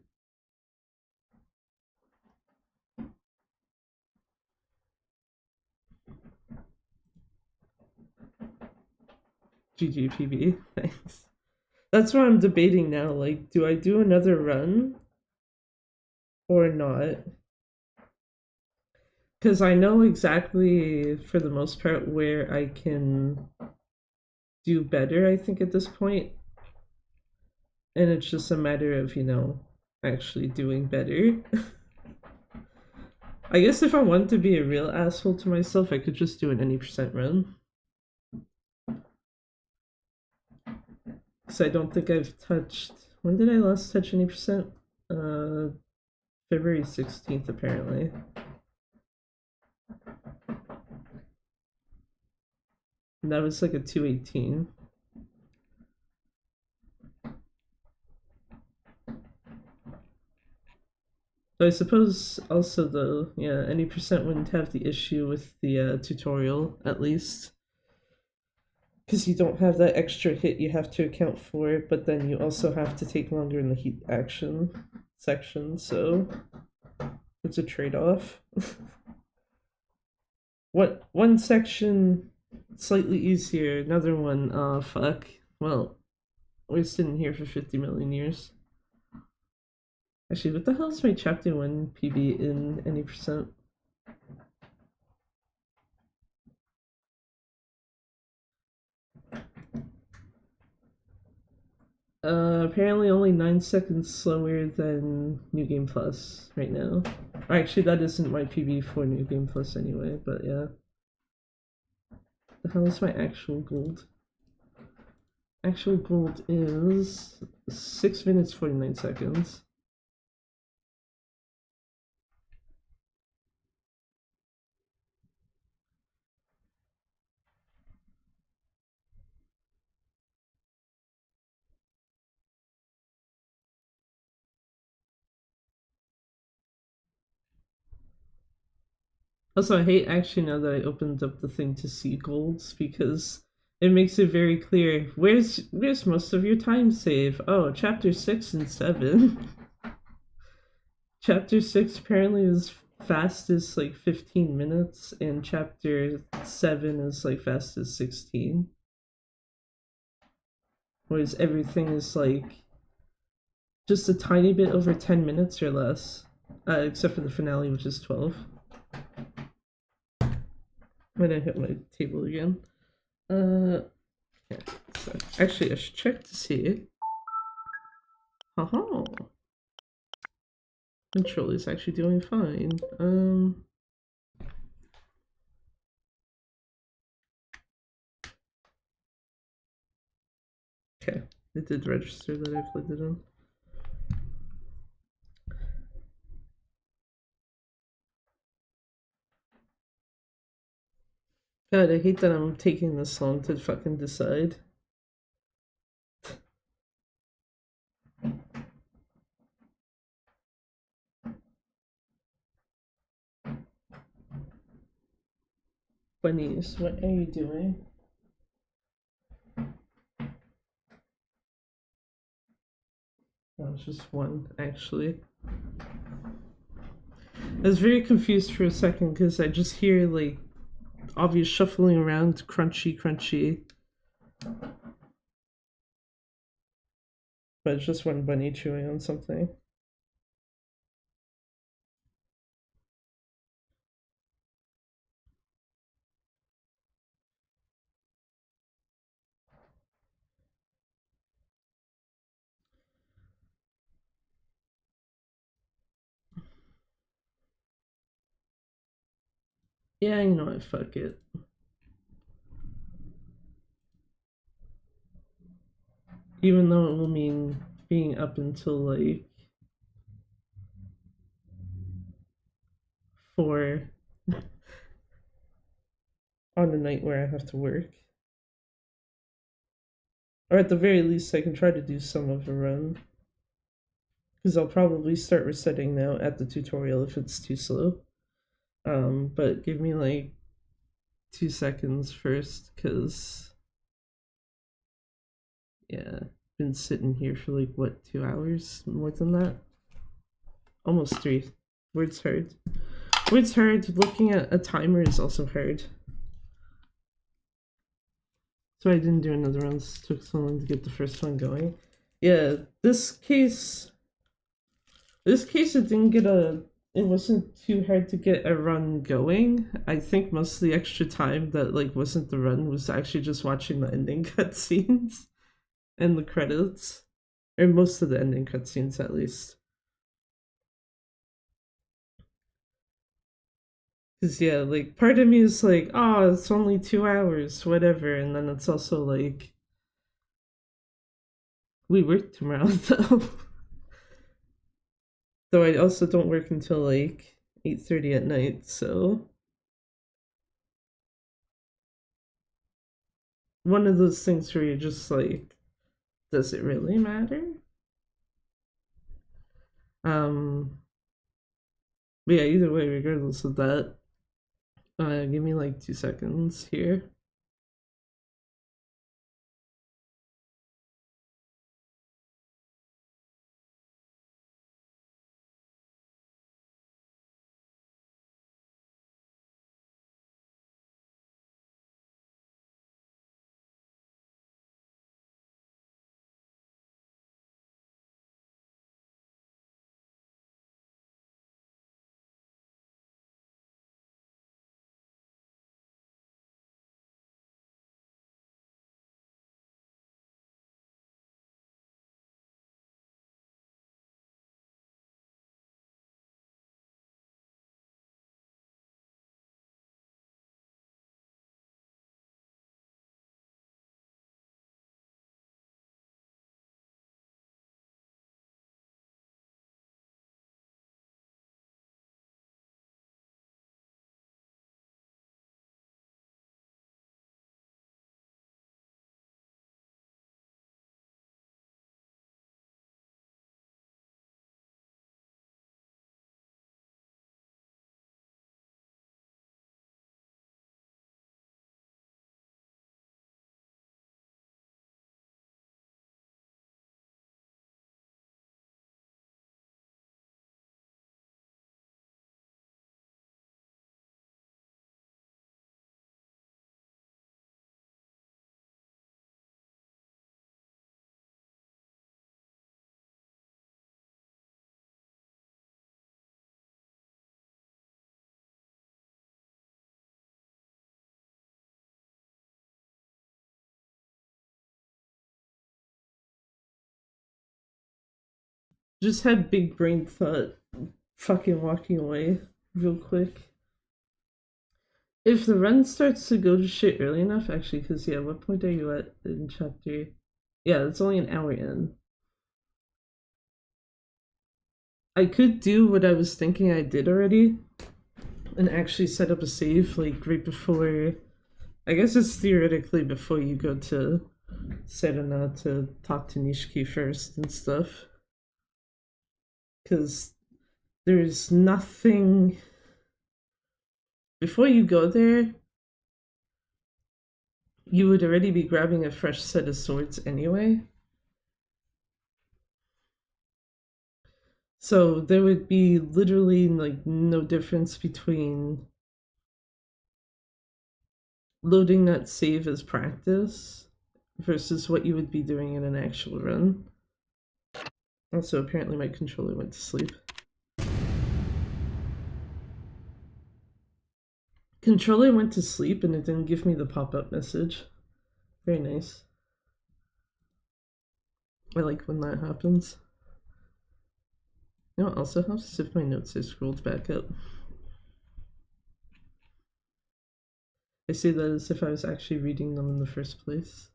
Speaker 1: GGPB, thanks. That's what I'm debating now. Like, do I do another run or not? Because I know exactly, for the most part, where I can do better, I think, at this point. And it's just a matter of, you know, actually doing better. I guess if I wanted to be a real asshole to myself, I could just do an any percent run. So I don't think I've touched. When did I last touch any percent? February 16th, apparently. And that was like a 218. So I suppose also though, yeah, any percent wouldn't have the issue with the tutorial, at least. Because you don't have that extra hit you have to account for, but then you also have to take longer in the heat action section, so it's a trade-off. One section slightly easier, another one, fuck. Well, we're sitting here for 50 million years. Actually, what the hell is my chapter 1 PB in any percent? Apparently only 9 seconds slower than New Game Plus right now. Actually, that isn't my PB for New Game Plus anyway, but yeah. The hell is my actual gold? Actual gold is 6 minutes 49 seconds. Also, I hate actually now that I opened up the thing to see golds because it makes it very clear. Where's most of your time save? Oh, chapter 6 and 7. Chapter 6 apparently is fastest like 15 minutes, and chapter 7 is like fastest 16. Whereas everything is like just a tiny bit over 10 minutes or less. Except for the finale, which is 12. When I hit my table again. Yeah, so actually, I should check to see. Haha. Control is actually doing fine. Okay, it did register that I plugged it in. God, I hate that I'm taking this long to fucking decide. Bunnies, what are you doing? That was just one, actually. I was very confused for a second because I just hear like obvious shuffling around, crunchy, crunchy. But it's just one bunny chewing on something. Yeah, you know what, fuck it. Even though it will mean being up until like 4 on the night where I have to work. Or at the very least, I can try to do some of a run. Because I'll probably start resetting now at the tutorial if it's too slow. But give me like 2 seconds first, because yeah, been sitting here for like what, 2 hours? More than that? Almost 3. Word's hard. Word's hard. Looking at a timer is also hard. So I didn't do another run. It took so long to get the first one going. Yeah, this case it didn't get it wasn't too hard to get a run going. I think most of the extra time that like wasn't the run was actually just watching the ending cutscenes and the credits. Or most of the ending cutscenes at least. Cause yeah, like part of me is like, oh, it's only 2 hours, whatever, and then it's also like we work tomorrow though. Though I also don't work until like 8:30 at night, so one of those things where you're just like, does it really matter? But yeah, either way, regardless of that, give me like 2 seconds here. Just had big brain thought fucking walking away real quick. If the run starts to go to shit early enough, actually, because yeah, what point are you at in chapter? Yeah, it's only an hour in. I could do what I was thinking I did already and actually set up a save like right before. I guess it's theoretically before you go to Serena to talk to Nishiki first and stuff. Because there's nothing. Before you go there, you would already be grabbing a fresh set of swords anyway. So there would be literally like no difference between loading that save as practice versus what you would be doing in an actual run. Also, apparently my controller went to sleep. Controller went to sleep and it didn't give me the pop-up message. Very nice. I like when that happens. You know what also helps? If my notes are scrolled back up. I say that as if I was actually reading them in the first place.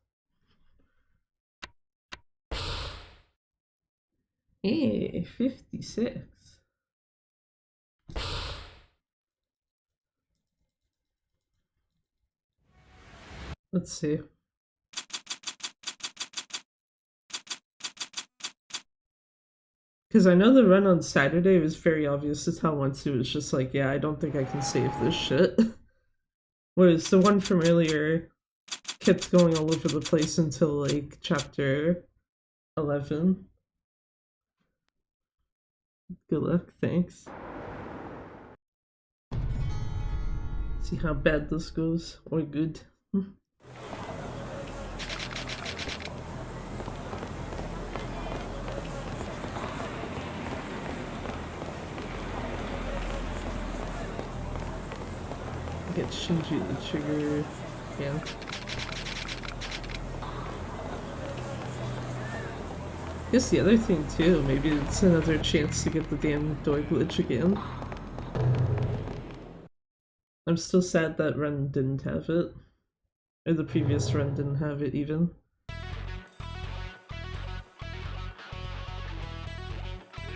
Speaker 1: Hey, 56. Let's see. Because I know the run on Saturday was very obvious as how once it was just like, yeah, I don't think I can save this shit. Whereas the one from earlier kept going all over the place until like chapter 11. Good luck, thanks. See how bad this goes, or good. Get Shinji the trigger again. I guess the other thing too, maybe it's another chance to get the damn door glitch again. I'm still sad that run didn't have it. Or the previous run didn't have it even.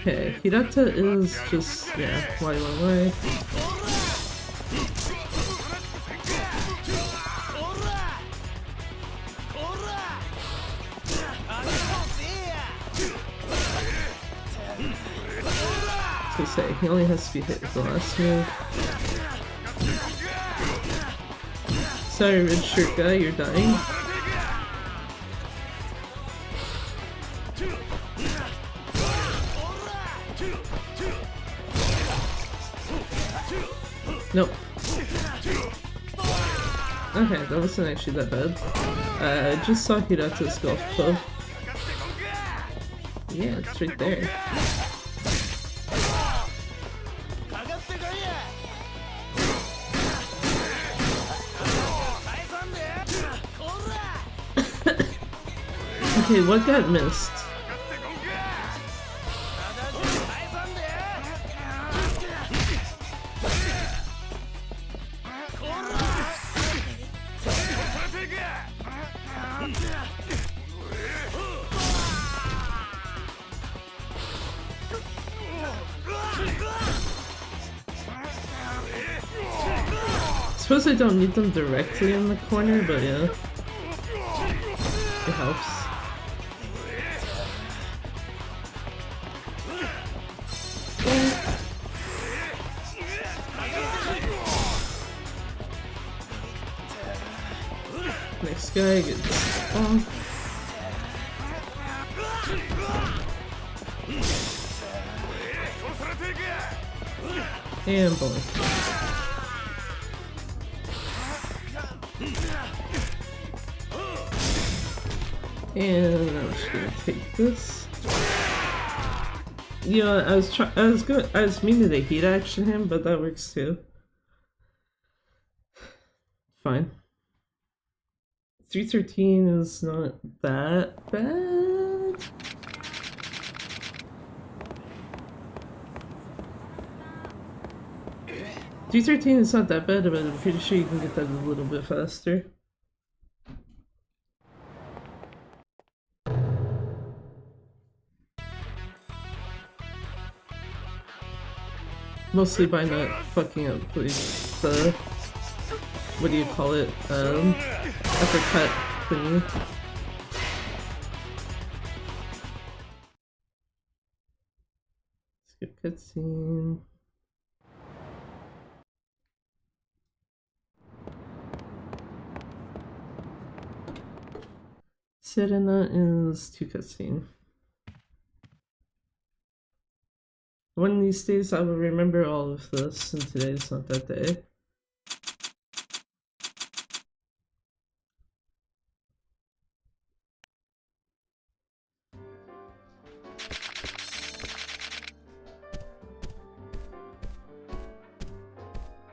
Speaker 1: Okay, Hirata is just, yeah, why. To say, he only has to be hit with the last move. Sorry, red shirt guy, you're dying. Nope. Okay, that wasn't actually that bad. I just saw Hirata's golf club. Yeah, it's right there. Okay, what got missed? Suppose I don't need them directly in the corner, but yeah. It helps. Next guy gets bonked. And boink. And I'm just gonna take this. You know, I was meaning to heat action him, but that works too. Fine. 313 is not that bad. D13 is not that bad, but I'm pretty sure you can get that a little bit faster. Mostly by not fucking up the what do you call it? Uppercut thingy. Skip cutscene. Serena is 2 cutscene. One of these days I will remember all of this, and today is not that day.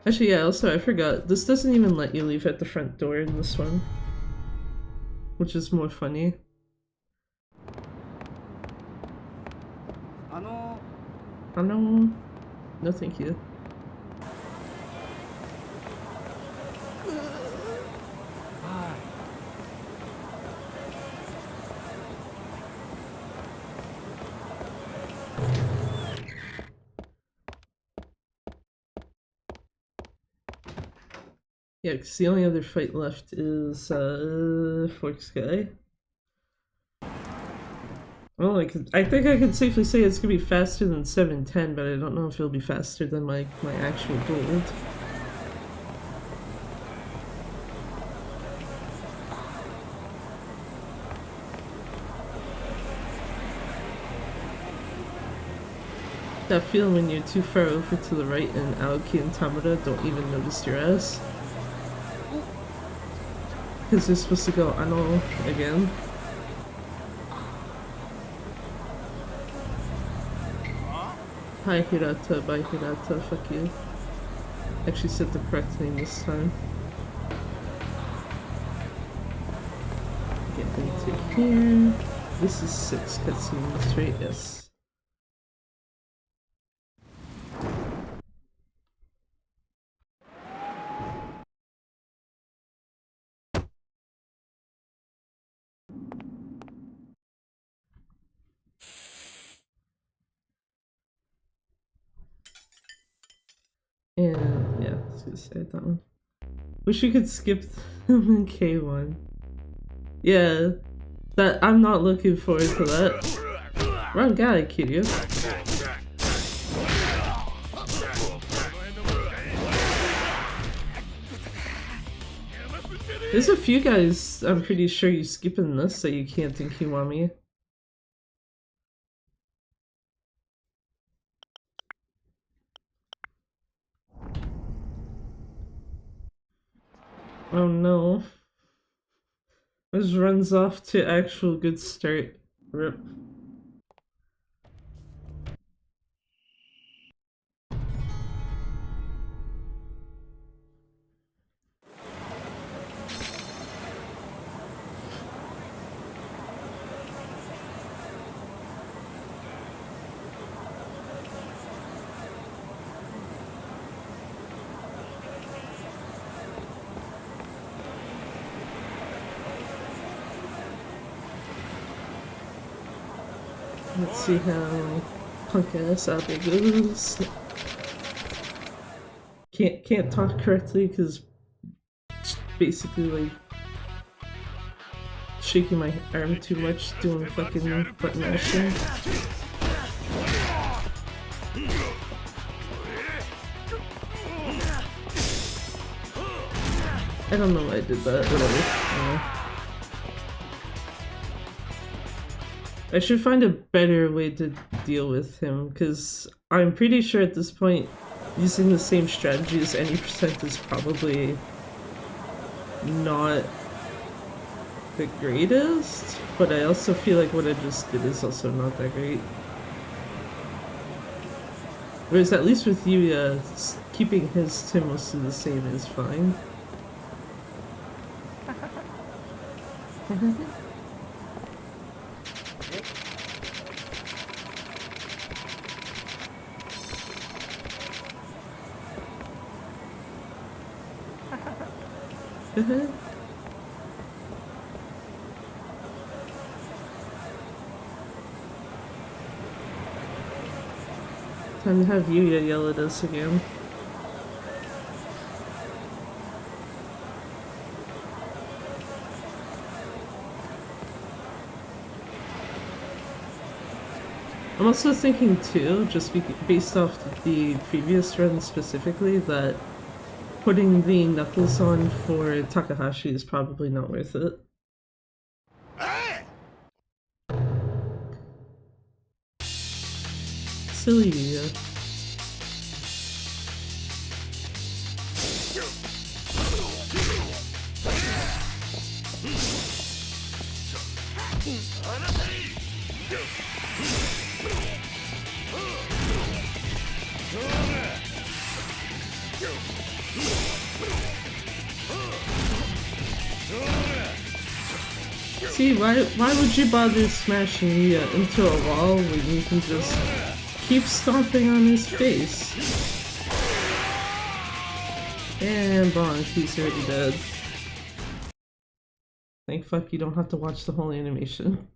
Speaker 1: Actually, yeah, also I forgot, this doesn't even let you leave at the front door in this one. Which is more funny. No, thank you. Yeah, because the only other fight left is Forks Guy. Well, I think I can safely say it's gonna be faster than 710, but I don't know if it'll be faster than my actual gold. That feeling when you're too far over to the right and Aoki and Tamura don't even notice your ass. Because they're supposed to go Ano again. Hi Hirata, bye Hirata, fuck you. Actually said the correct name this time. Get into here. This is 6 cutscenes, right? Yes. And yeah, I was gonna say that one. Wish we could skip them in K1. Yeah, that I'm not looking forward to that. Wrong guy, Kiryu. There's a few guys I'm pretty sure you skip in this that you can't in Kiwami. Oh no. This runs off to actual good start. Rip. Let's see how punk ass Abe goes. Can't talk correctly because basically like shaking my arm too much doing fucking button mashing. I don't know why I did that, whatever. I should find a better way to deal with him, because I'm pretty sure at this point using the same strategy as any percent is probably not the greatest, but I also feel like what I just did is also not that great. Whereas at least with you, keeping his to mostly the same is fine. Time to have Yuya yell at us again. I'm also thinking too, just based off the previous run specifically, that putting the knuckles on for Takahashi is probably not worth it. Silly Yuya. See, why would you bother smashing Yuya into a wall when you can just keep stomping on his face? And bonk, he's already dead. Thank fuck you don't have to watch the whole animation.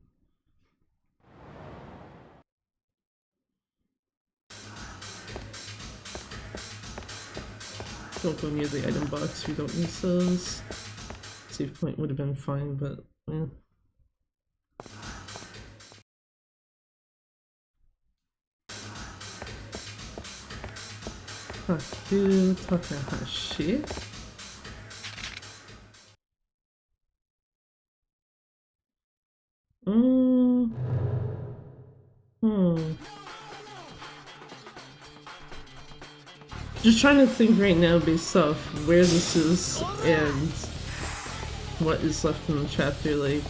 Speaker 1: Don't go near the item box, we don't use those. Save point would have been fine, but yeah. Haku Takahashi. Just trying to think right now based off where this is and what is left in the chapter, like,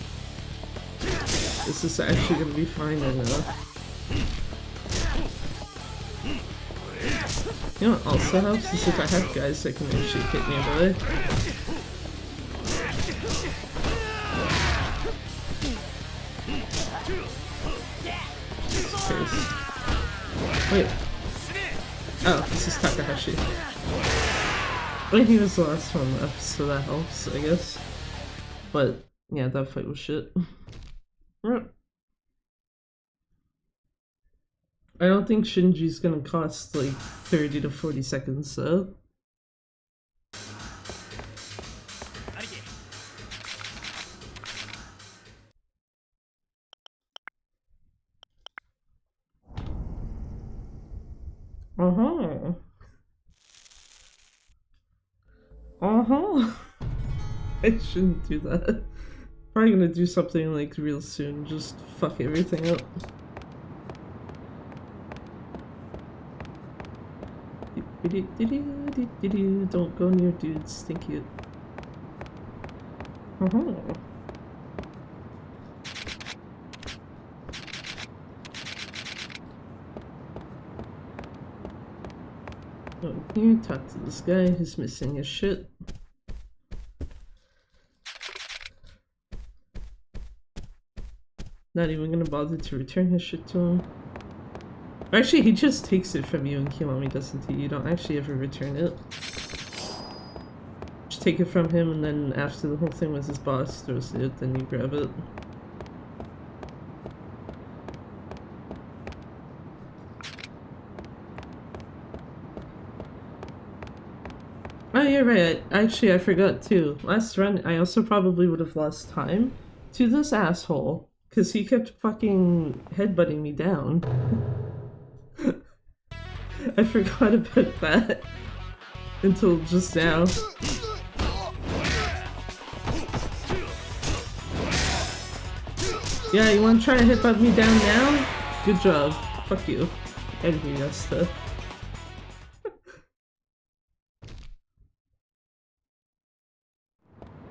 Speaker 1: is this actually gonna be fine or no? You know what also helps is if I have guys that can actually hit nearby. Wait. Oh, this is Takahashi. Well, he was the last one left, so that helps, I guess. But, yeah, that fight was shit. I don't think Shinji's gonna cost like 30 to 40 seconds though. I shouldn't do that. Probably gonna do something like real soon, just fuck everything up. Don't go near dudes, thank you. Go here, talk to this guy who's missing his shit. Not even gonna bother to return his shit to him. Actually, he just takes it from you in Kiwami, doesn't he? You don't actually ever return it. Just take it from him, and then after the whole thing with his boss throws it, then you grab it. Oh, you're right. Actually, I forgot too. Last run, I also probably would have lost time to this asshole, because he kept fucking headbutting me down. I forgot about that until just now. Yeah, you wanna try to headbutt me down now? Good job. Fuck you. Out of here, Yasta.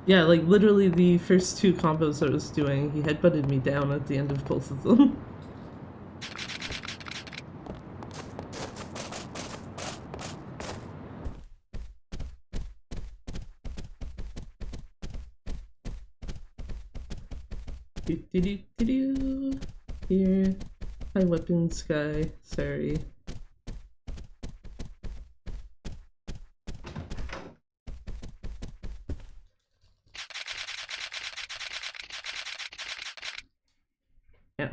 Speaker 1: Yeah, like literally the first two combos I was doing, he headbutted me down at the end of both of them. Here. Hi, weapons guy. Sorry. Yeah.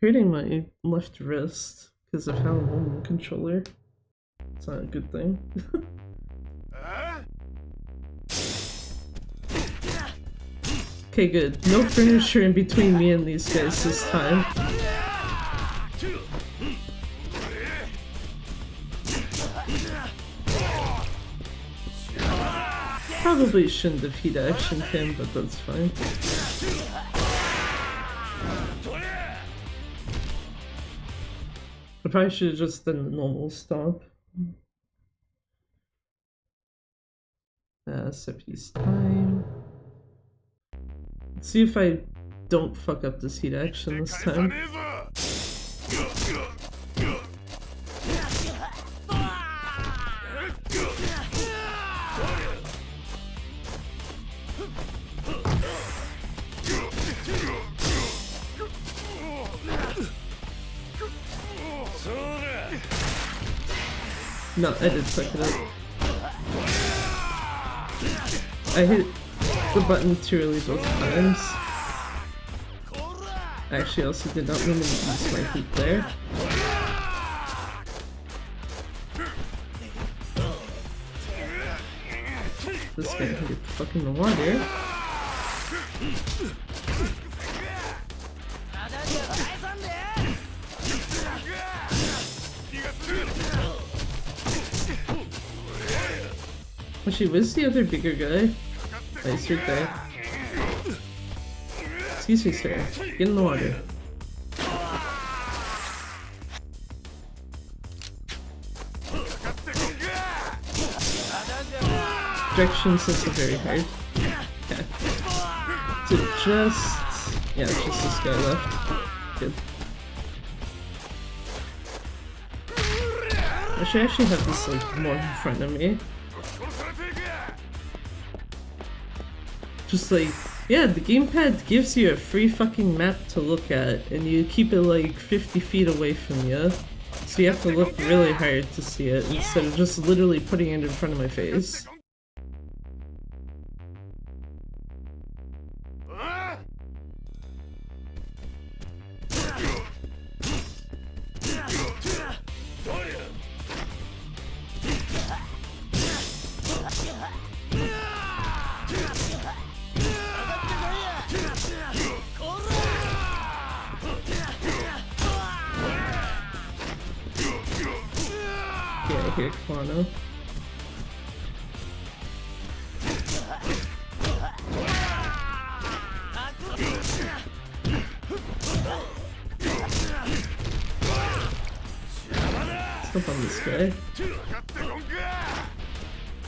Speaker 1: Hurting my left wrist because of how I'm holding the controller. It's not a good thing. Okay, good. No furniture in between me and these guys this time. Probably shouldn't have heat actioned him, but that's fine. I probably should have just done the normal stomp. Set piece time. Let's see if I don't fuck up this heat action this time. No, I did fuck it up. I hit the button too early both times. I actually also did not mean to use my heat there. This guy can get the fuck in the water. Actually, where's the other bigger guy? Oh, he's right there. Excuse me, sir. Get in the water. Directions is very hard. Okay. So just... yeah, just this guy left. Good. I should actually have this like more in front of me. Just like, yeah, the gamepad gives you a free fucking map to look at, and you keep it like 50 feet away from you. So you have to look really hard to see it, instead of just literally putting it in front of my face. Here, Kwano. Stop on this guy.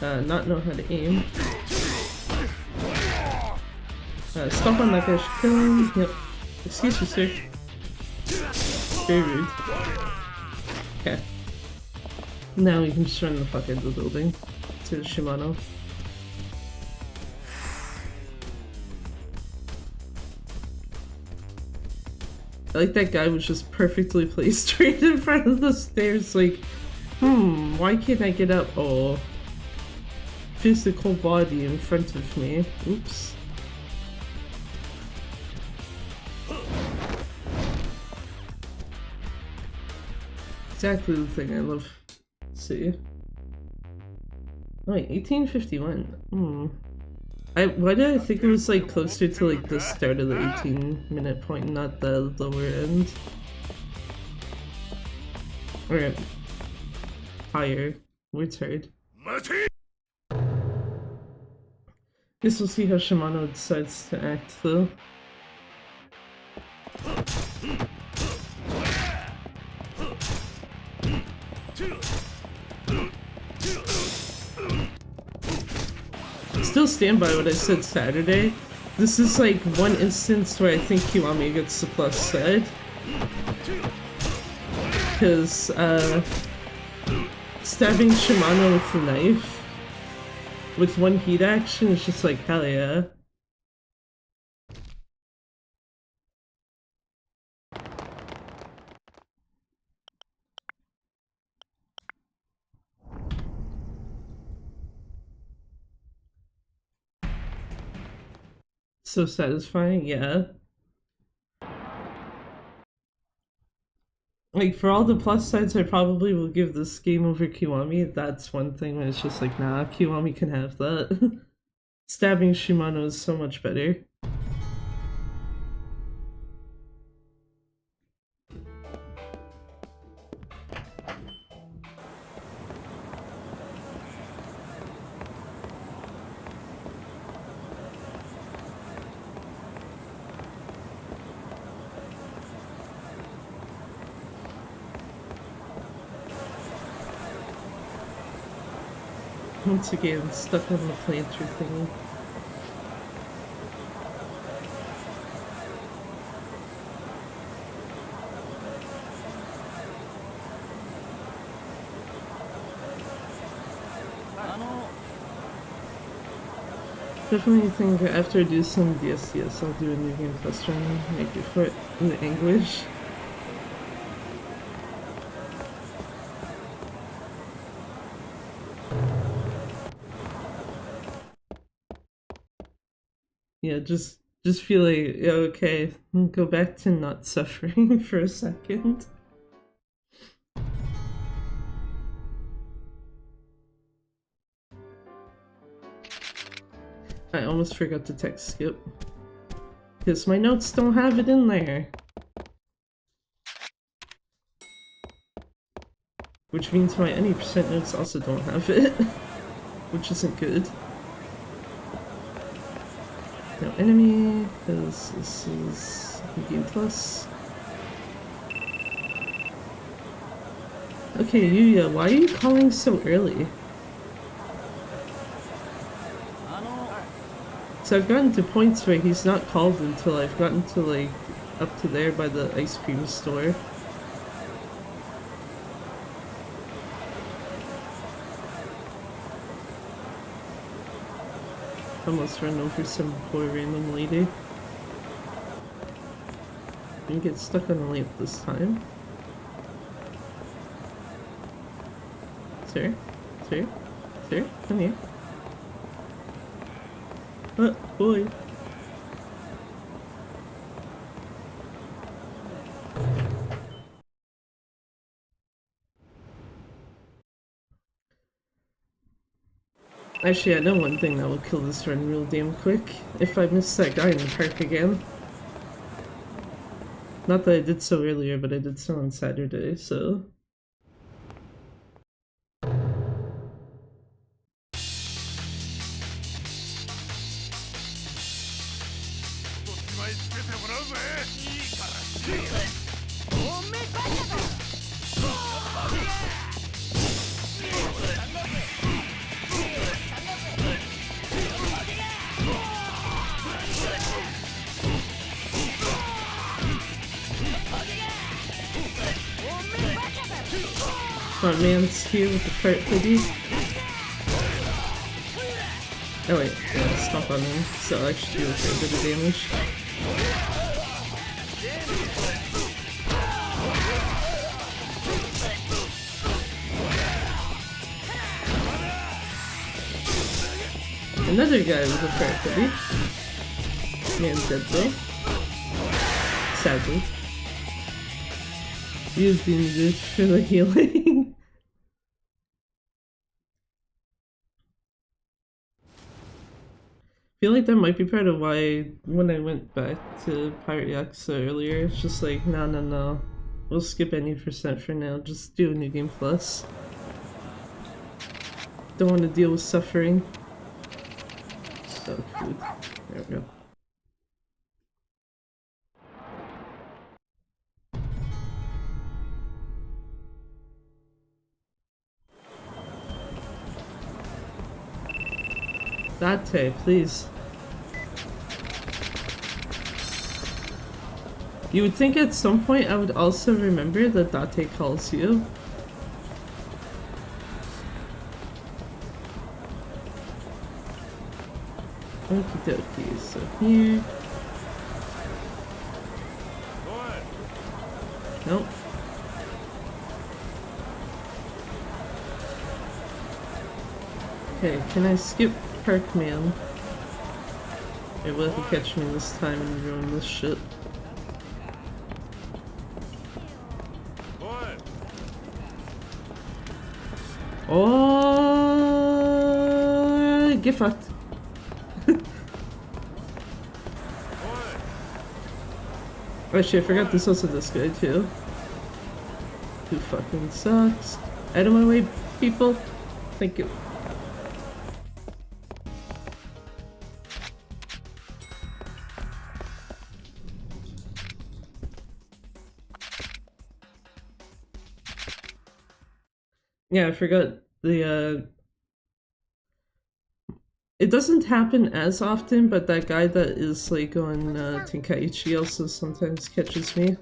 Speaker 1: Not know how to aim. Stop on that guy, should kill him. Yep. Excuse me, sir. Very rude. Okay. Now we can just run the fuck out of the building to the Shimano. I like that guy was just perfectly placed right in front of the stairs, like, why can't I get up? Oh, physical body in front of me. Oops. Exactly the thing I love. See. Oh, wait, 1851. Why did I think it was like closer to like the start of the 18-minute point, not the lower end? Or higher. Words heard. Guess we'll see how Shimano decides to act though. Still stand by what I said Saturday. This is like one instance where I think Kiwami gets the plus side. Because, stabbing Shimano with a knife with one heat action is just like, hell yeah. So satisfying, yeah. Like, for all the plus sides, I probably will give this game over Kiwami. That's one thing where it's just like, nah, Kiwami can have that. Stabbing Shimano is so much better. Once again, stuck on the planter thingy. Definitely think after I do some DSCS, I'll do a new game plus run, maybe for it in English. Yeah, just feel like, yeah, okay, go back to not suffering for a second. I almost forgot to text Skip. Because my notes don't have it in there. Which means my any percent notes also don't have it. Which isn't good. No enemy, because this is Game Plus. Okay, Yuya, why are you calling so early? So I've gotten to points where he's not called until I've gotten to, like, up to there by the ice cream store. Almost run over some poor random lady. Didn't get stuck on the lamp this time. Sir? Sir? Sir? Come here. Oh, boy. Actually, I know one thing that will kill this run real damn quick. If I miss that guy in the park again. Not that I did so earlier, but I did so on Saturday, so... Front man's here with the fart hoodie. Oh wait, yeah, stop on him, so I'll actually do a fair bit of damage. Another guy with a fart hoodie. Man's dead though. Sadly. Use the needed for the healing. I feel like that might be part of why when I went back to Pirate Yakuza earlier, it's just like, no. We'll skip any percent for now, just do a new game plus. Don't want to deal with suffering. So food. There we go. Date, please. You would think at some point I would also remember that Date calls you. Okie dokie, so here. Nope. Okay, can I skip Parkman? It will catch me this time and ruin this shit. Oh, get fucked. Oh shit, I forgot there's also this guy too. Who fucking sucks. Out of my way, people. Thank you. Yeah, I forgot the it doesn't happen as often, but that guy that is like on Tenkaichi also sometimes catches me.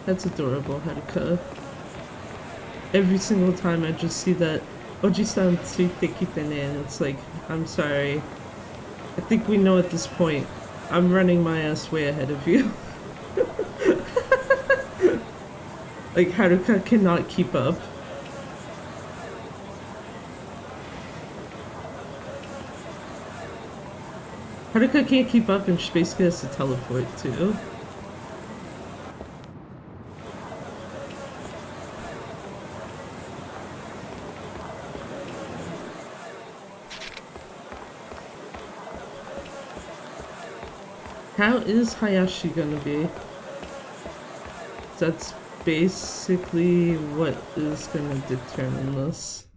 Speaker 1: That's adorable, Haruka. Every single time I just see that Oji-san tsuite kite ne, and it's like, I'm sorry. I think we know at this point, I'm running my ass way ahead of you. Like, Haruka cannot keep up. Haruka can't keep up and she basically has to teleport too. How is Hayashi gonna be? That's basically what is gonna determine this.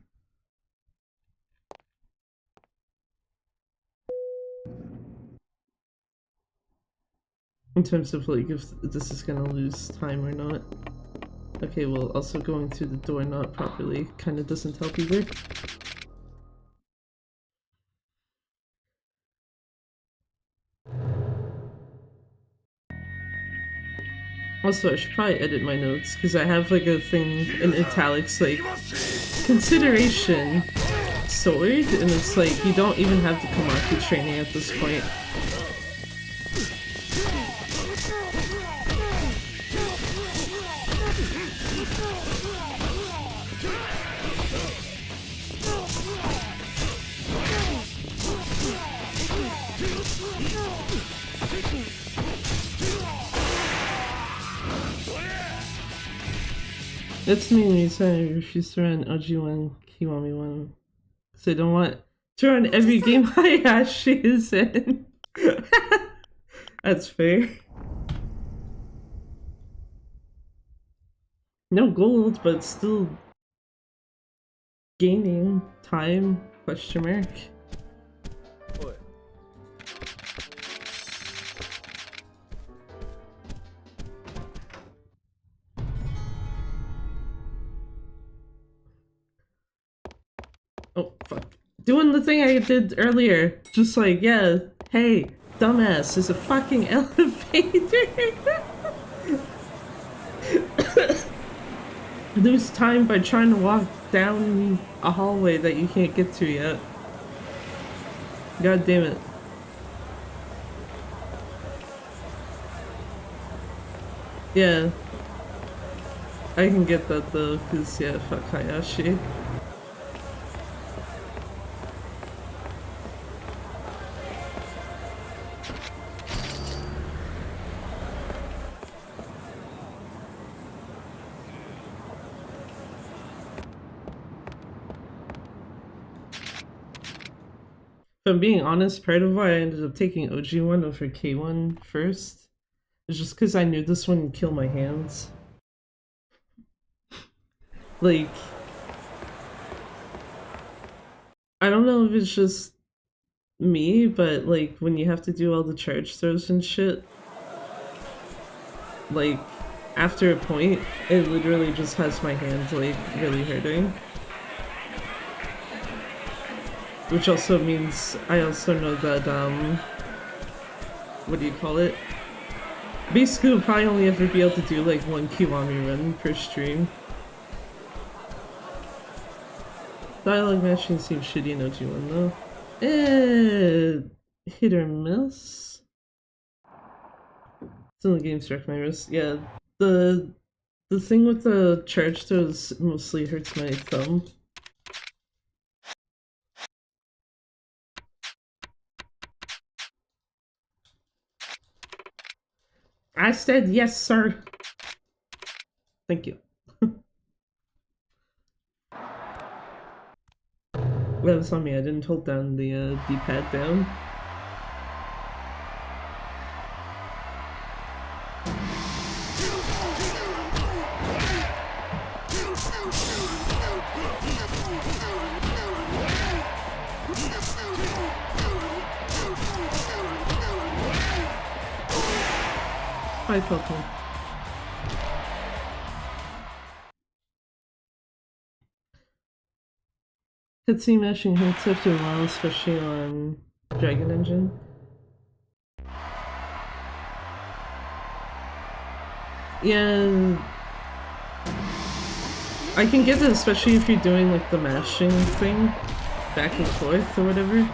Speaker 1: In terms of like if this is gonna lose time or not. Okay, well also going through the door not properly kinda doesn't help either. Also, I should probably edit my notes, because I have like a thing in italics like, consideration sword, and it's like, you don't even have the Komaku training at this point. That's me when you say I refuse to run Oji1, Kiwami1. Because I don't want to run every game Hayashi is in. That's fair. No gold, but still gaining time, question mark. Oh, fuck. Doing the thing I did earlier. Just like, yeah, hey, dumbass, there's a fucking elevator. Lose time by trying to walk down a hallway that you can't get to yet. God damn it. Yeah. I can get that though, cause yeah, fuck Hayashi. If I'm being honest, part of why I ended up taking OG1 over K1 first is just because I knew this one would kill my hands. Like, I don't know if it's just me, but like when you have to do all the charge throws and shit, like after a point, it literally just has my hands like really hurting. Which also means I also know that, what do you call it? Basically, we'll probably only ever be able to do like one Kiwami run per stream. Dialogue matching seems shitty in OG1 though. Hit or miss? Some of the games wreck my wrist. Yeah, the thing with the charge throws mostly hurts my thumb. I said yes, sir. Thank you. That was on me. I didn't hold down the D-pad down. Hi, Pokemon. Cutscene mashing hurts after a while, especially on Dragon Engine. Yeah, I can get it, especially if you're doing like the mashing thing, back and forth or whatever.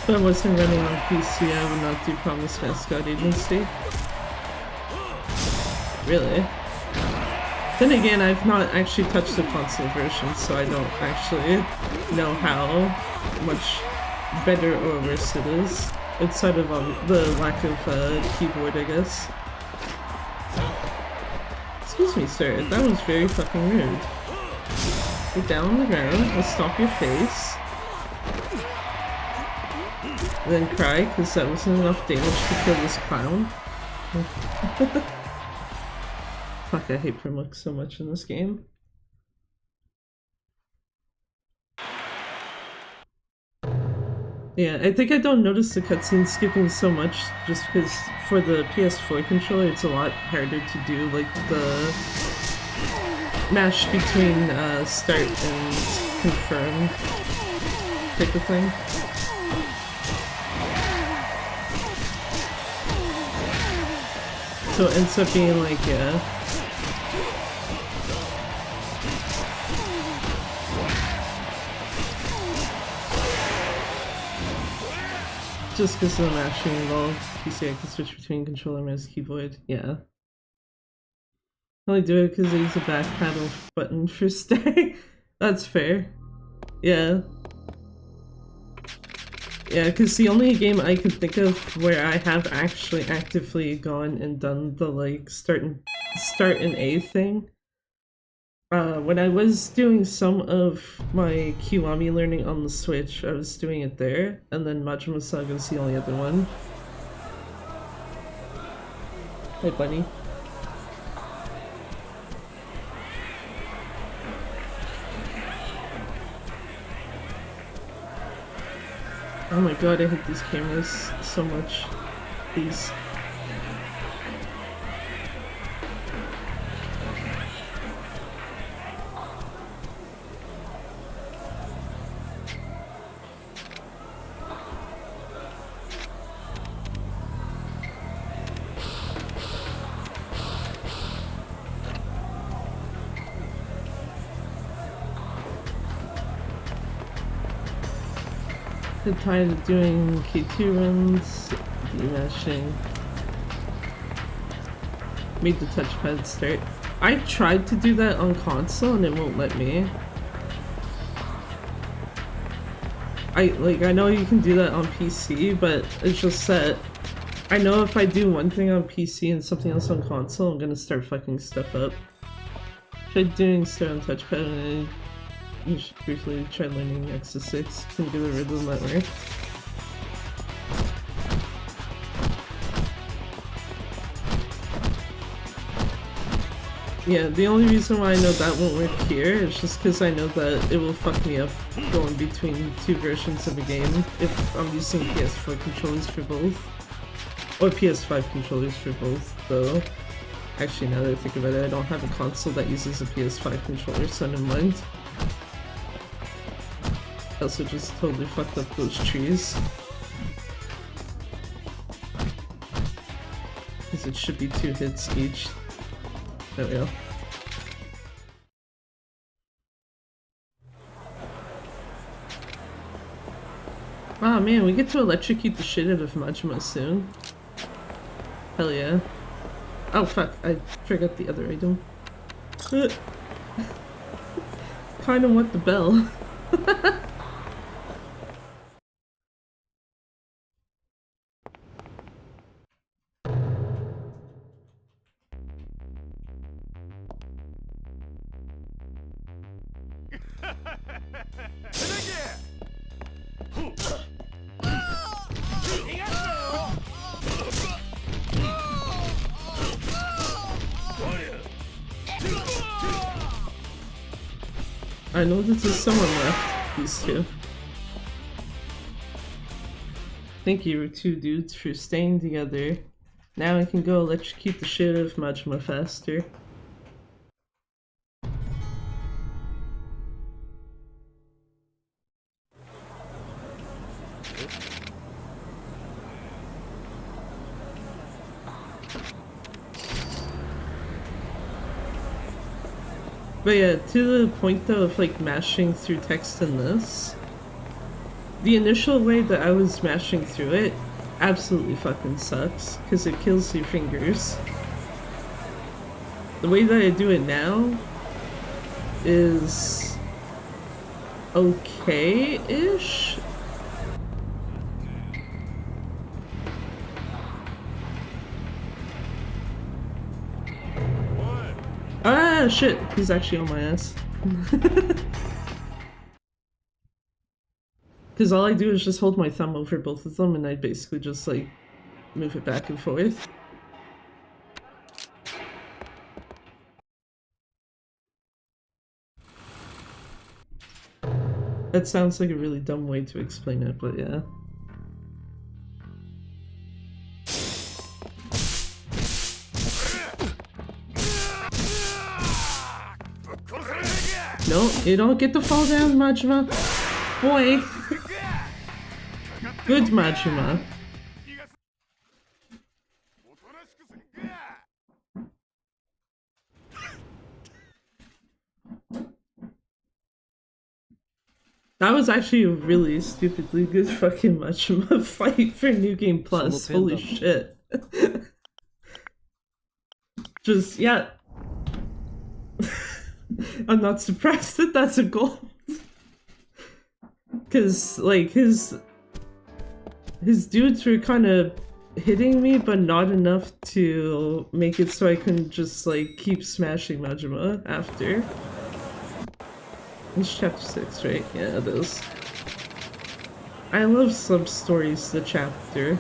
Speaker 1: If I wasn't running on PC, I would not do Promise Mascot Agency. Really? Then again, I've not actually touched the console version, so I don't actually know how much better or worse it is. Outside of the lack of keyboard, I guess. Excuse me, sir. That was very fucking rude. Get down on the ground, I'll stomp your face. And then cry, because that wasn't enough damage to kill this clown. Fuck, I hate Primlock so much in this game. Yeah, I think I don't notice the cutscene skipping so much just because for the PS4 controller it's a lot harder to do like the mash between start and confirm type of thing. So it ends up being like, yeah. Just because of the mashing involved, PC I can switch between controller, mouse, keyboard, yeah. I only do it because I use a back paddle button for stay. That's fair. Yeah. Yeah, because the only game I can think of where I have actually actively gone and done the like start and A thing. When I was doing some of my Kiwami learning on the Switch, I was doing it there, and then Majima Saga is the only other one. Hey, bunny. Oh my god, I hate these cameras so much. These. I'm tired of doing K2 runs, demashing. Made the touchpad start. I tried to do that on console and it won't let me. I know you can do that on PC, but it's just that I know if I do one thing on PC and something else on console, I'm gonna start fucking stuff up. Tried doing start on touchpad and I just briefly tried learning Nexus 6. Couldn't get a rhythm that way. Yeah, the only reason why I know that won't work here is just because I know that it will fuck me up going between two versions of a game if I'm using PS4 controllers for both. Or PS5 controllers for both, though. Actually, now that I think about it, I don't have a console that uses a PS5 controller, so never mind. I also just totally fucked up those trees. Because it should be 2 hits each. There we go. Oh man, we get to electrocute the shit out of Majima soon. Hell yeah. Oh fuck, I forgot the other item. Kinda want the bell. I know that there's someone left, these two. Thank you, two dudes, for staying together. Now I can go electrocute the shit out of Majima faster. But yeah, to the point though of like mashing through text in this, the initial way that I was mashing through it absolutely fucking sucks, because it kills your fingers. The way that I do it now is okay-ish. Ah, shit, he's actually on my ass. Because all I do is just hold my thumb over both of them and I basically just like move it back and forth. That sounds like a really dumb way to explain it, but yeah. No, you don't get to fall down, Majima. Boy. Good Majima. That was actually a really stupidly good fucking Majima fight for New Game Plus. Holy shit. Just, yeah. I'm not surprised that that's a goal. Because, like, his dudes were kind of hitting me, but not enough to make it so I couldn't just, like, keep smashing Majima after. It's chapter 6, right? Yeah, it is. I love sub-stories, the chapter.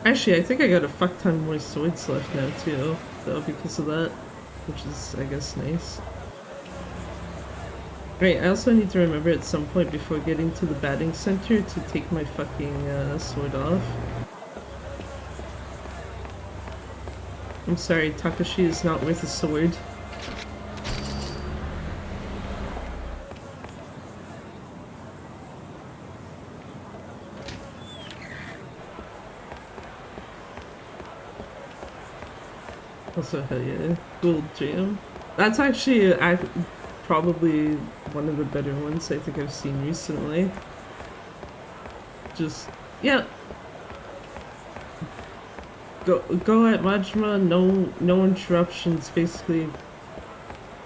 Speaker 1: Actually, I think I got a fuck ton more swords left now, too, though, because of that. Which is, I guess, nice. Right, I also need to remember at some point before getting to the batting center to take my fucking sword off. I'm sorry, Takashi is not worth a sword. Also, hell yeah, gold gem. That's actually probably one of the better ones I think I've seen recently. Just, yeah. Go at Majima, no interruptions, basically.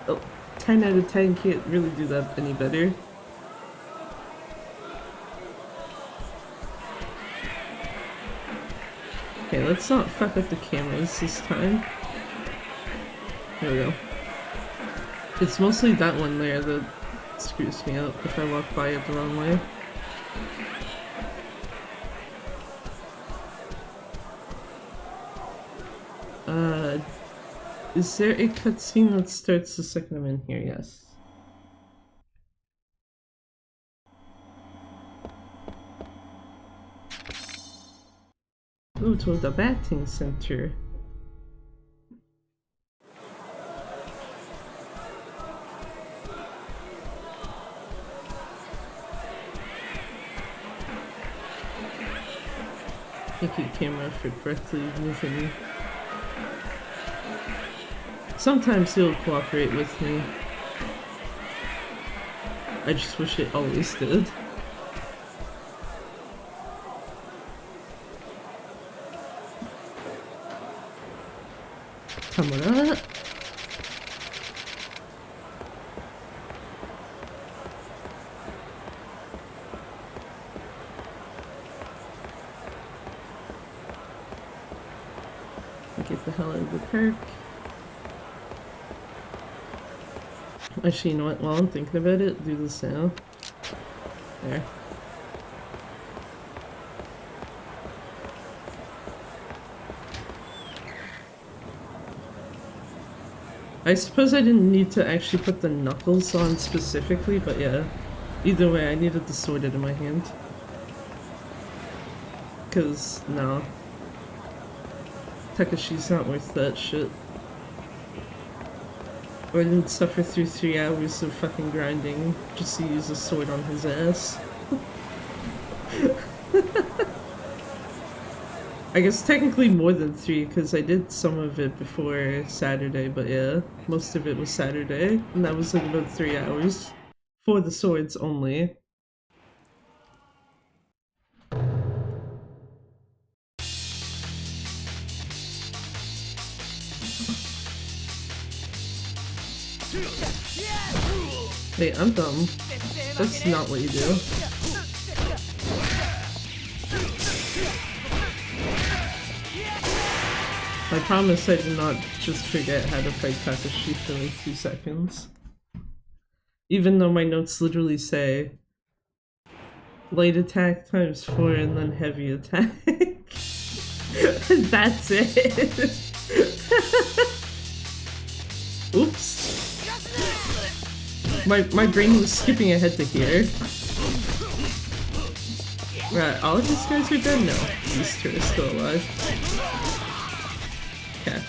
Speaker 1: Oh, 10 out of 10 can't really do that any better. Okay, let's not fuck up the cameras this time. There we go. It's mostly that one there that screws me up if I walk by it the wrong way. Is there a cutscene that starts the second I'm in here? Yes. Ooh, to the batting center. Thank you, camera, for correctly moving. Sometimes it'll cooperate with me. I just wish it always did. Tamara. Get the hell out of the park. Actually, you know what? While I'm thinking about it, do this now. There. I suppose I didn't need to actually put the knuckles on specifically, but yeah. Either way, I needed the sword in my hand. Cause, no. Takashi's not worth that shit. I didn't suffer through 3 hours of fucking grinding just to use a sword on his ass. I guess technically more than 3 because I did some of it before Saturday, but yeah, most of it was Saturday, and that was like about 3 hours for the swords only. Wait, I'm dumb. That's not what you do. I promise I did not just forget how to fight Takashi for like 2 seconds. Even though my notes literally say light attack times 4 and then heavy attack. That's it. Oops. My brain was skipping ahead to here. Right, all of these guys are dead? No. These 2 are still alive. Okay.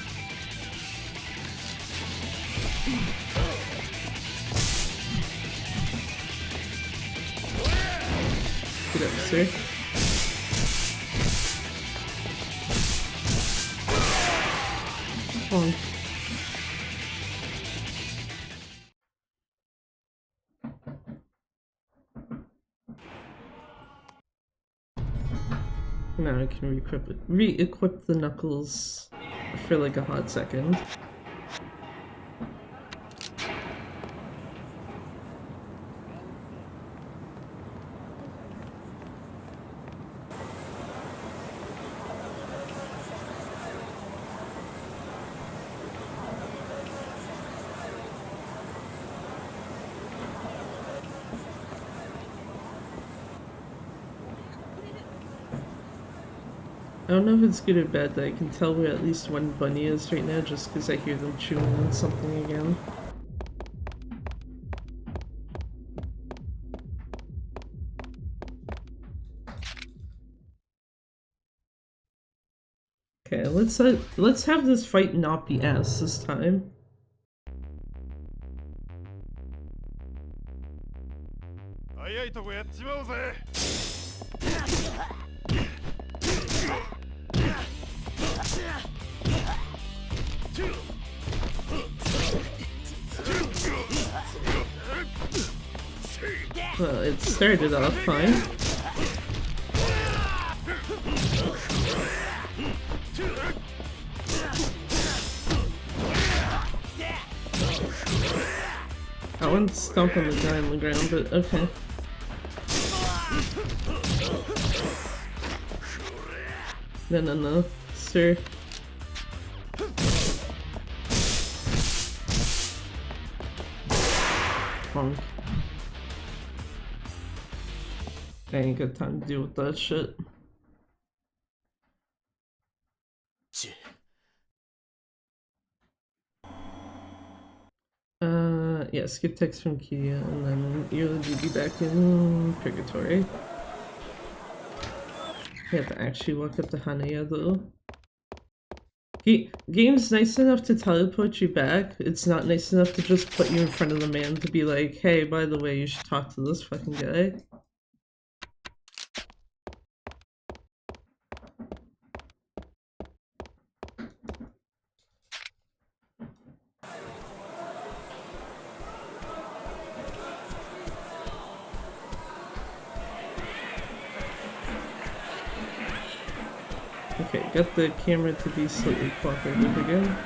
Speaker 1: Get up, sir. Come on. Now I can re-equip the knuckles for like a hot second. I don't know if it's good or bad that I can tell where at least one bunny is right now just because I hear them chewing on something again. Okay, let's have this fight not be ass this time. Well, it started off fine. I wouldn't stomp on the guy on the ground, but okay. No, sir. Bonk. I ain't got time to deal with that shit. Yeah, skip text from Kia, and then you'll be back in Purgatory. You have to actually walk up to Hanaya though. Game's nice enough to teleport you back. It's not nice enough to just put you in front of the man to be like, hey, by the way, you should talk to this fucking guy. Okay, got the camera to be slightly cooperative again.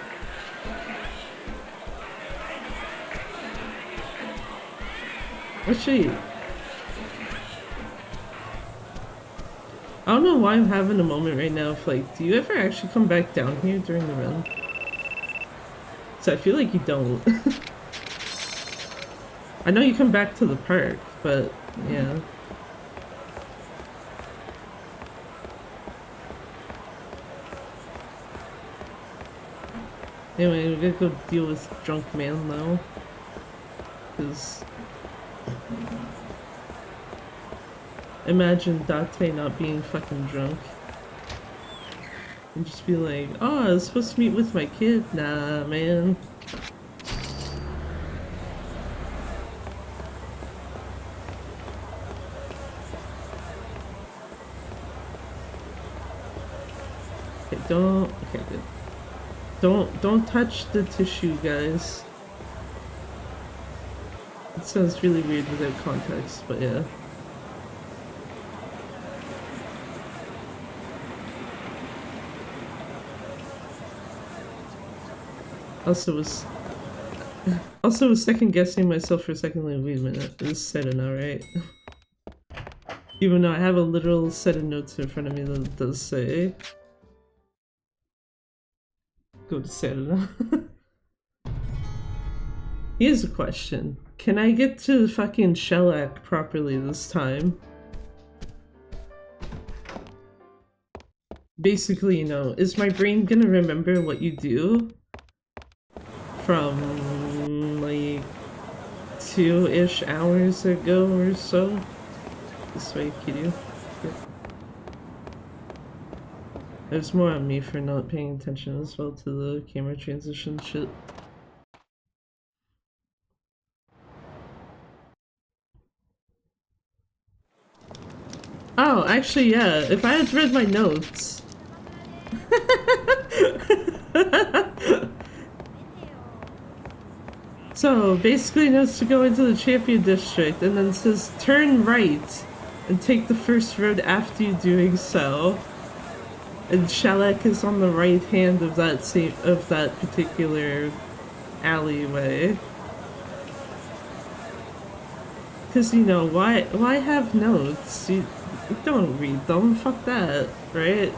Speaker 1: Actually, I don't know why I'm having a moment right now of like, do you ever actually come back down here during the run? So I feel like you don't. I know you come back to the park, but yeah. Anyway, we gotta go deal with Drunk Man though. Because imagine Date not being fucking drunk. And just be like, oh, I was supposed to meet with my kid. Nah, man. Okay, okay, good. Don't touch the tissue, guys. It sounds really weird without context, but yeah. Also was second guessing myself for a second, like, wait a minute, this is Sedona, right? Even though I have a literal set of notes in front of me that does say go to Sedona. Here's a question. Can I get to fucking Shellac properly this time? Basically, you know, is my brain gonna remember what you do from like 2-ish hours ago or so? This way, Kiryu. Yeah. There's more on me for not paying attention as well to the camera transition shit. Oh, actually, yeah, if I had read my notes. So, basically notes to go into the Champion District, and then it says turn right and take the first road after you doing so. And Shellac is on the right hand of that particular alleyway. Cause you know, why have notes? You don't read them, fuck that, right?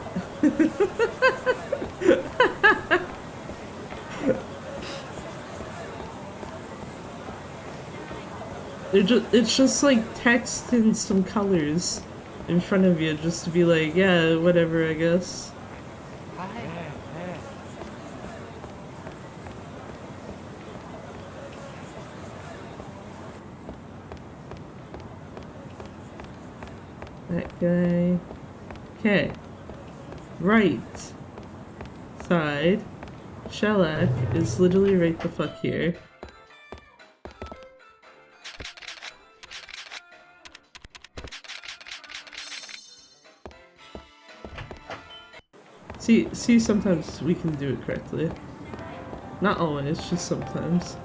Speaker 1: It's just like text and some colors in front of you just to be like, yeah, whatever, I guess. That guy. Okay. Right side. Shellac is literally right the fuck here. See, sometimes we can do it correctly. Not always, just sometimes.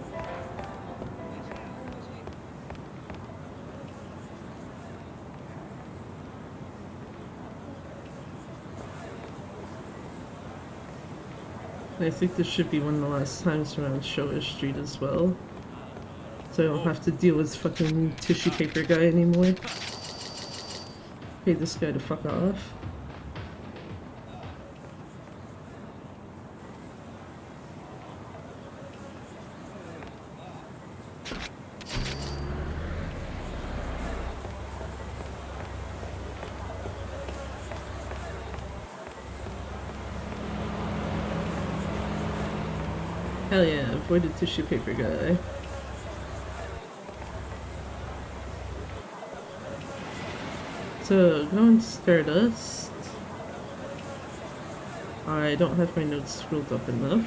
Speaker 1: I think this should be one of the last times around Showa Street as well. So I don't have to deal with fucking tissue paper guy anymore. Pay this guy to fuck off. Hell yeah, avoided tissue paper guy. So, going to Stardust. I don't have my notes scrolled up enough.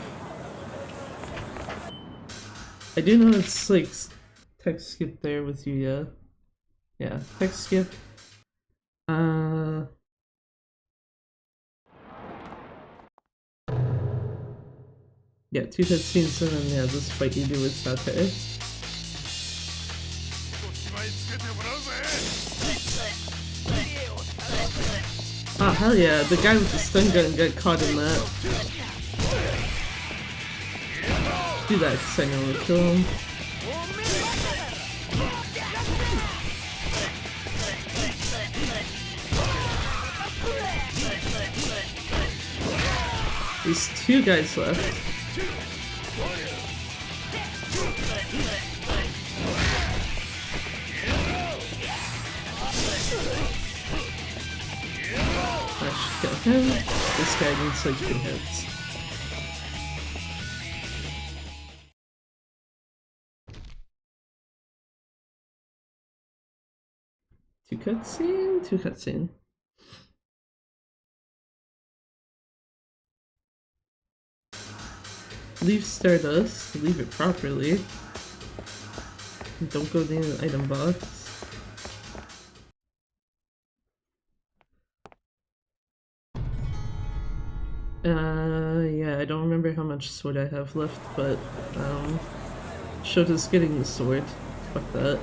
Speaker 1: I do know it's like text skip there with you, yeah. Yeah, text skip. Yeah, 2 cutscenes and then yeah, this fight you do with Sate. Oh hell yeah, the guy with the stun gun got caught in that. Do that because I know it'll kill him. There's 2 guys left. kill him. This guy needs like 2 hits. Two cutscene. Leave Stardust, leave it properly. Don't go near the item box. Yeah, I don't remember how much sword I have left, but, Shota's getting the sword. Fuck that.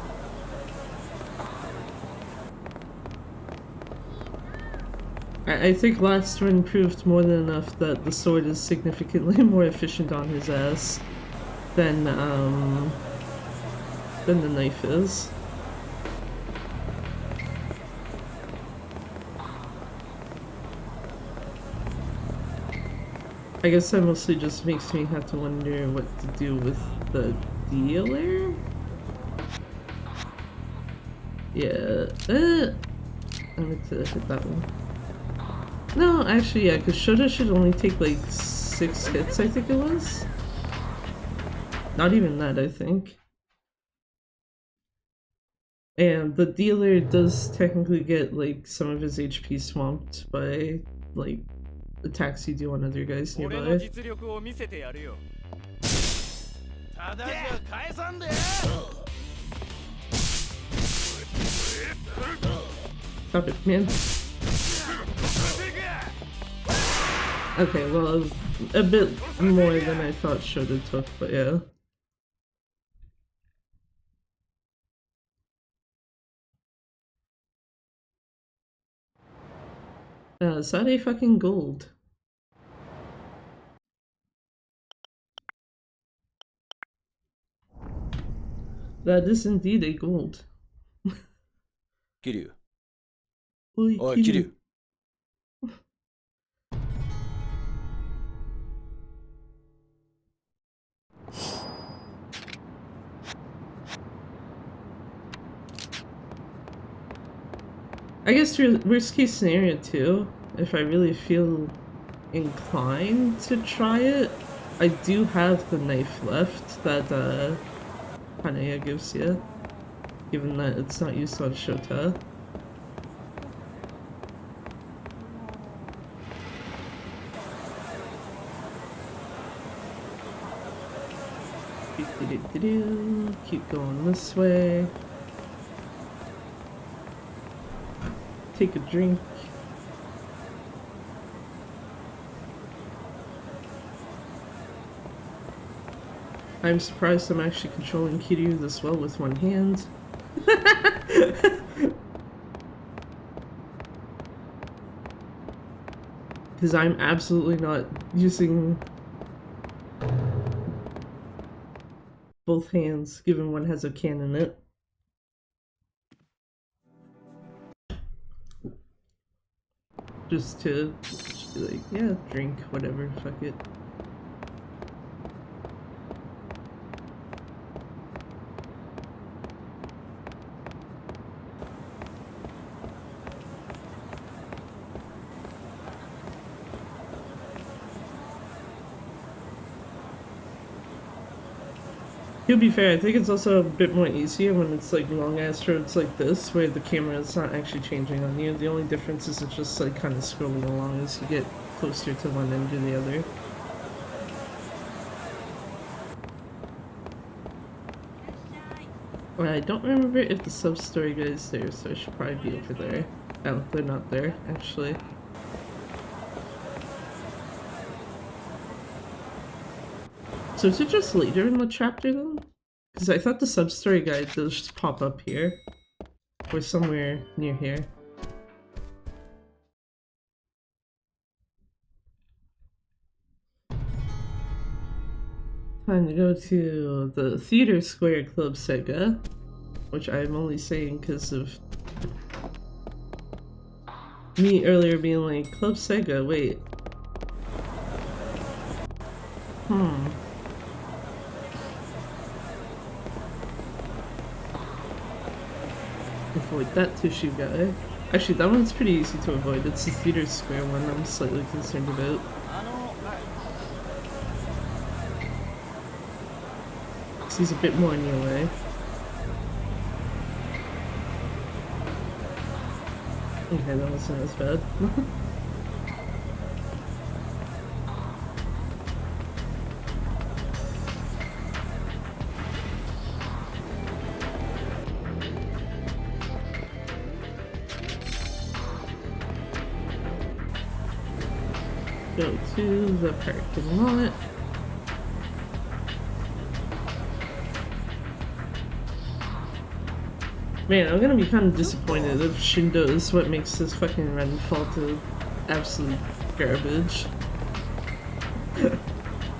Speaker 1: I think last run proved more than enough that the sword is significantly more efficient on his ass than the knife is. I guess that mostly just makes me have to wonder what to do with the dealer? Yeah, I meant to hit that one. No, actually, yeah, because Shota should only take like 6 hits, I think it was. Not even that, I think. And the dealer does technically get like some of his HP swamped by like attacks you do on other guys nearby. Stop it, man. Okay, well, a bit more than I thought Shota took, but yeah. Is that a fucking gold? That is indeed a gold.
Speaker 3: Kiryu.
Speaker 1: Oi,
Speaker 3: Oi, Kiryu.
Speaker 1: I guess worst case scenario too, if I really feel inclined to try it, I do have the knife left that Hanaya gives you, given that it's not used on Shota. Keep going this way. Take a drink. I'm surprised I'm actually controlling Kiryu this well with one hand. Because I'm absolutely not using both hands, given one has a can in it. Just to be like, yeah, drink, whatever, fuck it. To be fair, I think it's also a bit more easier when it's like long ass roads like this, where the camera is not actually changing on you. The only difference is it's just like kind of scrolling along as you get closer to one end or the other. Well, I don't remember if the sub-story guy is there, so I should probably be over there. Oh, they're not there, actually. So is it just later in the chapter then? Because I thought the sub-story guide does just pop up here. Or somewhere near here. Time to go to the Theater Square Club Sega. Which I'm only saying because of me earlier being like, Club Sega, wait. Avoid that tissue guy. Actually, that one's pretty easy to avoid. It's the theater square one I'm slightly concerned about. He's a bit more in your way. Okay, that wasn't as bad. Go to the parking lot. Man, I'm gonna be kind of disappointed if Shindo is what makes this fucking run fall to absolute garbage.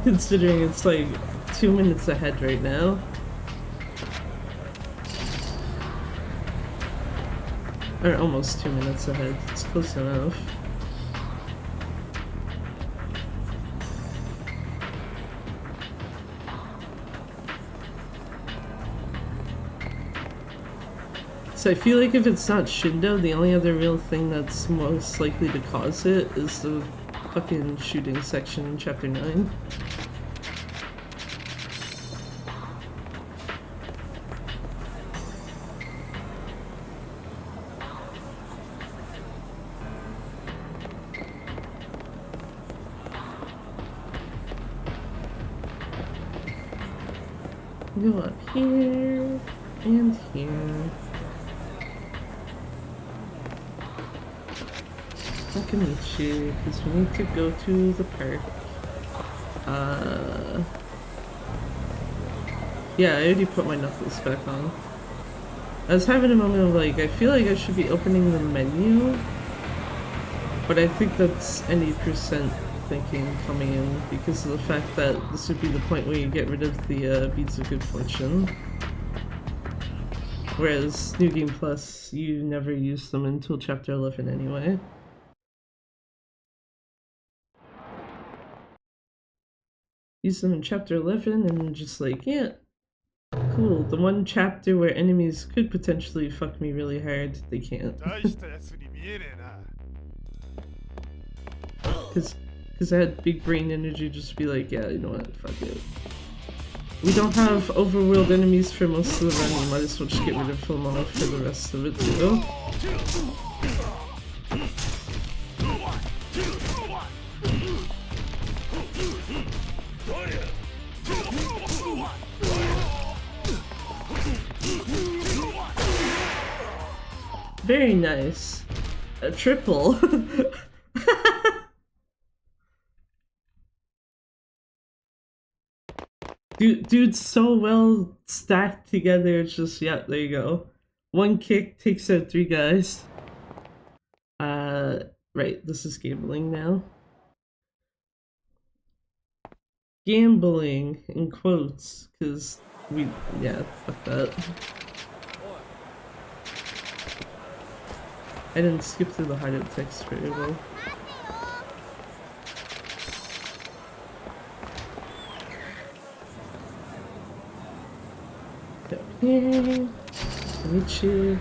Speaker 1: Considering it's like 2 minutes ahead right now. Or almost 2 minutes ahead. It's close enough. So I feel like if it's not Shindo, the only other real thing that's most likely to cause it is the fucking shooting section in Chapter 9. Go up here and here. Nakamichi, because we need to go to the park. Yeah, I already put my knuckles back on. I was having a moment of like, I feel like I should be opening the menu, but I think that's any percent thinking coming in because of the fact that this would be the point where you get rid of the beads of good fortune. Whereas New Game Plus, you never use them until Chapter 11 anyway. Use them in Chapter 11 and just like, yeah, cool. The one chapter where enemies could potentially fuck me really hard, they can't. Because I had big brain energy just to be like, yeah, you know what, fuck it. We don't have overworld enemies for most of the run, you might as well just get rid of them all for the rest of it too. Very nice. A triple. Dude's so well stacked together, it's just, yeah, there you go. One kick takes out 3 guys. Right, this is gambling now. Gambling, in quotes, because yeah, fuck that. I didn't skip through the hideout text very well. Up here, meet you.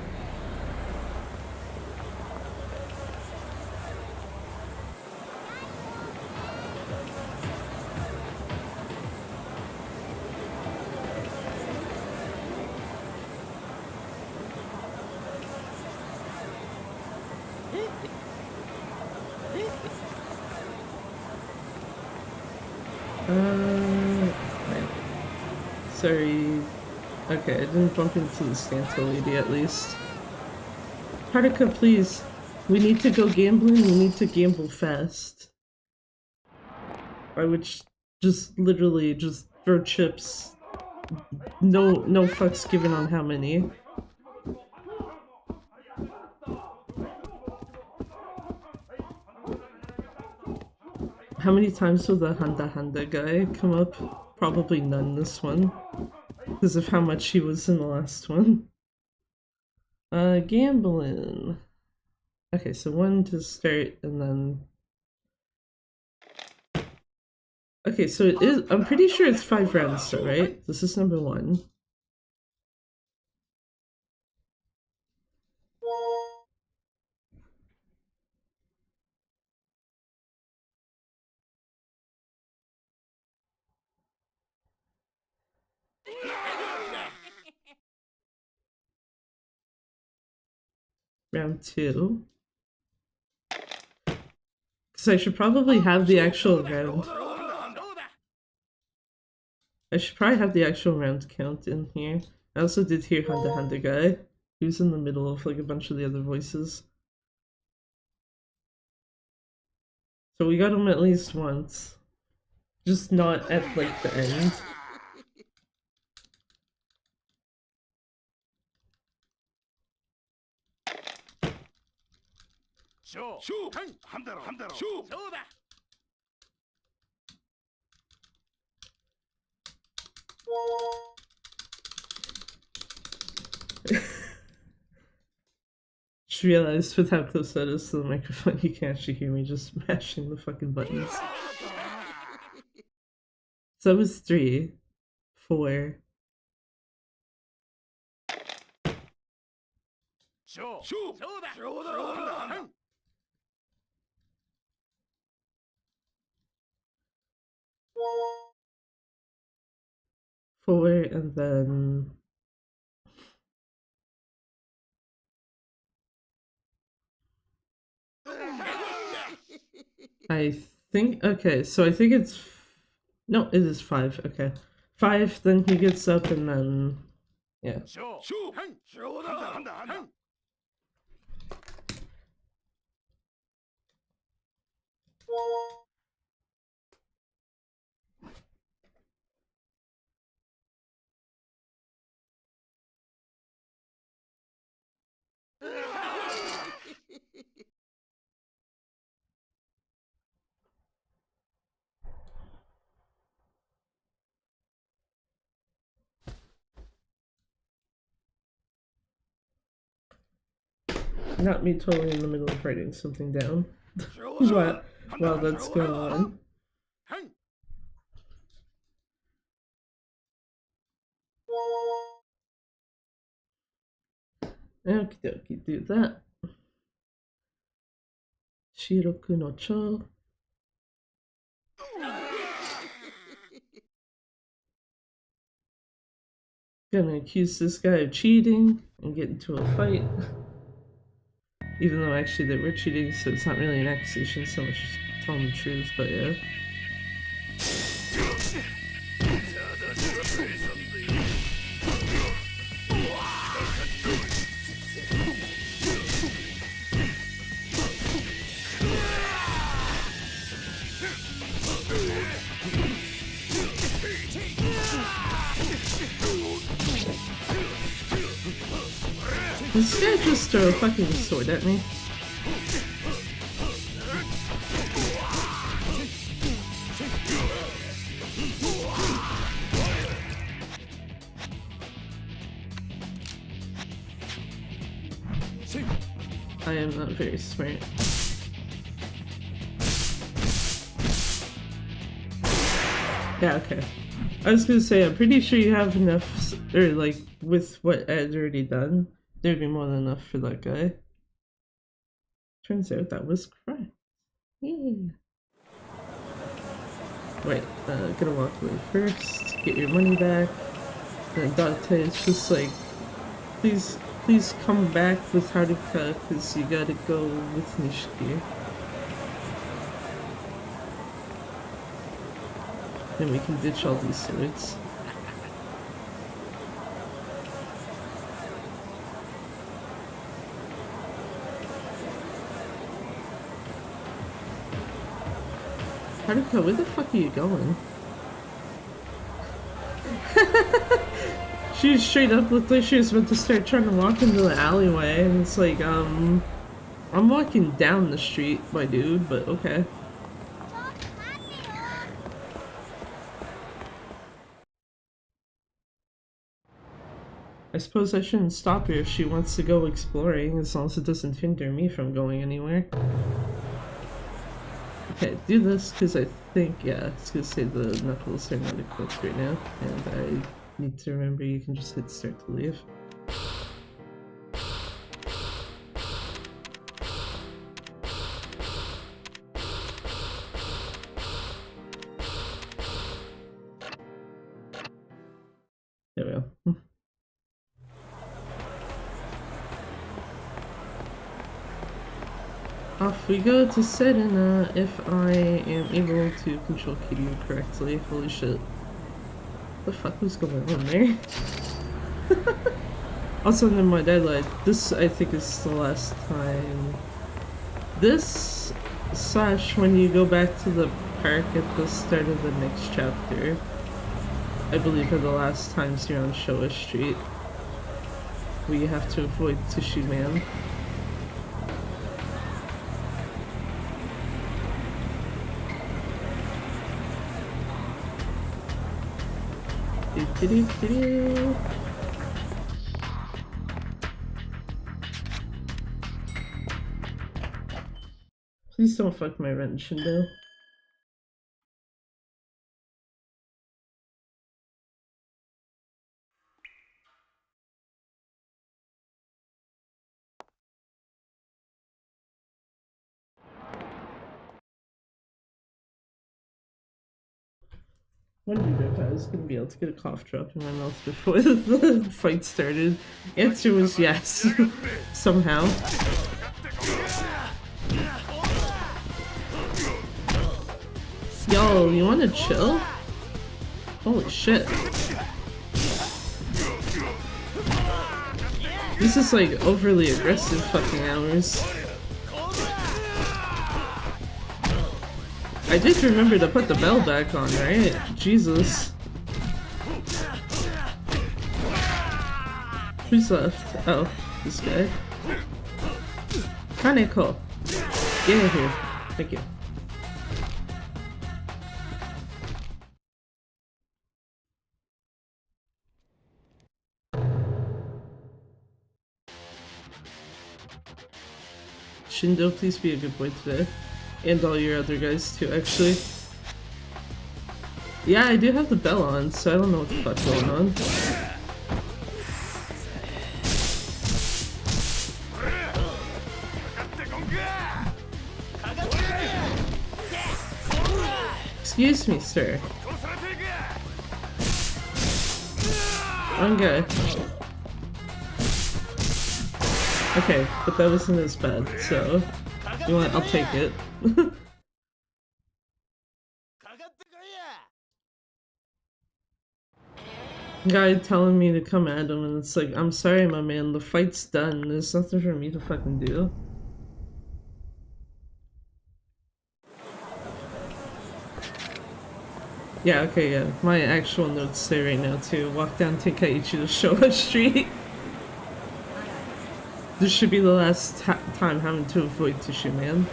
Speaker 1: Right. Sorry. Okay, I didn't bump into the Santa lady at least. Haruka, please. We need to go gambling, we need to gamble fast. I would just literally just throw chips. No fucks given on how many. How many times will the Handa guy come up? Probably none this one. Because of how much he was in the last one. Gambling. Okay, so 1 to start and then... Okay, so it is... I'm pretty sure it's 5 rounds though, right? This is number 1. Round 2. Because I should probably have the actual round. I should probably have the actual round count in here. I also did hear Honda Honda guy. He was in the middle of like a bunch of the other voices. So we got him at least once. Just not at like the end. Just realized with how close that is to the microphone, you can actually hear me just mashing the fucking buttons. So that was 3, 4. 4 and then I think, okay, so I think it's, no, it is 5, okay. 5, then he gets up and then, yeah. Not me totally in the middle of writing something down. While that's going on. Okie dokie, do that. Shiroku no cho. Gonna accuse this guy of cheating and get into a fight. Even though actually they were cheating, so it's not really an accusation so much as telling the truth, but yeah. This guy just threw a fucking sword at me. I am not very smart. Yeah, okay. I was gonna say, I'm pretty sure you have enough, or like, with what Ed's already done, there'd be more than enough for that guy. Turns out that was correct. Yay. Wait, gonna walk away first, get your money back. And Dante is just like, please come back with Haruka, because you gotta go with Nishiki. Then we can ditch all these swords. Haruka, where the fuck are you going? She straight up looked like she was about to start trying to walk into the alleyway, and it's like, I'm walking down the street, my dude, but okay. I suppose I shouldn't stop her if she wants to go exploring, as long as it doesn't hinder me from going anywhere. Okay, do this, because I think, yeah, it's gonna say the knuckles are not equipped right now, and I need to remember you can just hit start to leave. Off we go to Sedona if I am able to control Kiryu correctly. Holy shit. What the fuck was going on there? Also, in my deadline, this I think is the last time. This / when you go back to the park at the start of the next chapter, I believe are the last times you're on Showa Street. Where you have to avoid Tissue Man. Please don't fuck my rent, Shindo. Wondered if I was gonna be able to get a cough drop in my mouth before the fight started. Answer was yes. Somehow. Yo, you wanna chill? Holy shit. This is like overly aggressive fucking hours. I did remember to put the bell back on, right? Jesus. Who's left? Oh, this guy. Kaneko. Get in here. Thank you. Shindo, please be a good boy today. And all your other guys too, actually. Yeah, I do have the bell on, so I don't know what the fuck's going on. Excuse me, sir. Wrong guy. Okay, but that wasn't as bad, so... You know what? I'll take it. Guy telling me to come at him, and it's like, I'm sorry, my man, the fight's done. There's nothing for me to fucking do. Yeah, okay, yeah. My actual notes say right now, too. Walk down Tenkaichi to Showa Street. This should be the last time having to avoid Tissue Man.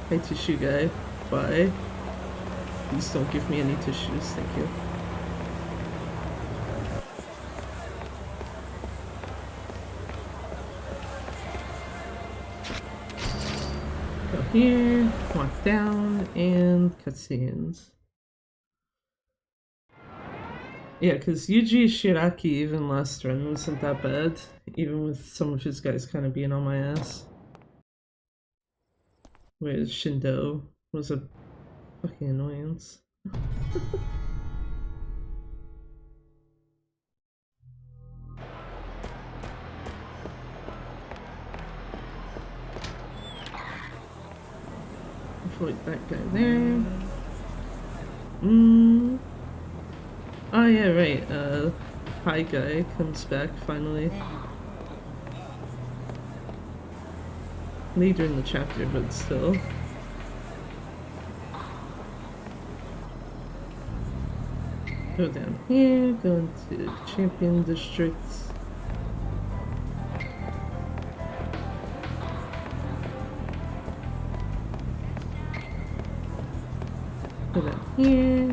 Speaker 1: Hey, Tissue guy. Bye. Please don't give me any tissues, thank you. Go here, walk down, and cutscenes. Yeah, because Yuji Shiraki, even last run, wasn't that bad, even with some of his guys kind of being on my ass. Whereas Shindo was a fucking annoyance. Avoid that guy there. Oh yeah, right, Hi guy comes back finally. Later in the chapter, but still. Go down here, go into Champion District. Go down here.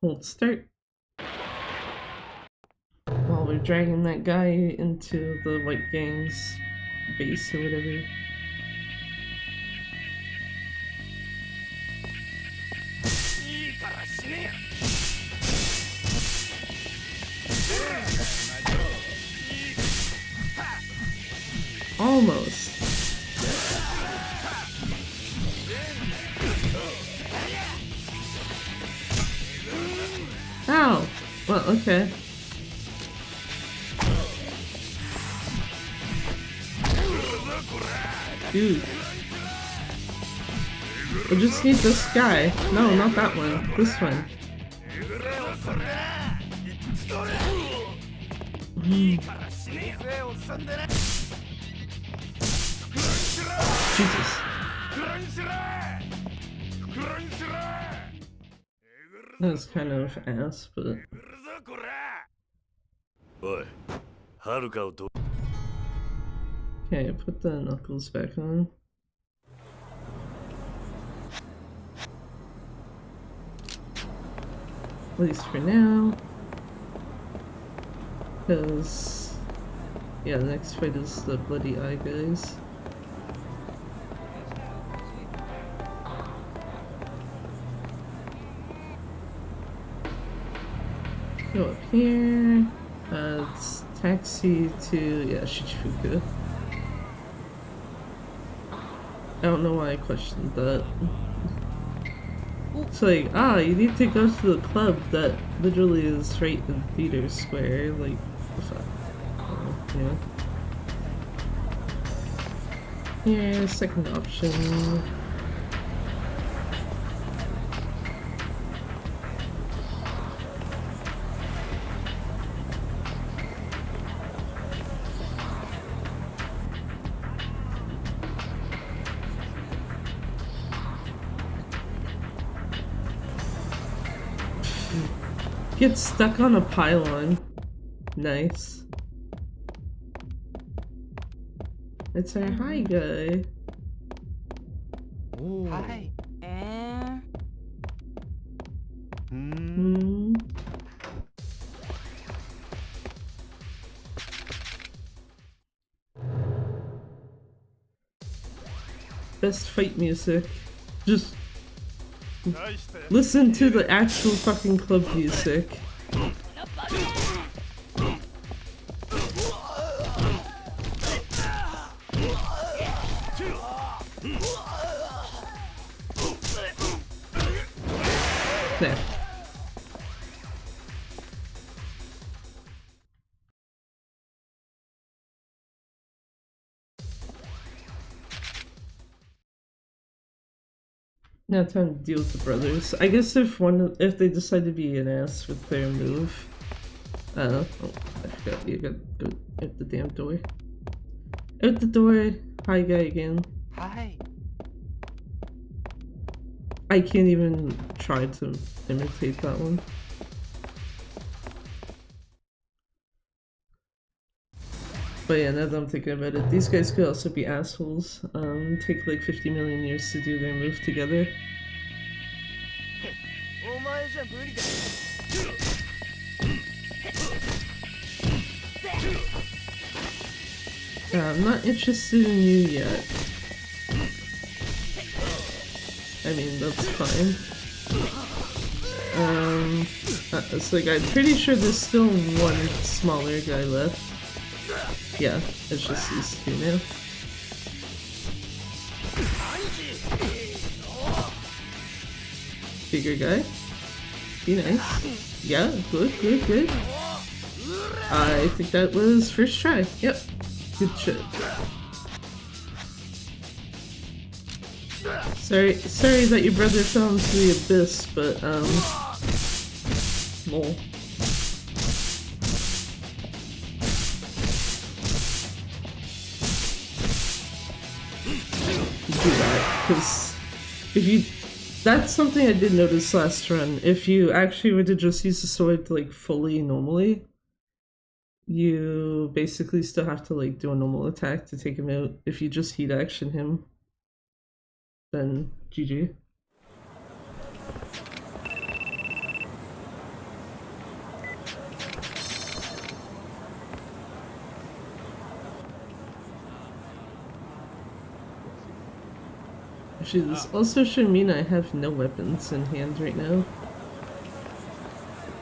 Speaker 1: Hold start. While we're dragging that guy into the White Gang's base or whatever. Almost. Ow! Well, okay. Dude. I just need this guy. No, not that one. This one. Jesus. That was kind of ass, but...
Speaker 2: おい、はるかをど
Speaker 1: Okay, put the knuckles back on. At least for now. Because... yeah, the next fight is the bloody eye guys. Go up here. It's taxi to, yeah, Shichifuku. I don't know why I questioned that. It's like, you need to go to the club that literally is right in Theater Square. Like, the fuck? Yeah. Here, second option. Get stuck on a pylon. Nice. It's our high guy.
Speaker 5: Hi.
Speaker 1: Best fight music. Just listen to the actual fucking club music. There. Now time to deal with the brothers. I guess if they decide to be an ass with their move. Oh, I forgot you gotta go out the damn door. Out the door! Hi guy again.
Speaker 5: Hi.
Speaker 1: I can't even try to imitate that one. But yeah, now that I'm thinking about it, these guys could also be assholes. Take like 50 million years to do their move together. I'm not interested in you yet. I mean, that's fine. It's like, I'm pretty sure there's still one smaller guy left. Yeah, it's just these two now. Bigger guy. Be nice. Yeah, good, good, good. I think that was first try. Yep. Good shit. Sorry that your brother fell into the abyss, but, lol. Do that, because if you... That's something I did notice last run. If you actually were to just use the sword, like, fully normally, you basically still have to, like, do a normal attack to take him out. If you just heat action him, then GG. Actually, this also should mean I have no weapons in hand right now.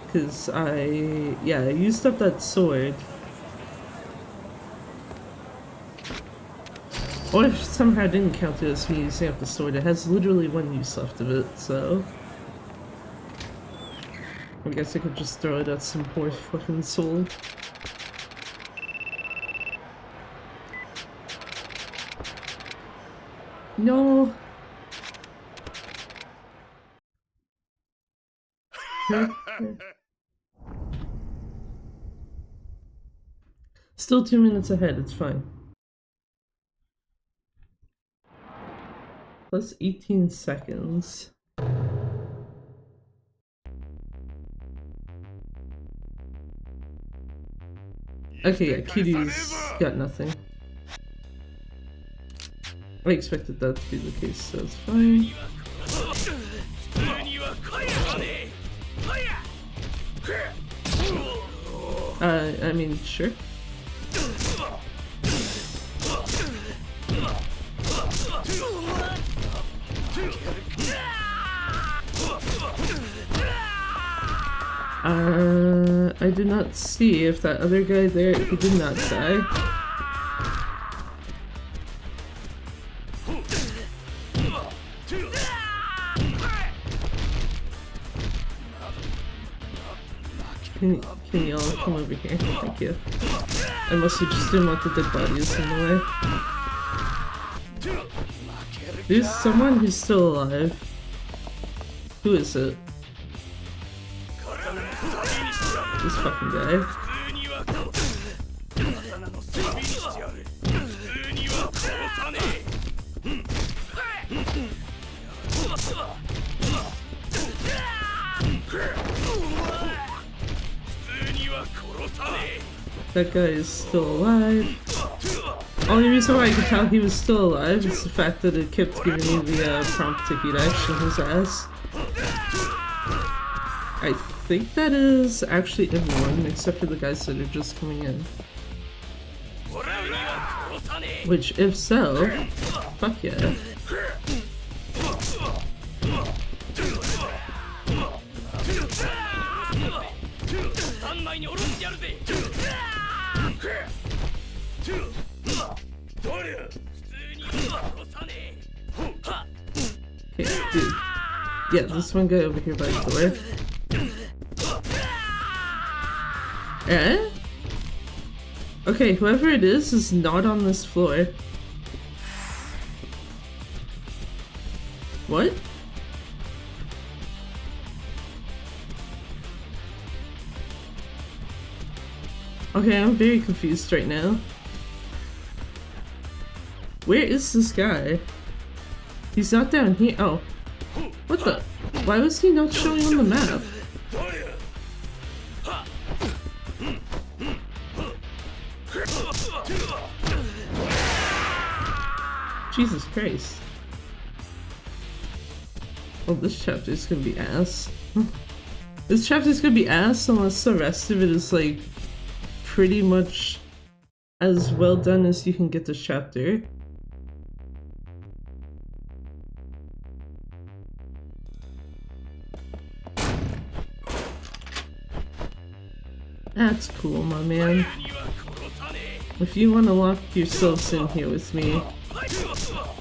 Speaker 1: Because I used up that sword. Or if somehow I didn't count it as me using up the sword, it has literally 1 use left of it, so... I guess I could just throw it at some poor fucking soul. No! Still 2 minutes ahead, it's fine. Plus 18 seconds. Okay, yeah, Kiryu's got nothing. I expected that to be the case, so it's fine. I mean, sure. I did not see if that other guy there, he did not die. Can you all come over here? Thank you. I mostly just didn't want the dead bodies in the way. There's someone who's still alive. Who is it? This fucking guy. That guy is still alive. Only reason why I could tell he was still alive is the fact that it kept giving me the prompt to heat action his ass. I think that is actually everyone except for the guys that are just coming in. Which, if so, fuck yeah. Okay, dude. Yeah, this one guy over here by the door. Eh? Okay, whoever it is not on this floor. What? Okay, I'm very confused right now. Where is this guy? He's not down here. Oh. What the? Why was he not showing on the map? Jesus Christ. Well, this chapter's gonna be ass. This chapter's gonna be ass unless the rest of it is like pretty much as well done as you can get this chapter. That's cool, my man. If you want to lock yourselves in here with me,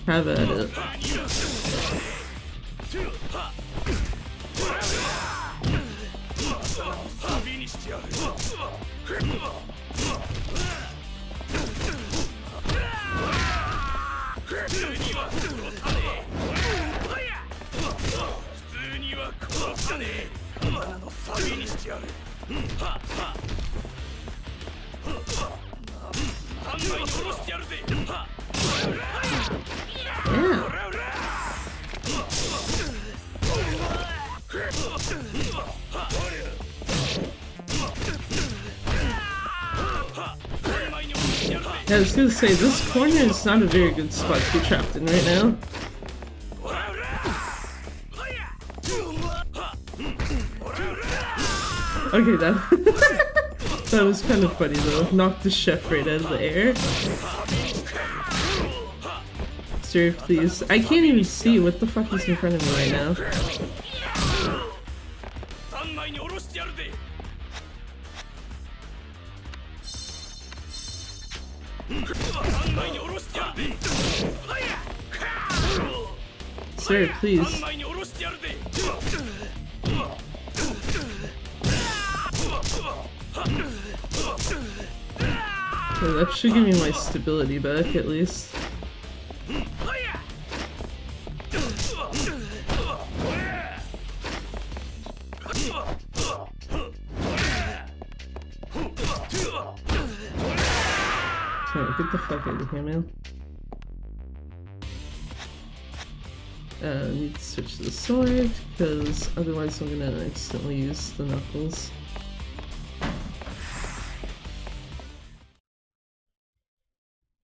Speaker 1: have at it. Yeah, I was gonna say, this corner is not a very good spot to be trapped in right now. Okay, that was kind of funny though. Knocked the chef right out of the air. Serve, please. I can't even see what the fuck is in front of me right now. Sir, please. Okay, that should give me my stability back at least. Okay, get the fuck out of here, man. I need to switch to the sword, because otherwise I'm gonna accidentally use the knuckles.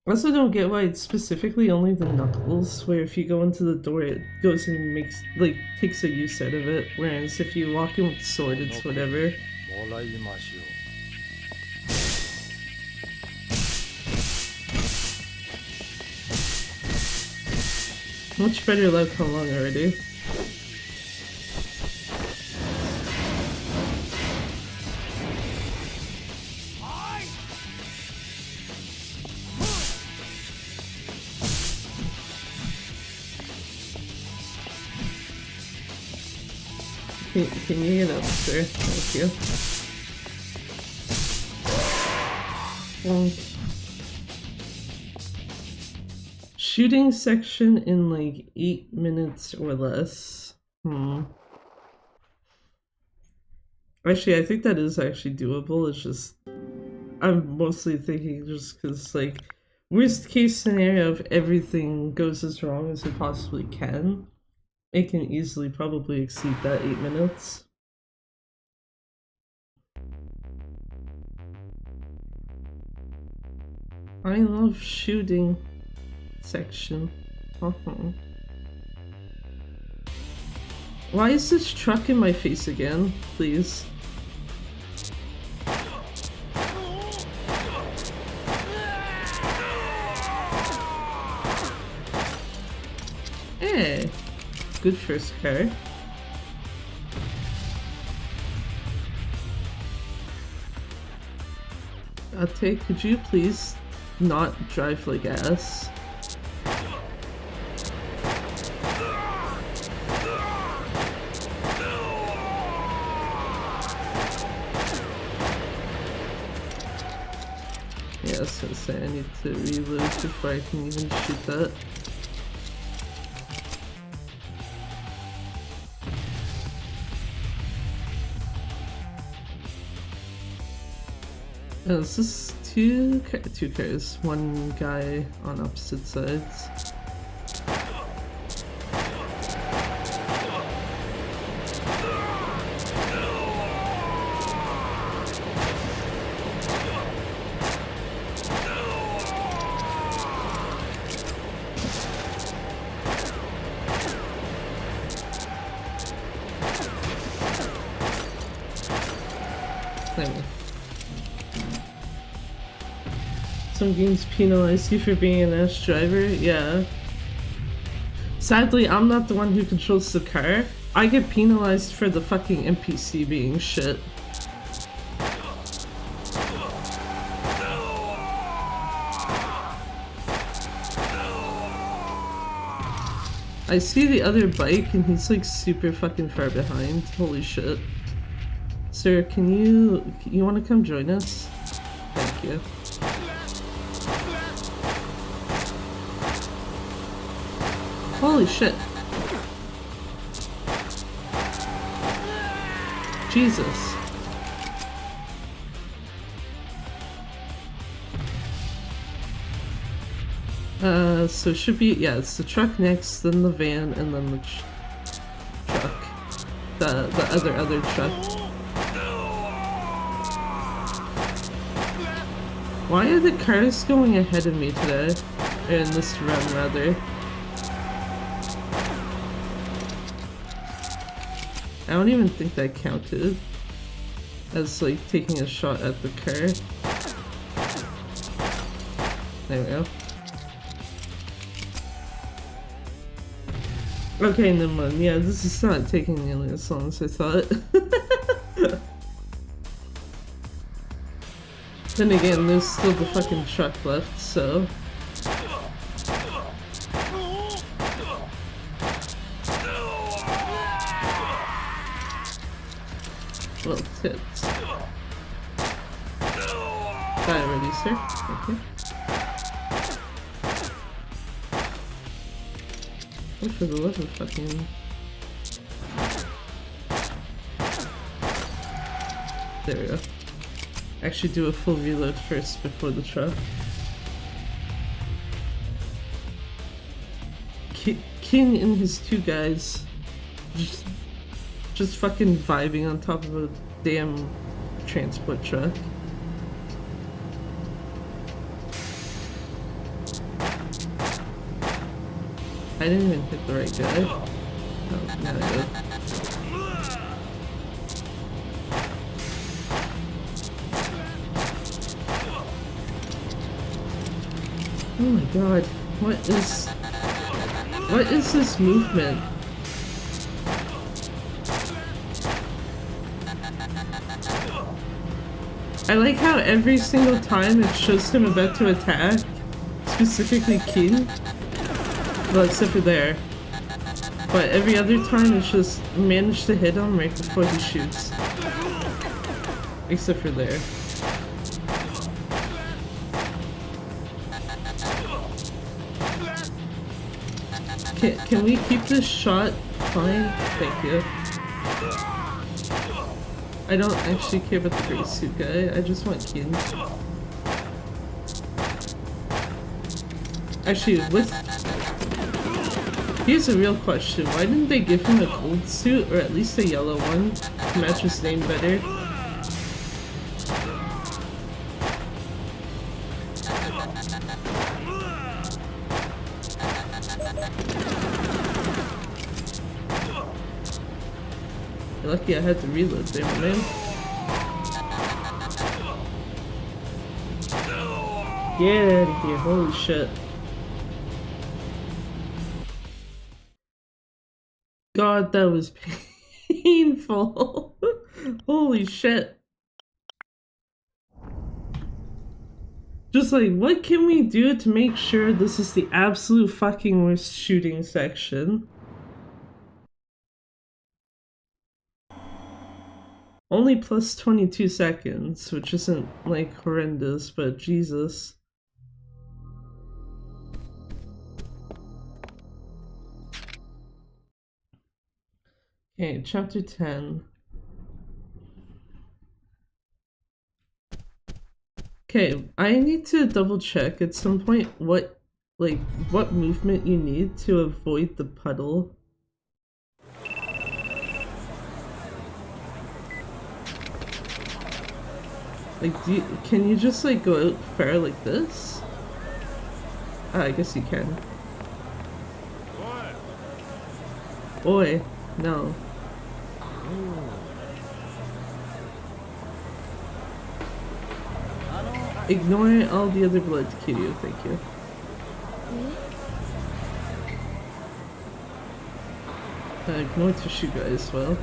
Speaker 1: I also don't get why it's specifically only the knuckles, where if you go into the door it goes and makes, like, takes a use out of it, whereas if you walk in with the sword it's whatever. Much better luck how long already. Can you get up, sir? Thank you. Shooting section in like 8 minutes or less. Actually, I think that is actually doable. It's just, I'm mostly thinking just because, like, worst case scenario, if everything goes as wrong as it possibly can, it can easily probably exceed that 8 minutes. I love shooting section. Why is this truck in my face again, please? Hey, good first car. Ate, could you please not drive like ass? Yeah, I was gonna say I need to reload before I can even shoot that. Oh, is this two cars, one guy on opposite sides. Some games penalize you for being an ass driver, yeah. Sadly, I'm not the one who controls the car. I get penalized for the fucking NPC being shit. I see the other bike and he's like super fucking far behind. Holy shit. Sir, can you want to come join us? Thank you. Holy shit. Jesus. So it should be, yeah, it's the truck next, then the van, and then the truck. The other truck. Why are the cars going ahead of me today? Or in this run, rather. I don't even think that counted as like taking a shot at the car. There we go. Okay, never mind. Yeah, this is not taking nearly as long as I thought. Then again, there's still the fucking truck left, so... Well, tits. Die already, sir. Okay. Oh, for the love of fucking... There we go. Actually do a full reload first before the truck. King and his two guys just fucking vibing on top of a damn transport truck. I didn't even hit the right guy. Oh, now I did. Oh my god, what is this movement? I like how every single time it shows him about to attack, specifically King, well except for there, but every other time it's just managed to hit him right before he shoots, except for there. Can we keep this shot fine? Thank you. I don't actually care about the gray suit guy, I just want Kin. Actually, here's a real question. Why didn't they give him a gold suit, or at least a yellow one, to match his name better? Lucky I had to reload there, man. Get out of here, holy shit. God, that was painful. Holy shit. Just like, what can we do to make sure this is the absolute fucking worst shooting section? Only plus 22 seconds, which isn't, like, horrendous, but Jesus. Okay, chapter 10. Okay, I need to double check at some point what movement you need to avoid the puddle. Like, can you just, like, go out far like this? Ah, I guess you can. Boy, no. Ignore all the other blood, Kiryu, thank you. Ignore Toshuga as well.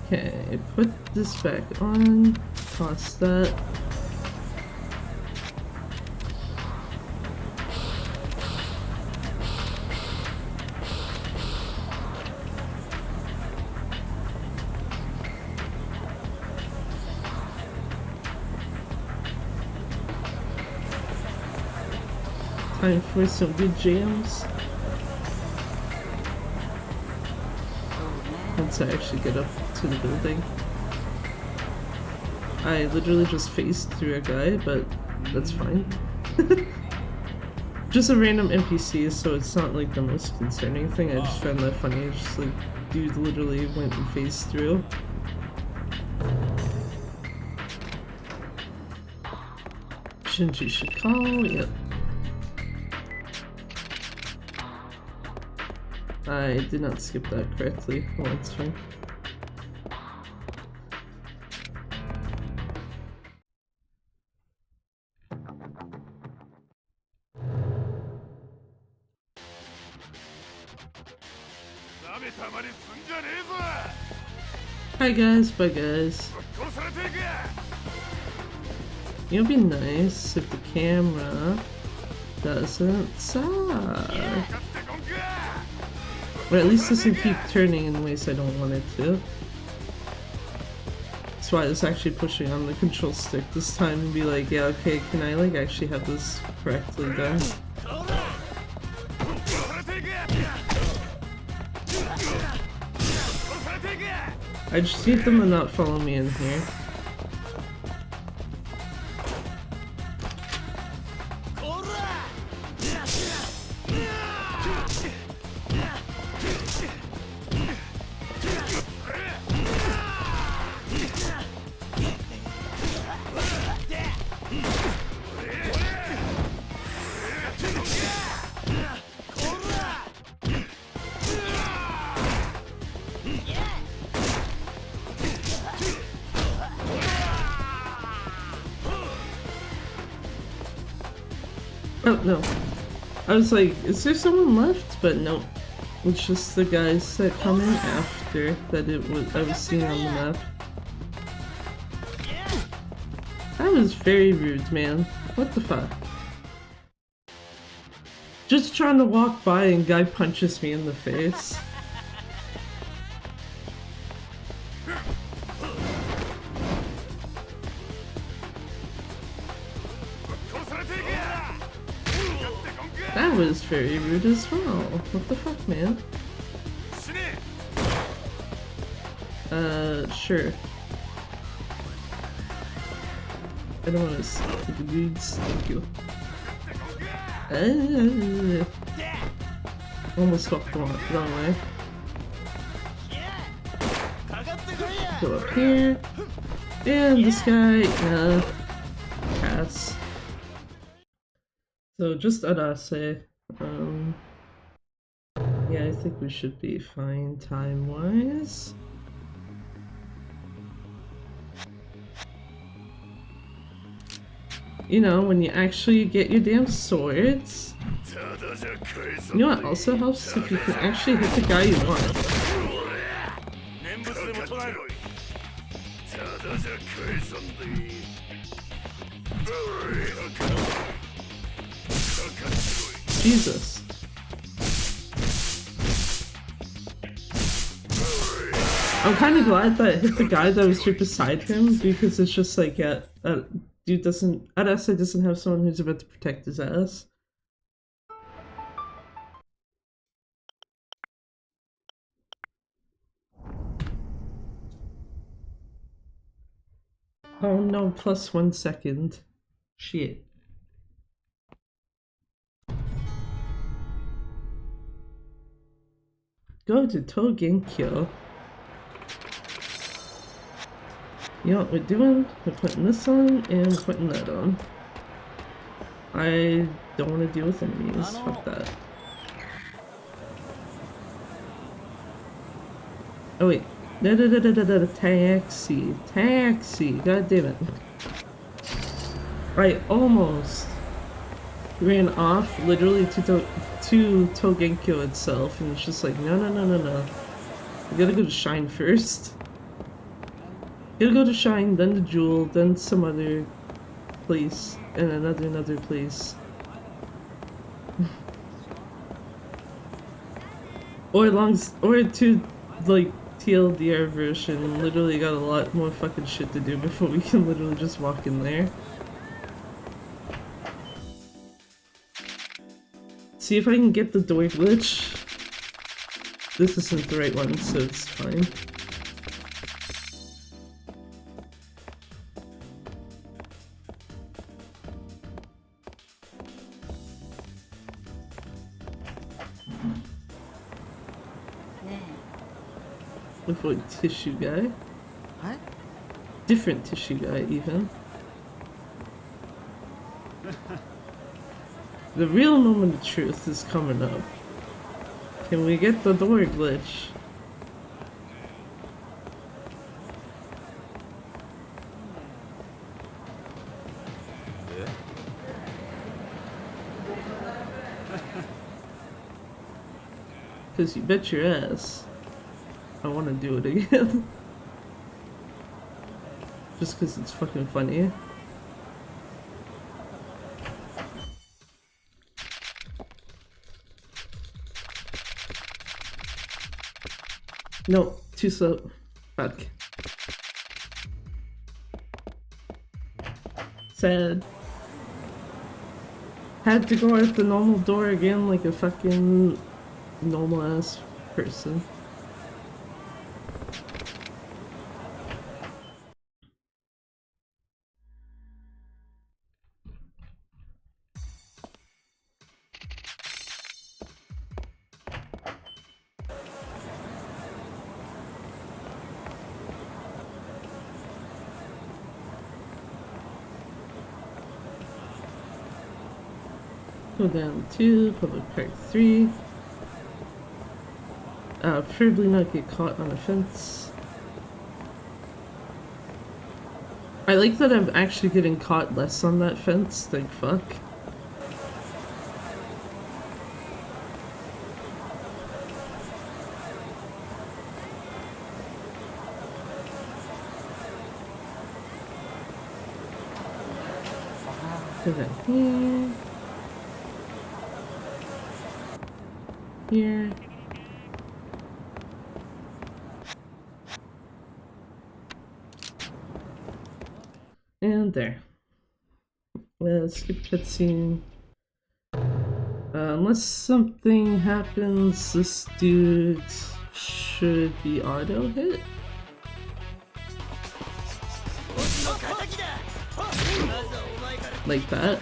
Speaker 1: Okay, put this back on, toss that. Time for some good jams. Once I actually get up to the building. I literally just phased through a guy, but that's fine. Just a random NPC, so it's not like the most concerning thing. I just found that funny. Just like, dude literally went and phased through. Shinji should call, yep. I did not skip that correctly. Oh, that's fine. Hi guys, bye guys. It would be nice if the camera doesn't suck. Or at least doesn't keep turning in ways I don't want it to. That's why I was actually pushing on the control stick this time and be like, yeah, okay, can I like actually have this correctly done? I just need them to not follow me in here. Oh no. I was like, is there someone left? But no. It's just the guys that come in after that I was seeing on the map. That was very rude, man. What the fuck? Just trying to walk by and guy punches me in the face. That was very rude as well. What the fuck, man? Sure. I don't want to see the dudes. Thank you. Almost walked the wrong way. Go up here. And this guy, pass. So just Arase. Yeah, I think we should be fine time-wise. You know, when you actually get your damn swords. You know what also helps? If you can actually hit the guy you want. Jesus. I'm kind of glad that I hit the guy that was right beside him, because it's just like, yeah, dude doesn't, Arase doesn't have someone who's about to protect his ass. Oh no, plus 1 second. Shit. Go to Togenkyo. You know what we're doing? We're putting this on and putting that on. I don't want to deal with enemies. Fuck that. Oh wait. Taxi. Taxi. God damn it. I almost ran off literally to Togenkyo itself, and it's just like, no. We gotta go to Shine first. Gotta go to Shine, then to Jewel, then some other place, and another place. or to, like, TLDR version, literally got a lot more fucking shit to do before we can literally just walk in there. See if I can get the door glitch. This isn't the right one, so it's fine. Avoid tissue guy.
Speaker 5: What?
Speaker 1: Different tissue guy, even. The real moment of truth is coming up. Can we get the door glitch? Because you bet your ass I want to do it again. just because it's fucking funny. No, too slow. Fuck. Sad. Had to go out the normal door again like a fucking normal ass person. Go down 2, public park 3. Preferably not get caught on a fence. I like that I'm actually getting caught less on that fence, like fuck. Go down here. Here. And there. Let's skip cutscene. Unless something happens, this dude should be auto hit. Like that.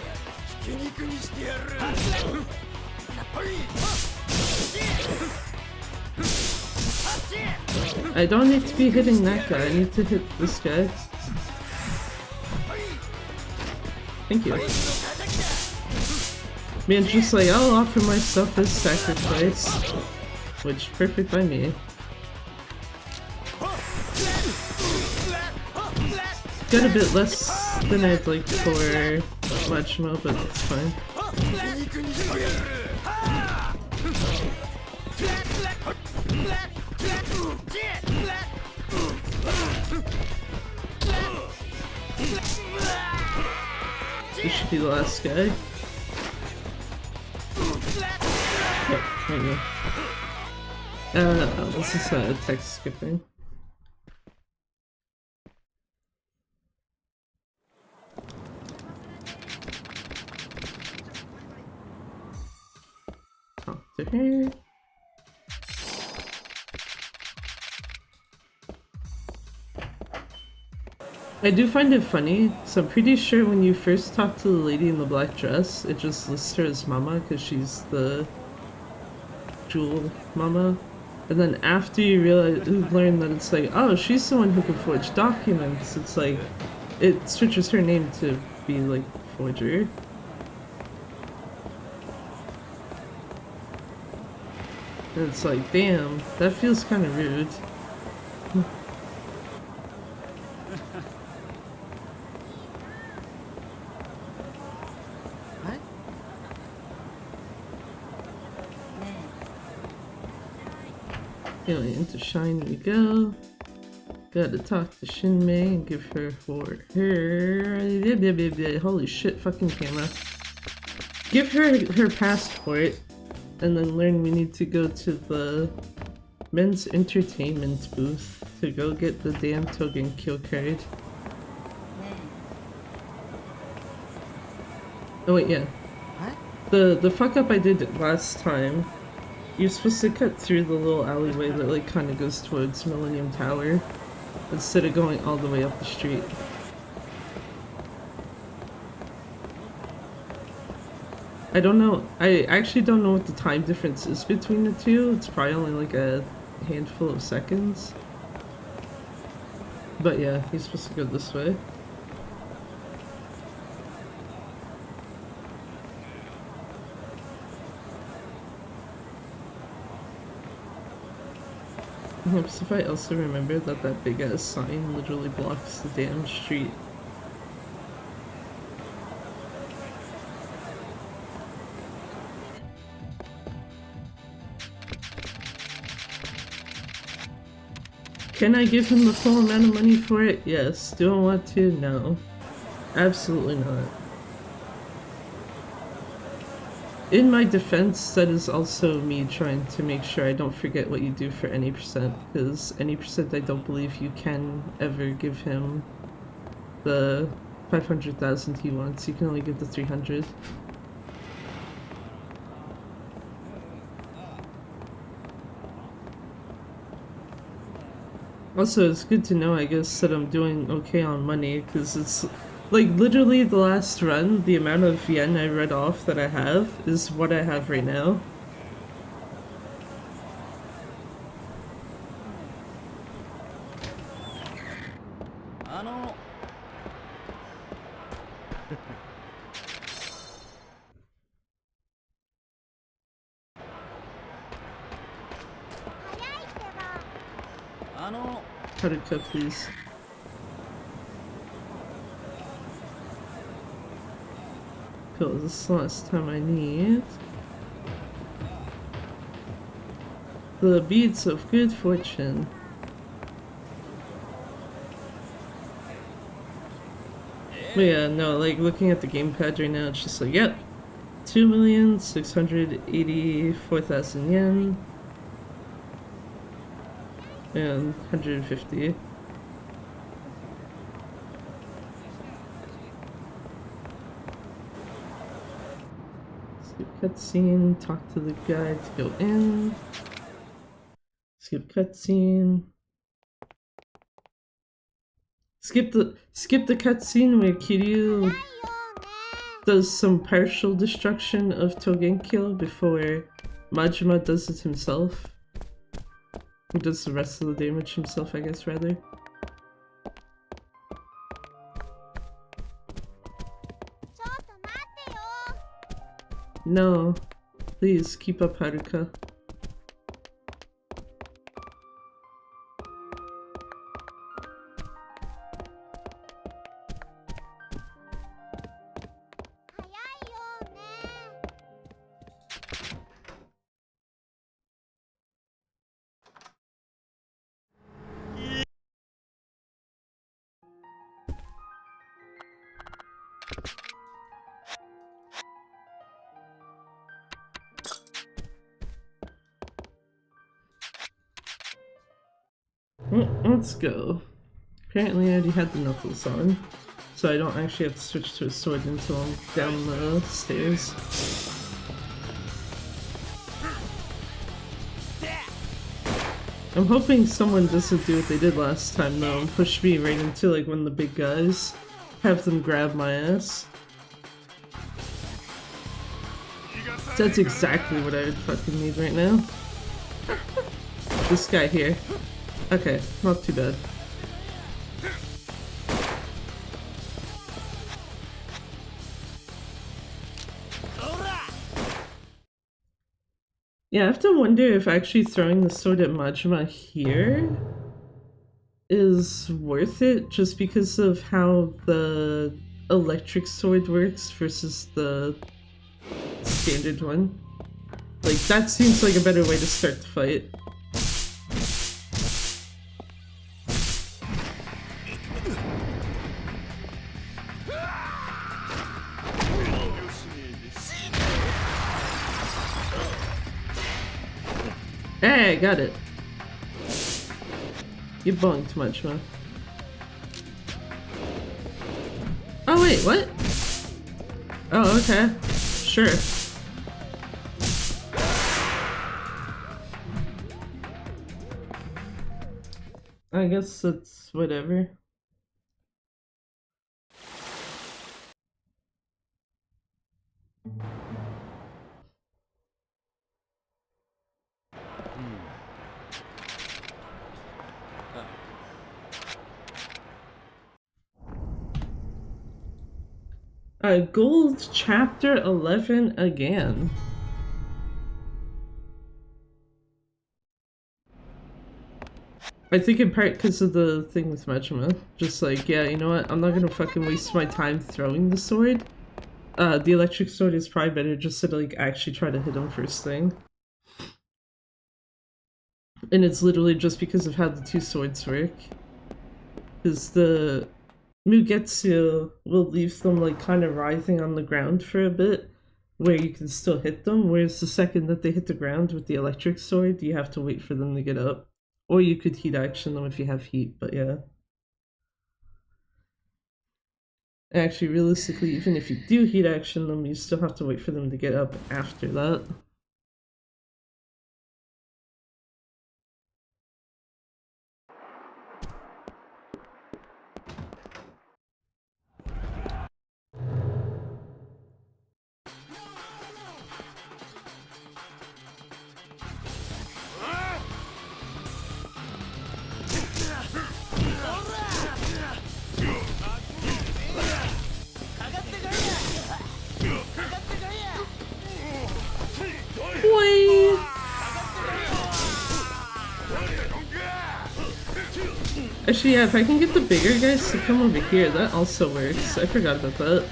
Speaker 1: I don't need to be hitting that guy, I need to hit this guy. Thank you. Man's just like, I'll offer myself as sacrifice. Which, perfect by me. Got a bit less than I'd like for Majima, but it's fine. This should be the last guy. Oh, there you go. This is text skipping. Talk to her. I do find it funny, so I'm pretty sure when you first talk to the lady in the black dress, it just lists her as Mama because she's the jewel Mama. And then after you learn that it's like, oh, she's the one who can forge documents, it's like, it switches her name to be like Forger. And it's like, damn, that feels kind of rude. Anyway, into Shine we go. Gotta talk to Shinmei and give her holy shit, fucking camera. Give her passport, and then learn we need to go to the men's entertainment booth to go get the damn Togen kill card. Oh wait, yeah. The fuck up I did last time. You're supposed to cut through the little alleyway that like kind of goes towards Millennium Tower instead of going all the way up the street. I don't know. I actually don't know what the time difference is between the two. It's probably only like a handful of seconds. But yeah, he's supposed to go this way. Perhaps if I also remember that that big ass sign literally blocks the damn street. Can I give him the full amount of money for it? Yes. Do I want to? No. Absolutely not. In my defense, that is also me trying to make sure I don't forget what you do for any percent, because any percent I don't believe you can ever give him the 500,000 he wants. You can only give the 300. Also, it's good to know, I guess, that I'm doing okay on money, because it's like literally the last run, the amount of yen I read off that I have is what I have right now. Haruka, please. Cool, this is the last time I need the beads of good fortune. But yeah, no, like looking at the gamepad right now, it's just like, yep, 2,684,000 yen and 150. Skip cutscene, talk to the guy to go in. Skip cutscene. Skip the cutscene where Kiryu does some partial destruction of Togenkyo before Majima does it himself. He does the rest of the damage himself, I guess, rather. No. Please, keep up, Haruka. Let's go. Apparently I already had the knuckles on, so I don't actually have to switch to a sword until I'm down the stairs. I'm hoping someone doesn't do what they did last time though and push me right into like one of the big guys. Have them grab my ass. That's exactly what I would fucking need right now. This guy here. Okay, not too bad. Yeah, I have to wonder if actually throwing the sword at Majima here is worth it, just because of how the electric sword works versus the standard one. Like, that seems like a better way to start the fight. Hey, got it. You bonked much, man. Oh wait, what? Oh, okay. Sure. I guess it's whatever. Gold chapter 11 again. I think in part because of the thing with Majima. Just like, yeah, you know what? I'm not gonna fucking waste my time throwing the sword. The electric sword is probably better just to like actually try to hit him first thing. And it's literally just because of how the two swords work. Because the Mugetsu will leave them like kind of writhing on the ground for a bit, where you can still hit them, whereas the second that they hit the ground with the electric sword, you have to wait for them to get up. Or you could heat action them if you have heat, but yeah. Actually, realistically, even if you do heat action them, you still have to wait for them to get up after that. Boy! Actually, yeah, if I can get the bigger guys to come over here, that also works. I forgot about that.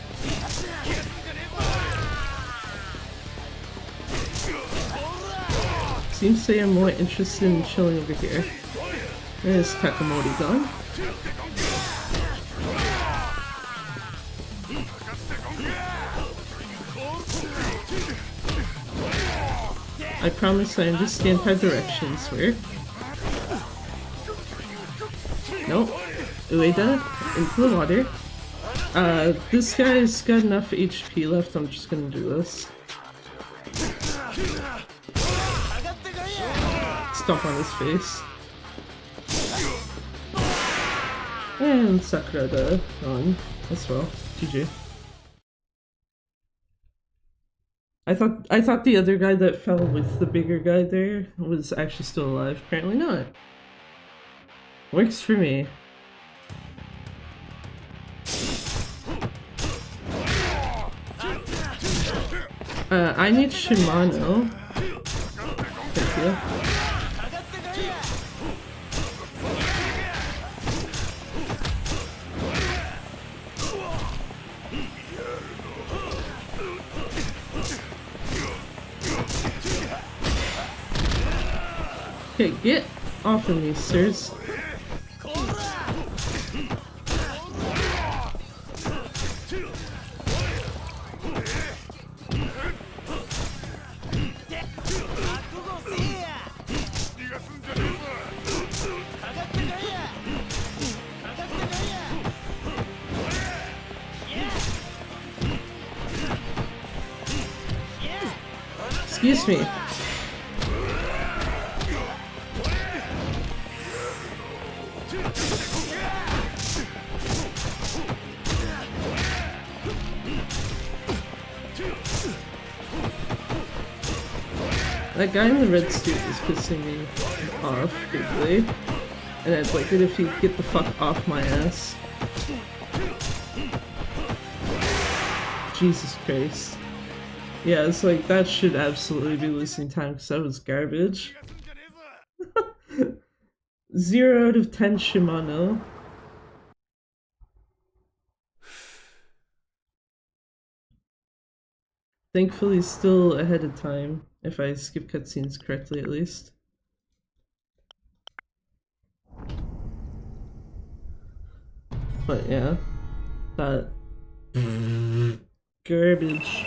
Speaker 1: Seems they are more interested in chilling over here. There's Takamori gone. I promise I understand how directions work. Nope. Ueda, into the water. This guy's got enough HP left, I'm just gonna do this. Stomp on his face. And Sakurada gone as well. GG. I thought the other guy that fell with the bigger guy there was actually still alive. Apparently not. Works for me. I need Shimano. Thank you. Okay, get off of me, sirs. Excuse me. That guy in the red suit is pissing me off bigly. And I'd like it if he'd get the fuck off my ass. Jesus Christ. Yeah, it's like, that should absolutely be losing time because that was garbage. 0 out of 10 Shimano. Thankfully still ahead of time, if I skip cutscenes correctly at least. But yeah, that garbage.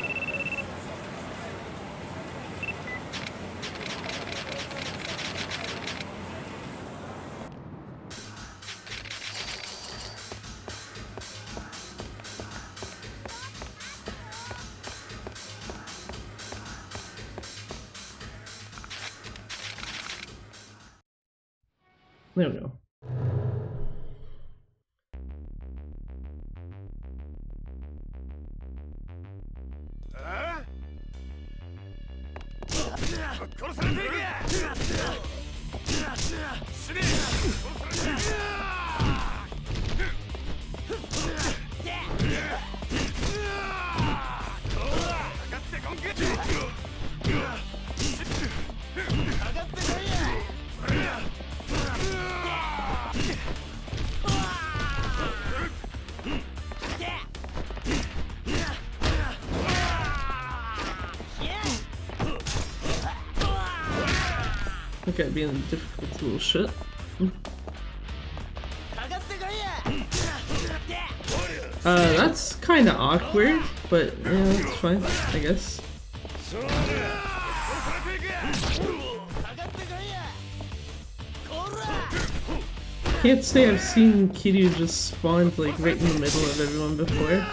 Speaker 1: There we go. Okay, being a difficult little shit. That's kind of awkward, but yeah, it's fine, I guess. Can't say I've seen Kiryu just spawned like right in the middle of everyone before.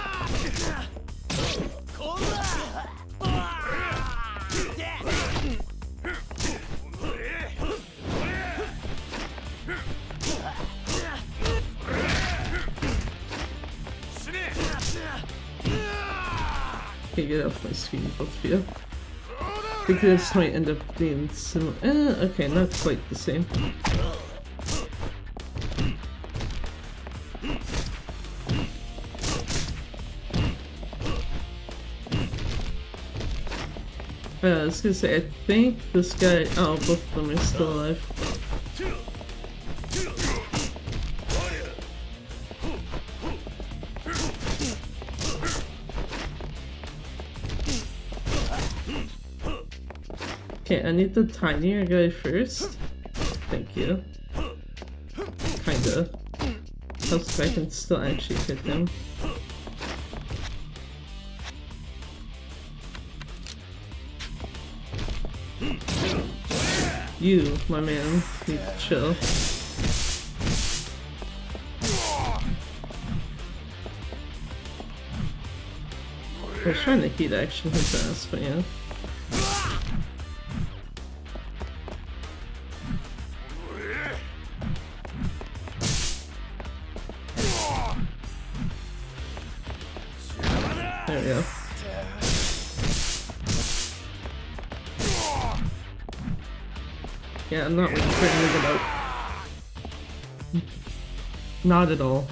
Speaker 1: Okay, get off my screen, both of you. I think this might end up being similar. Okay, not quite the same. I was gonna say, I think this guy. Oh, both of them are still alive. Okay, I need the tinier guy first. Thank you. Kinda. Helps if I can still actually hit him. You, my man, need to chill. I was trying to heat action his ass, but yeah. There we go. Yeah, I'm not really trying to out. Not at all.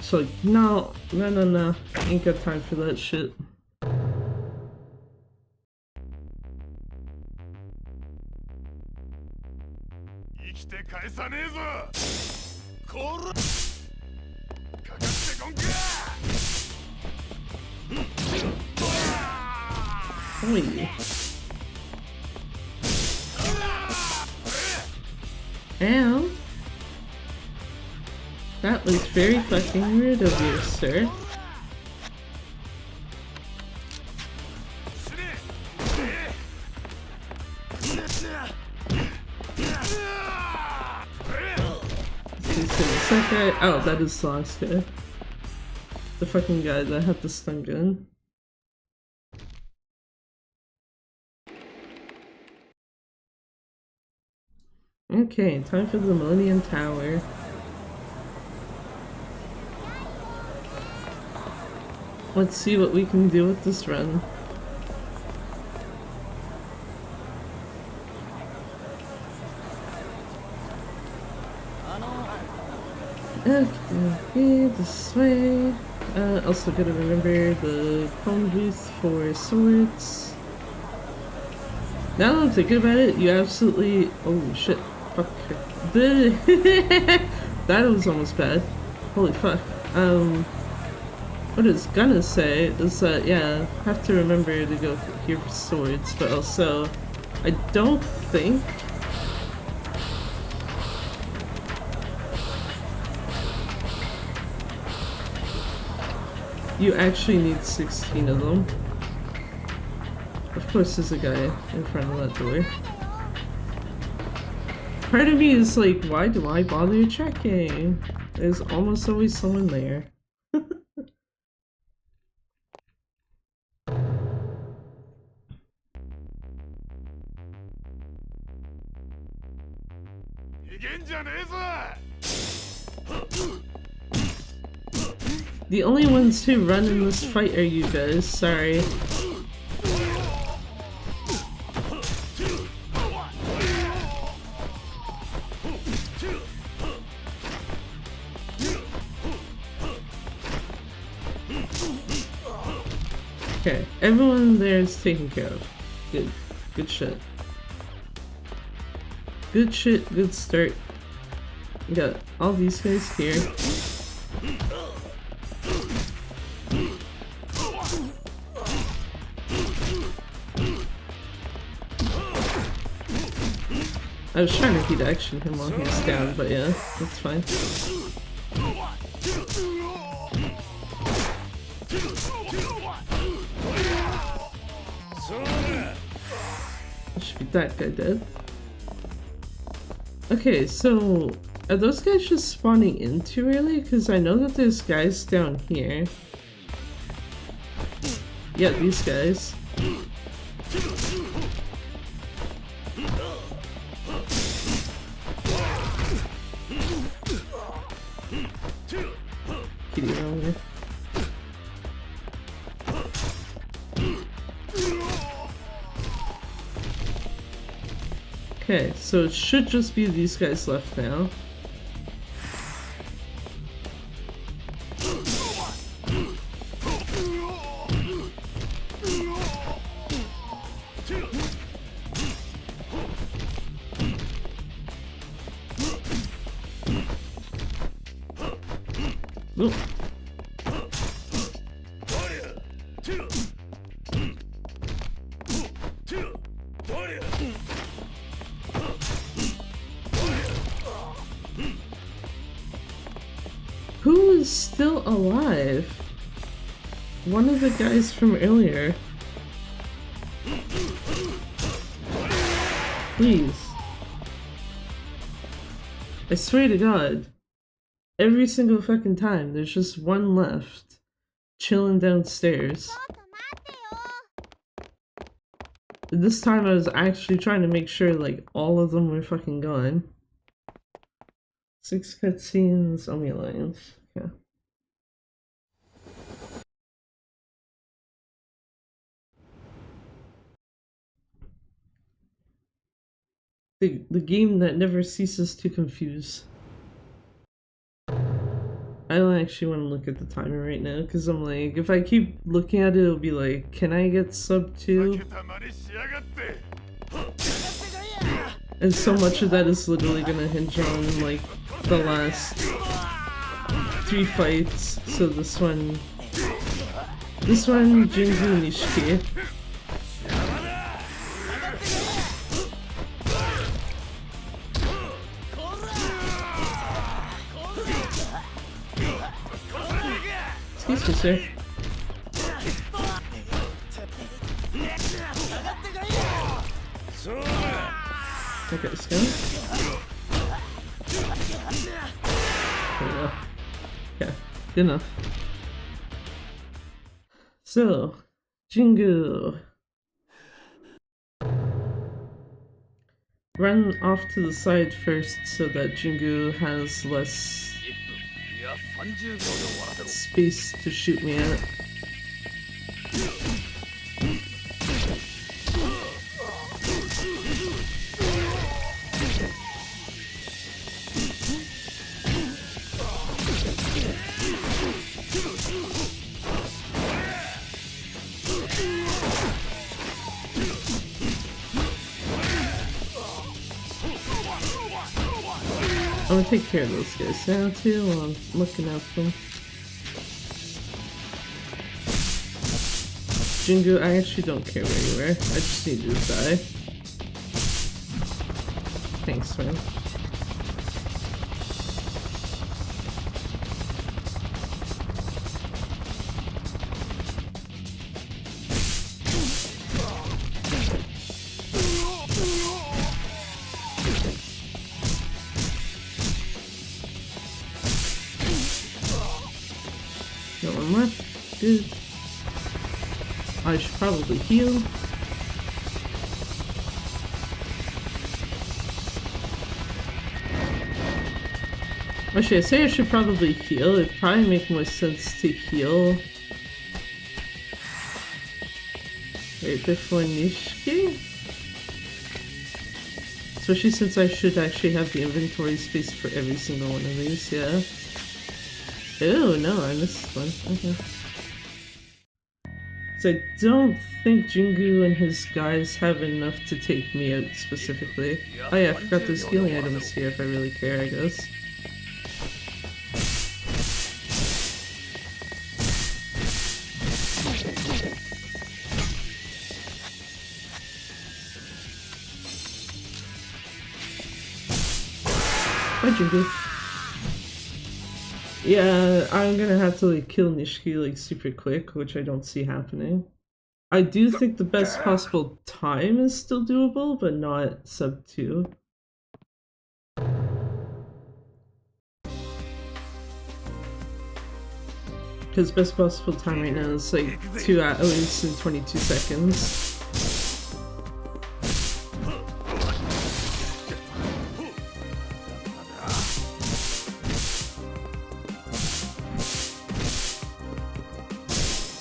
Speaker 1: So, no. Ain't got time for that shit. Oi. Ow. That was very fucking rude of you, sir. Oh, that is the last guy. The fucking guy that had the stun gun. Okay, time for the Millennium Tower. Let's see what we can do with this run. Okay, this way. Also gotta remember the phone booth for swords. Now that I'm thinking about it, you absolutely— oh shit. Fuck. That was almost bad. Holy fuck. What it's gonna say is that, yeah, have to remember to go here for swords, but also, I don't think you actually need 16 of them. Of course there's a guy in front of that door. Part of me is like, why do I bother checking? There's almost always someone there. The only ones who run in this fight are you guys, sorry. Okay, everyone there is taken care of. Good. Good shit. Good shit, good start. We got all these guys here. I was trying to heat action him while he's down, but yeah, that's fine. Should be that guy dead. Okay, so are those guys just spawning in too early? Because I know that there's guys down here. Yeah, these guys. Kitty around here. Okay, so it should just be these guys left now. Ooh. Who is still alive? One of the guys from earlier. Please. I swear to God. Every single fucking time, there's just one left. Chilling downstairs. This time I was actually trying to make sure like all of them were fucking gone. 6 cutscenes on the Alliance. Yeah. The game that never ceases to confuse. I don't actually want to look at the timer right now because I'm like, if I keep looking at it, it'll be like, can I get sub 2? And so much of that is literally gonna hinge on like the last 3 fights. So this one, Jingu Nishiki. Excuse me, sir. Okay, let's go. There we go. Yeah, good enough. So, Jingu. Run off to the side first so that Jingu has less space to shoot me at. I'm gonna take care of those guys now too while I'm looking out for them. Jingu, I actually don't care where you were. I just need you to die. Thanks, man. Got one left. Good. I should probably heal. Actually, I say I should probably heal. It'd probably make more sense to heal right before Nishiki. Especially since I should actually have the inventory space for every single one of these, yeah. Oh no, I missed one. Okay. So I don't think Jingu and his guys have enough to take me out specifically. Oh yeah, I forgot there's healing items here if I really care, I guess. Bye, Jingu. Yeah, I'm gonna have to like kill Nishiki like super quick, which I don't see happening. I do think the best possible time is still doable, but not sub 2. Because best possible time right now is like 2 hours and 22 seconds.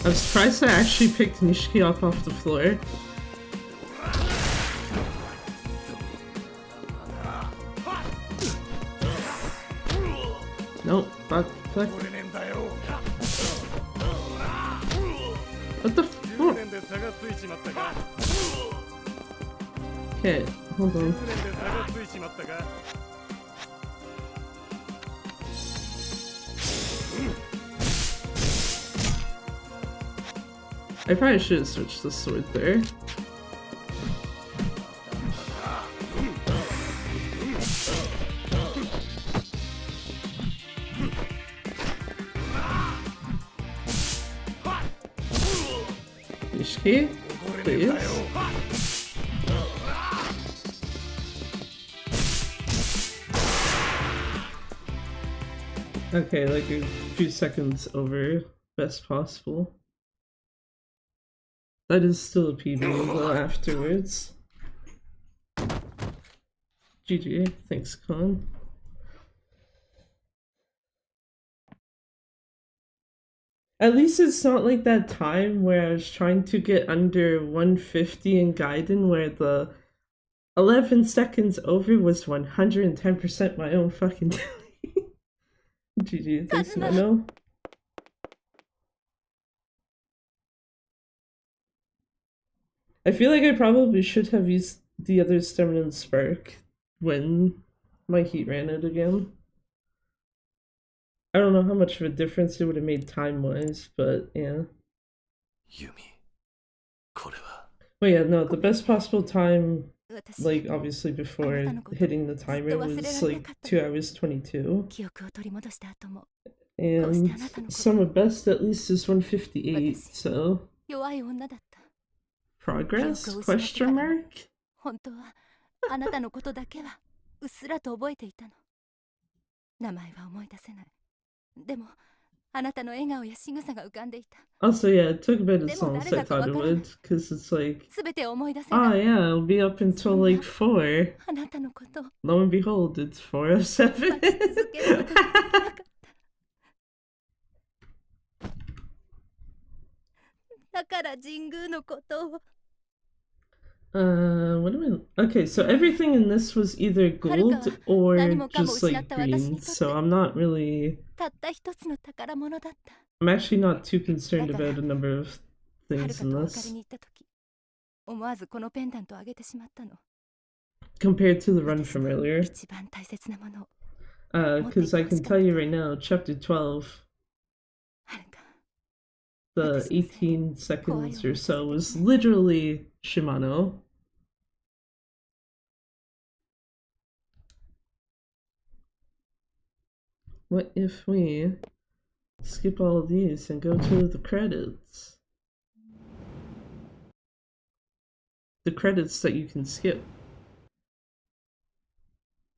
Speaker 1: I'm surprised I actually picked Nishiki up off the floor. Nope, fuck. What the fuck? Okay, hold on. I probably should have switched the sword there. Nishiki, please. Okay, like a few seconds over best possible. That is still a PB though afterwards. GG, thanks Con. At least it's not like that time where I was trying to get under 150 in Gaiden where the 11 seconds over was 110% my own fucking daily. GG, thanks Nano. I feel like I probably should have used the other Stamina and Spark when my heat ran out again. I don't know how much of a difference it would have made time-wise, but yeah. Well, yeah, no, the best possible time, like, obviously before hitting the timer was, like, 2 hours 22. And sum of best at least is 158, so... Progress? Question mark?
Speaker 5: 本当はあなたのことだけはうっすらと覚えていたの。名前は思い出せない。でもあなたの笑顔や仕草が浮かんでいた。
Speaker 1: Also, yeah, it took a bit of songs I thought it would, because it's like,
Speaker 5: すべて思い出せない。
Speaker 1: oh yeah, it'll be up until like 4.
Speaker 5: あなたのこと。
Speaker 1: Lo and behold, it's 4:07.
Speaker 5: 待ち続けることができなかった。だから神宮のことを。
Speaker 1: what am I... Okay, so everything in this was either gold or just like green, so I'm not really... I'm actually not too concerned about a number of things in this. Compared to the run from earlier. Because I can tell you right now, chapter 12, the 18 seconds or so was literally Shimano. What if we skip all of these and go to the credits? The credits that you can skip.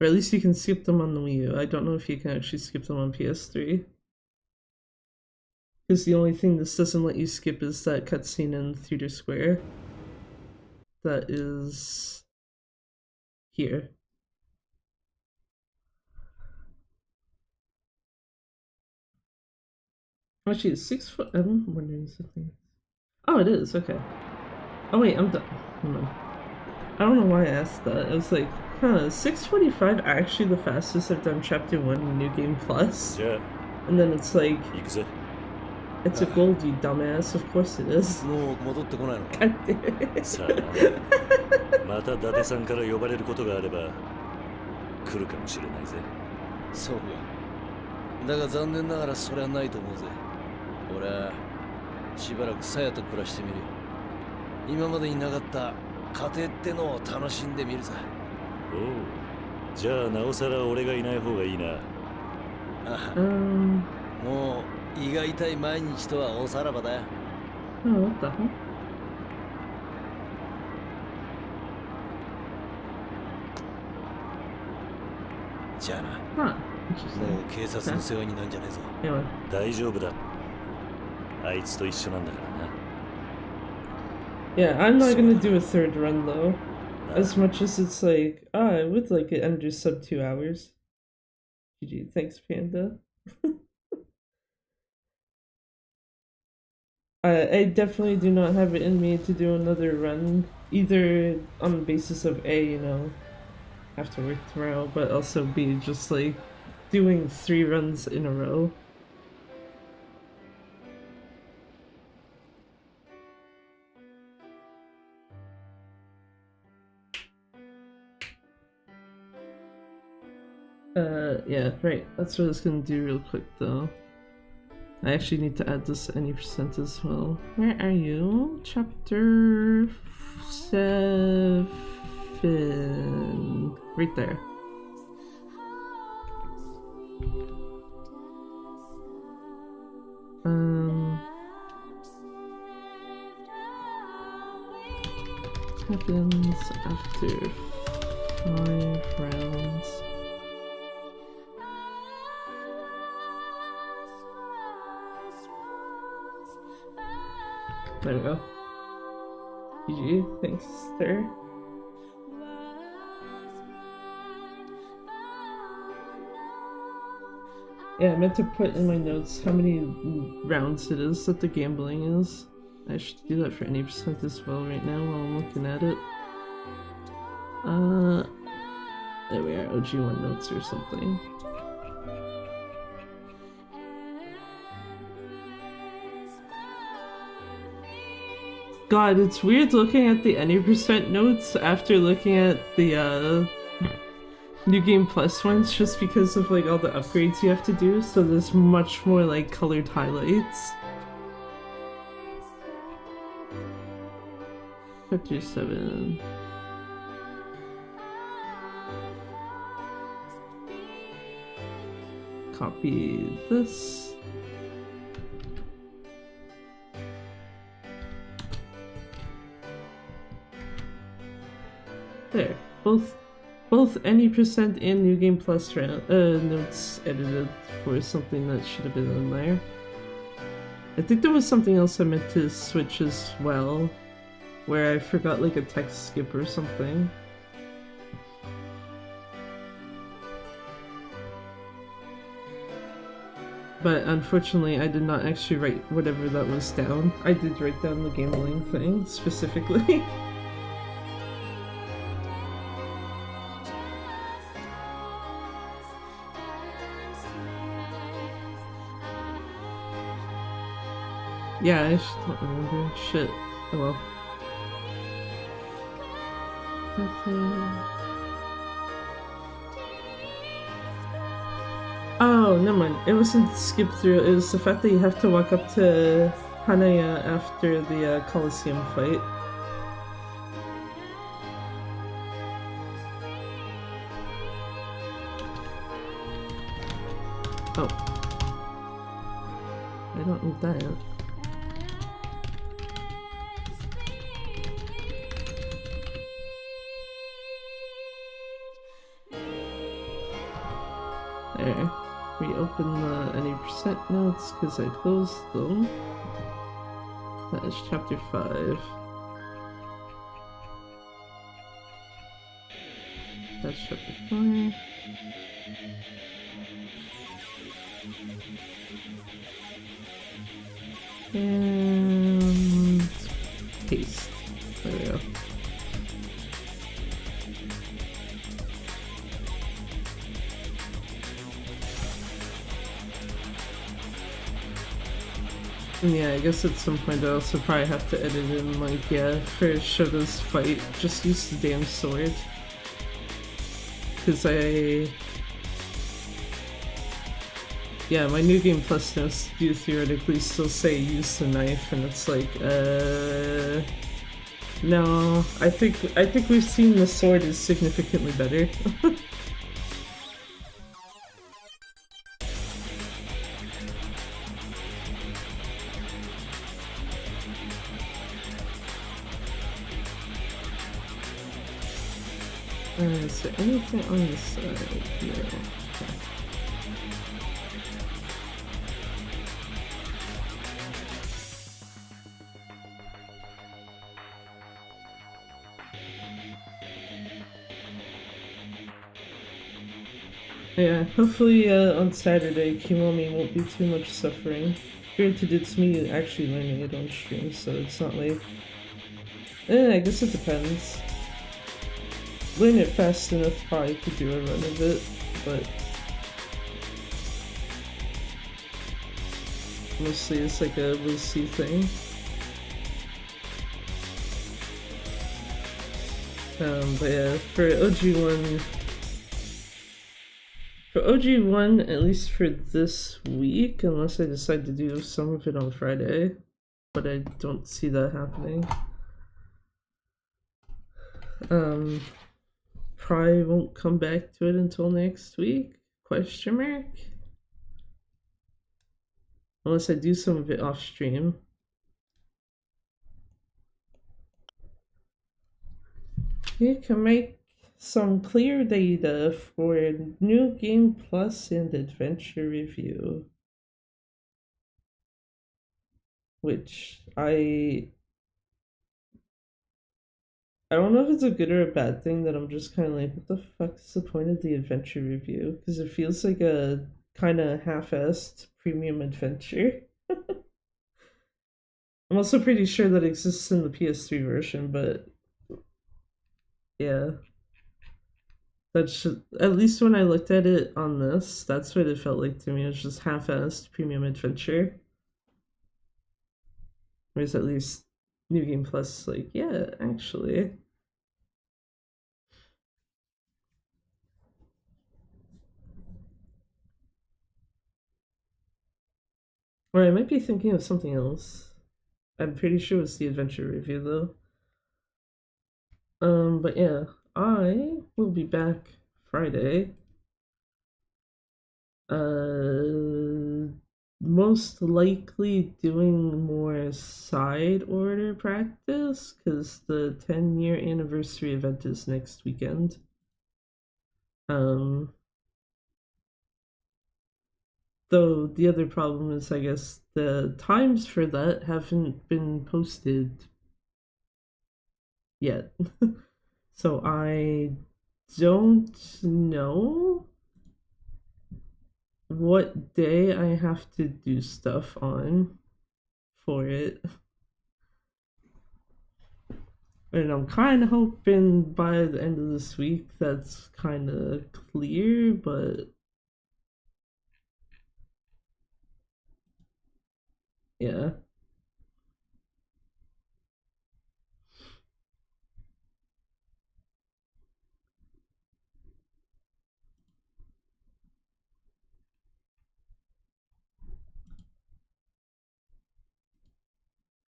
Speaker 1: Or at least you can skip them on the Wii U. I don't know if you can actually skip them on PS3. Because the only thing this doesn't let you skip is that cutscene in Theater Square. That is... here. Actually, it's 6 foot... I'm wondering something. Oh, it is, okay. Oh wait, I'm done. Hold on. I don't know why I asked that. I was like, huh, is 6:45 actually the fastest I've done Chapter 1 in New Game Plus?
Speaker 2: Yeah.
Speaker 1: And then it's like... It's a gold, you dumbass. Of course it is. God damn it.
Speaker 2: さあまた伊達さんから呼ばれることがあれば来るかもしれないぜ。
Speaker 3: そうか。だが残念ながらそれはないと思うぜ。俺はしばらくさやと暮らしてみる。今までになかった家庭ってのを楽しんでみるさ。
Speaker 2: おう、じゃあなおさら俺がいない方がいいな。
Speaker 3: あ
Speaker 1: Um.
Speaker 3: もう胃が痛い毎日とはおさらばだよ。
Speaker 1: Oh, what the hell?
Speaker 3: じゃあな。
Speaker 1: Huh.
Speaker 3: も
Speaker 1: Interesting.
Speaker 3: う警察の世話になんじゃねえぞ。
Speaker 1: Anyway.
Speaker 2: 大丈夫だ。あいつと一緒なんだからな。
Speaker 1: Yeah, I'm not gonna do a third run though. As much as it's like, I would like it under sub 2 hours. GG, thanks, Panda. I definitely do not have it in me to do another run, either on the basis of A, you know, have to work tomorrow, but also B, just like doing 3 runs in a row. Yeah, right. That's what I was gonna do real quick though. I actually need to add this any percent as well. Where are you? Chapter 7. Right there. Happens after 5 rounds. There we go. GG, thanks, sir. Yeah, I meant to put in my notes how many rounds it is that the gambling is. I should do that for any percent as well right now while I'm looking at it. There we are, OG1 notes or something. God, it's weird looking at the any percent notes after looking at the New Game Plus ones, just because of like all the upgrades you have to do, so there's much more like colored highlights. Chapter 7. Copy this. There, both any percent and New Game Plus notes edited for something that should have been in there. I think there was something else I meant to switch as well, where I forgot like a text skip or something. But unfortunately, I did not actually write whatever that was down. I did write down the gambling thing specifically. Yeah, I just don't remember. Shit. Oh well. Oh, never mind. It wasn't skip through. It was the fact that you have to walk up to Hanaya after the Coliseum fight. Oh. I don't need that. There. Reopen the any percent notes because I closed them. That is chapter 5. That's chapter 5. And paste. There we go. Yeah, I guess at some point I'll also probably have to edit in, like, yeah, for Shota's fight, just use the damn sword. Cause yeah, my New Game Plus notes do theoretically still say use the knife, and it's like, no, I think we've seen the sword is significantly better. Is there anything on this side here? Okay. Yeah, hopefully on Saturday, Kimomi won't be too much suffering. Granted, it's me actually learning it on stream, so it's not like... I guess it depends. Learn it fast enough, probably could do a run of it, but... mostly it's like a we'll see thing. But yeah, for OG1... For OG1, at least for this week, unless I decide to do some of it on Friday, but I don't see that happening. Probably won't come back to it until next week? Question mark? Unless I do some of it off stream. You can make some clear data for New Game Plus and Adventure Review. Which I don't know if it's a good or a bad thing that I'm just kind of like, what the fuck is the point of the adventure review? Because it feels like a kind of half-assed premium adventure. I'm also pretty sure that exists in the PS3 version, but yeah. That's just, at least when I looked at it on this, that's what it felt like to me. It was just half-assed premium adventure. Whereas at least New Game Plus, like, yeah, actually. Or I might be thinking of something else. I'm pretty sure it's the adventure review though. But yeah, I will be back Friday. Most likely doing more side order practice because the 10-year anniversary event is next weekend. Though the other problem is, I guess, the times for that haven't been posted yet. So I don't know what day I have to do stuff on for it. And I'm kind of hoping by the end of this week that's kind of clear, but yeah.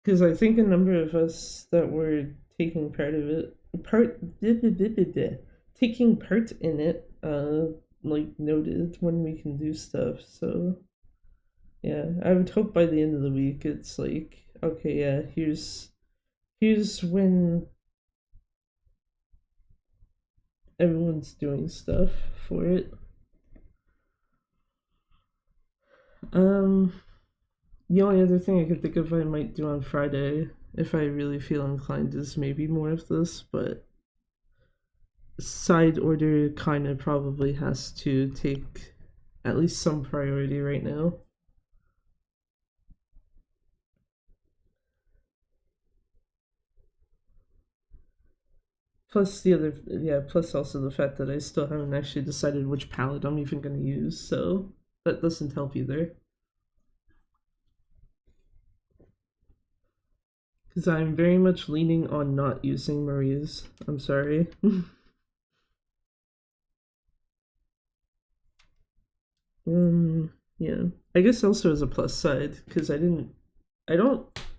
Speaker 1: Because I think a number of us that were taking part in it, like noted when we can do stuff. So yeah, I would hope by the end of the week it's like, okay, yeah, here's when everyone's doing stuff for it. The only other thing I could think of I might do on Friday, if I really feel inclined, is maybe more of this, but side order kind of probably has to take at least some priority right now. Plus plus also the fact that I still haven't actually decided which palette I'm even going to use, so that doesn't help either. Because I'm very much leaning on not using Marie's. I'm sorry. Yeah. I guess also as a plus side, because I don't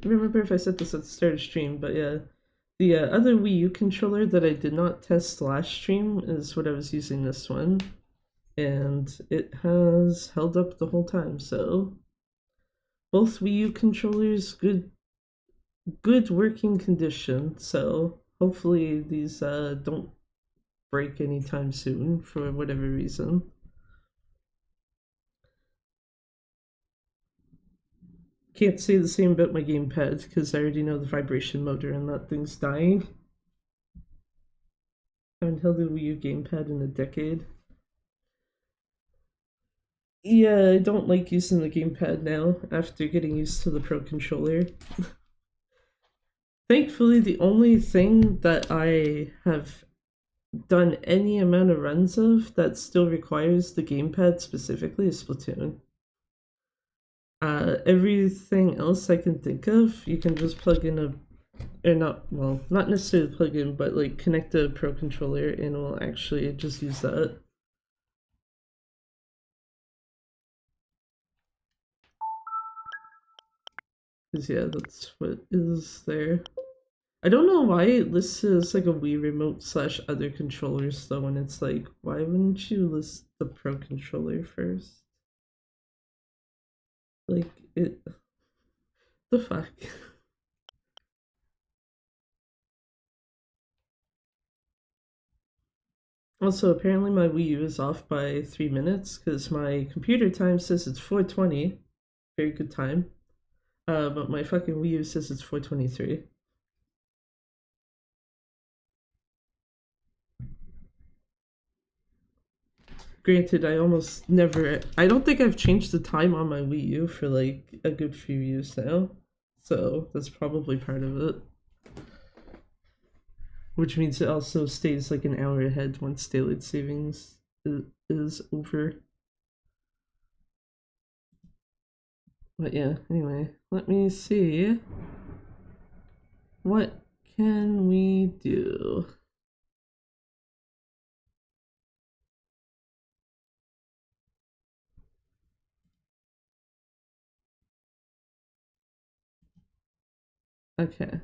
Speaker 1: remember if I said this at the start of stream, but yeah. The other Wii U controller that I did not test last stream is what I was using this one. And it has held up the whole time, so both Wii U controllers good working condition, so hopefully these don't break anytime soon for whatever reason. Can't say the same about my gamepad because I already know the vibration motor and that thing's dying. I haven't held a Wii U gamepad in a decade. Yeah, I don't like using the gamepad now after getting used to the Pro Controller. Thankfully, the only thing that I have done any amount of runs of that still requires the gamepad specifically is Splatoon. Everything else I can think of, you can just plug in not necessarily plug in, but like connect a Pro Controller and we'll actually just use that. Because yeah, that's what is there. I don't know why it lists it as like a Wii Remote / other controllers though, and it's like, why wouldn't you list the Pro Controller first? Like, the fuck? Also, apparently my Wii U is off by 3 minutes because my computer time says it's 4:20. Very good time. But my fucking Wii U says it's 4:23. Granted, I don't think I've changed the time on my Wii U for like a good few years now. So that's probably part of it. Which means it also stays like an hour ahead once daylight savings is over. But yeah, anyway, let me see. What can we do? Okay.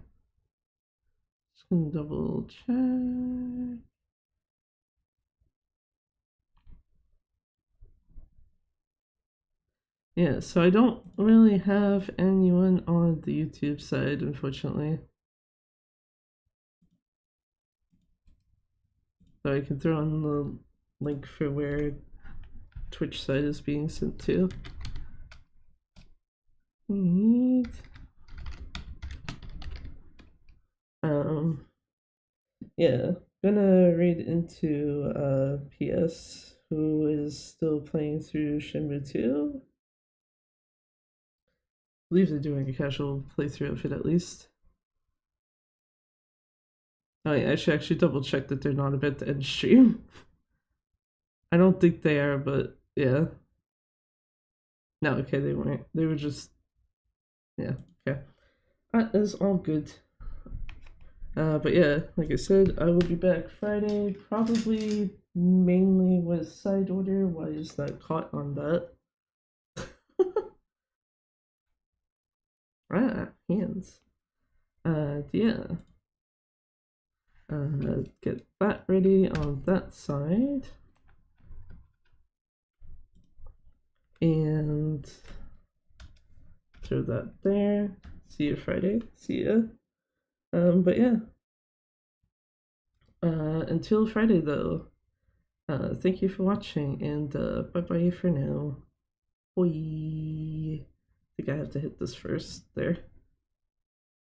Speaker 1: Just gonna double check. Yeah, so I don't really have anyone on the YouTube side, unfortunately. So I can throw on the link for where Twitch side is being sent to. Neat. Yeah, gonna read into PS, who is still playing through Shenmue 2. I believe they're doing a casual playthrough of it at least. Oh yeah, I should actually double check that they're not about to end stream. I don't think they are, but yeah. No, okay, they weren't. They were just, yeah, okay. That is all good. But yeah, like I said, I will be back Friday, probably mainly with side order. Why is that caught on that? Hands. Yeah. Get that ready on that side. And throw that there. See you Friday. See ya. But yeah. Until Friday though. Thank you for watching and bye bye for now. Bye. I think I have to hit this first there.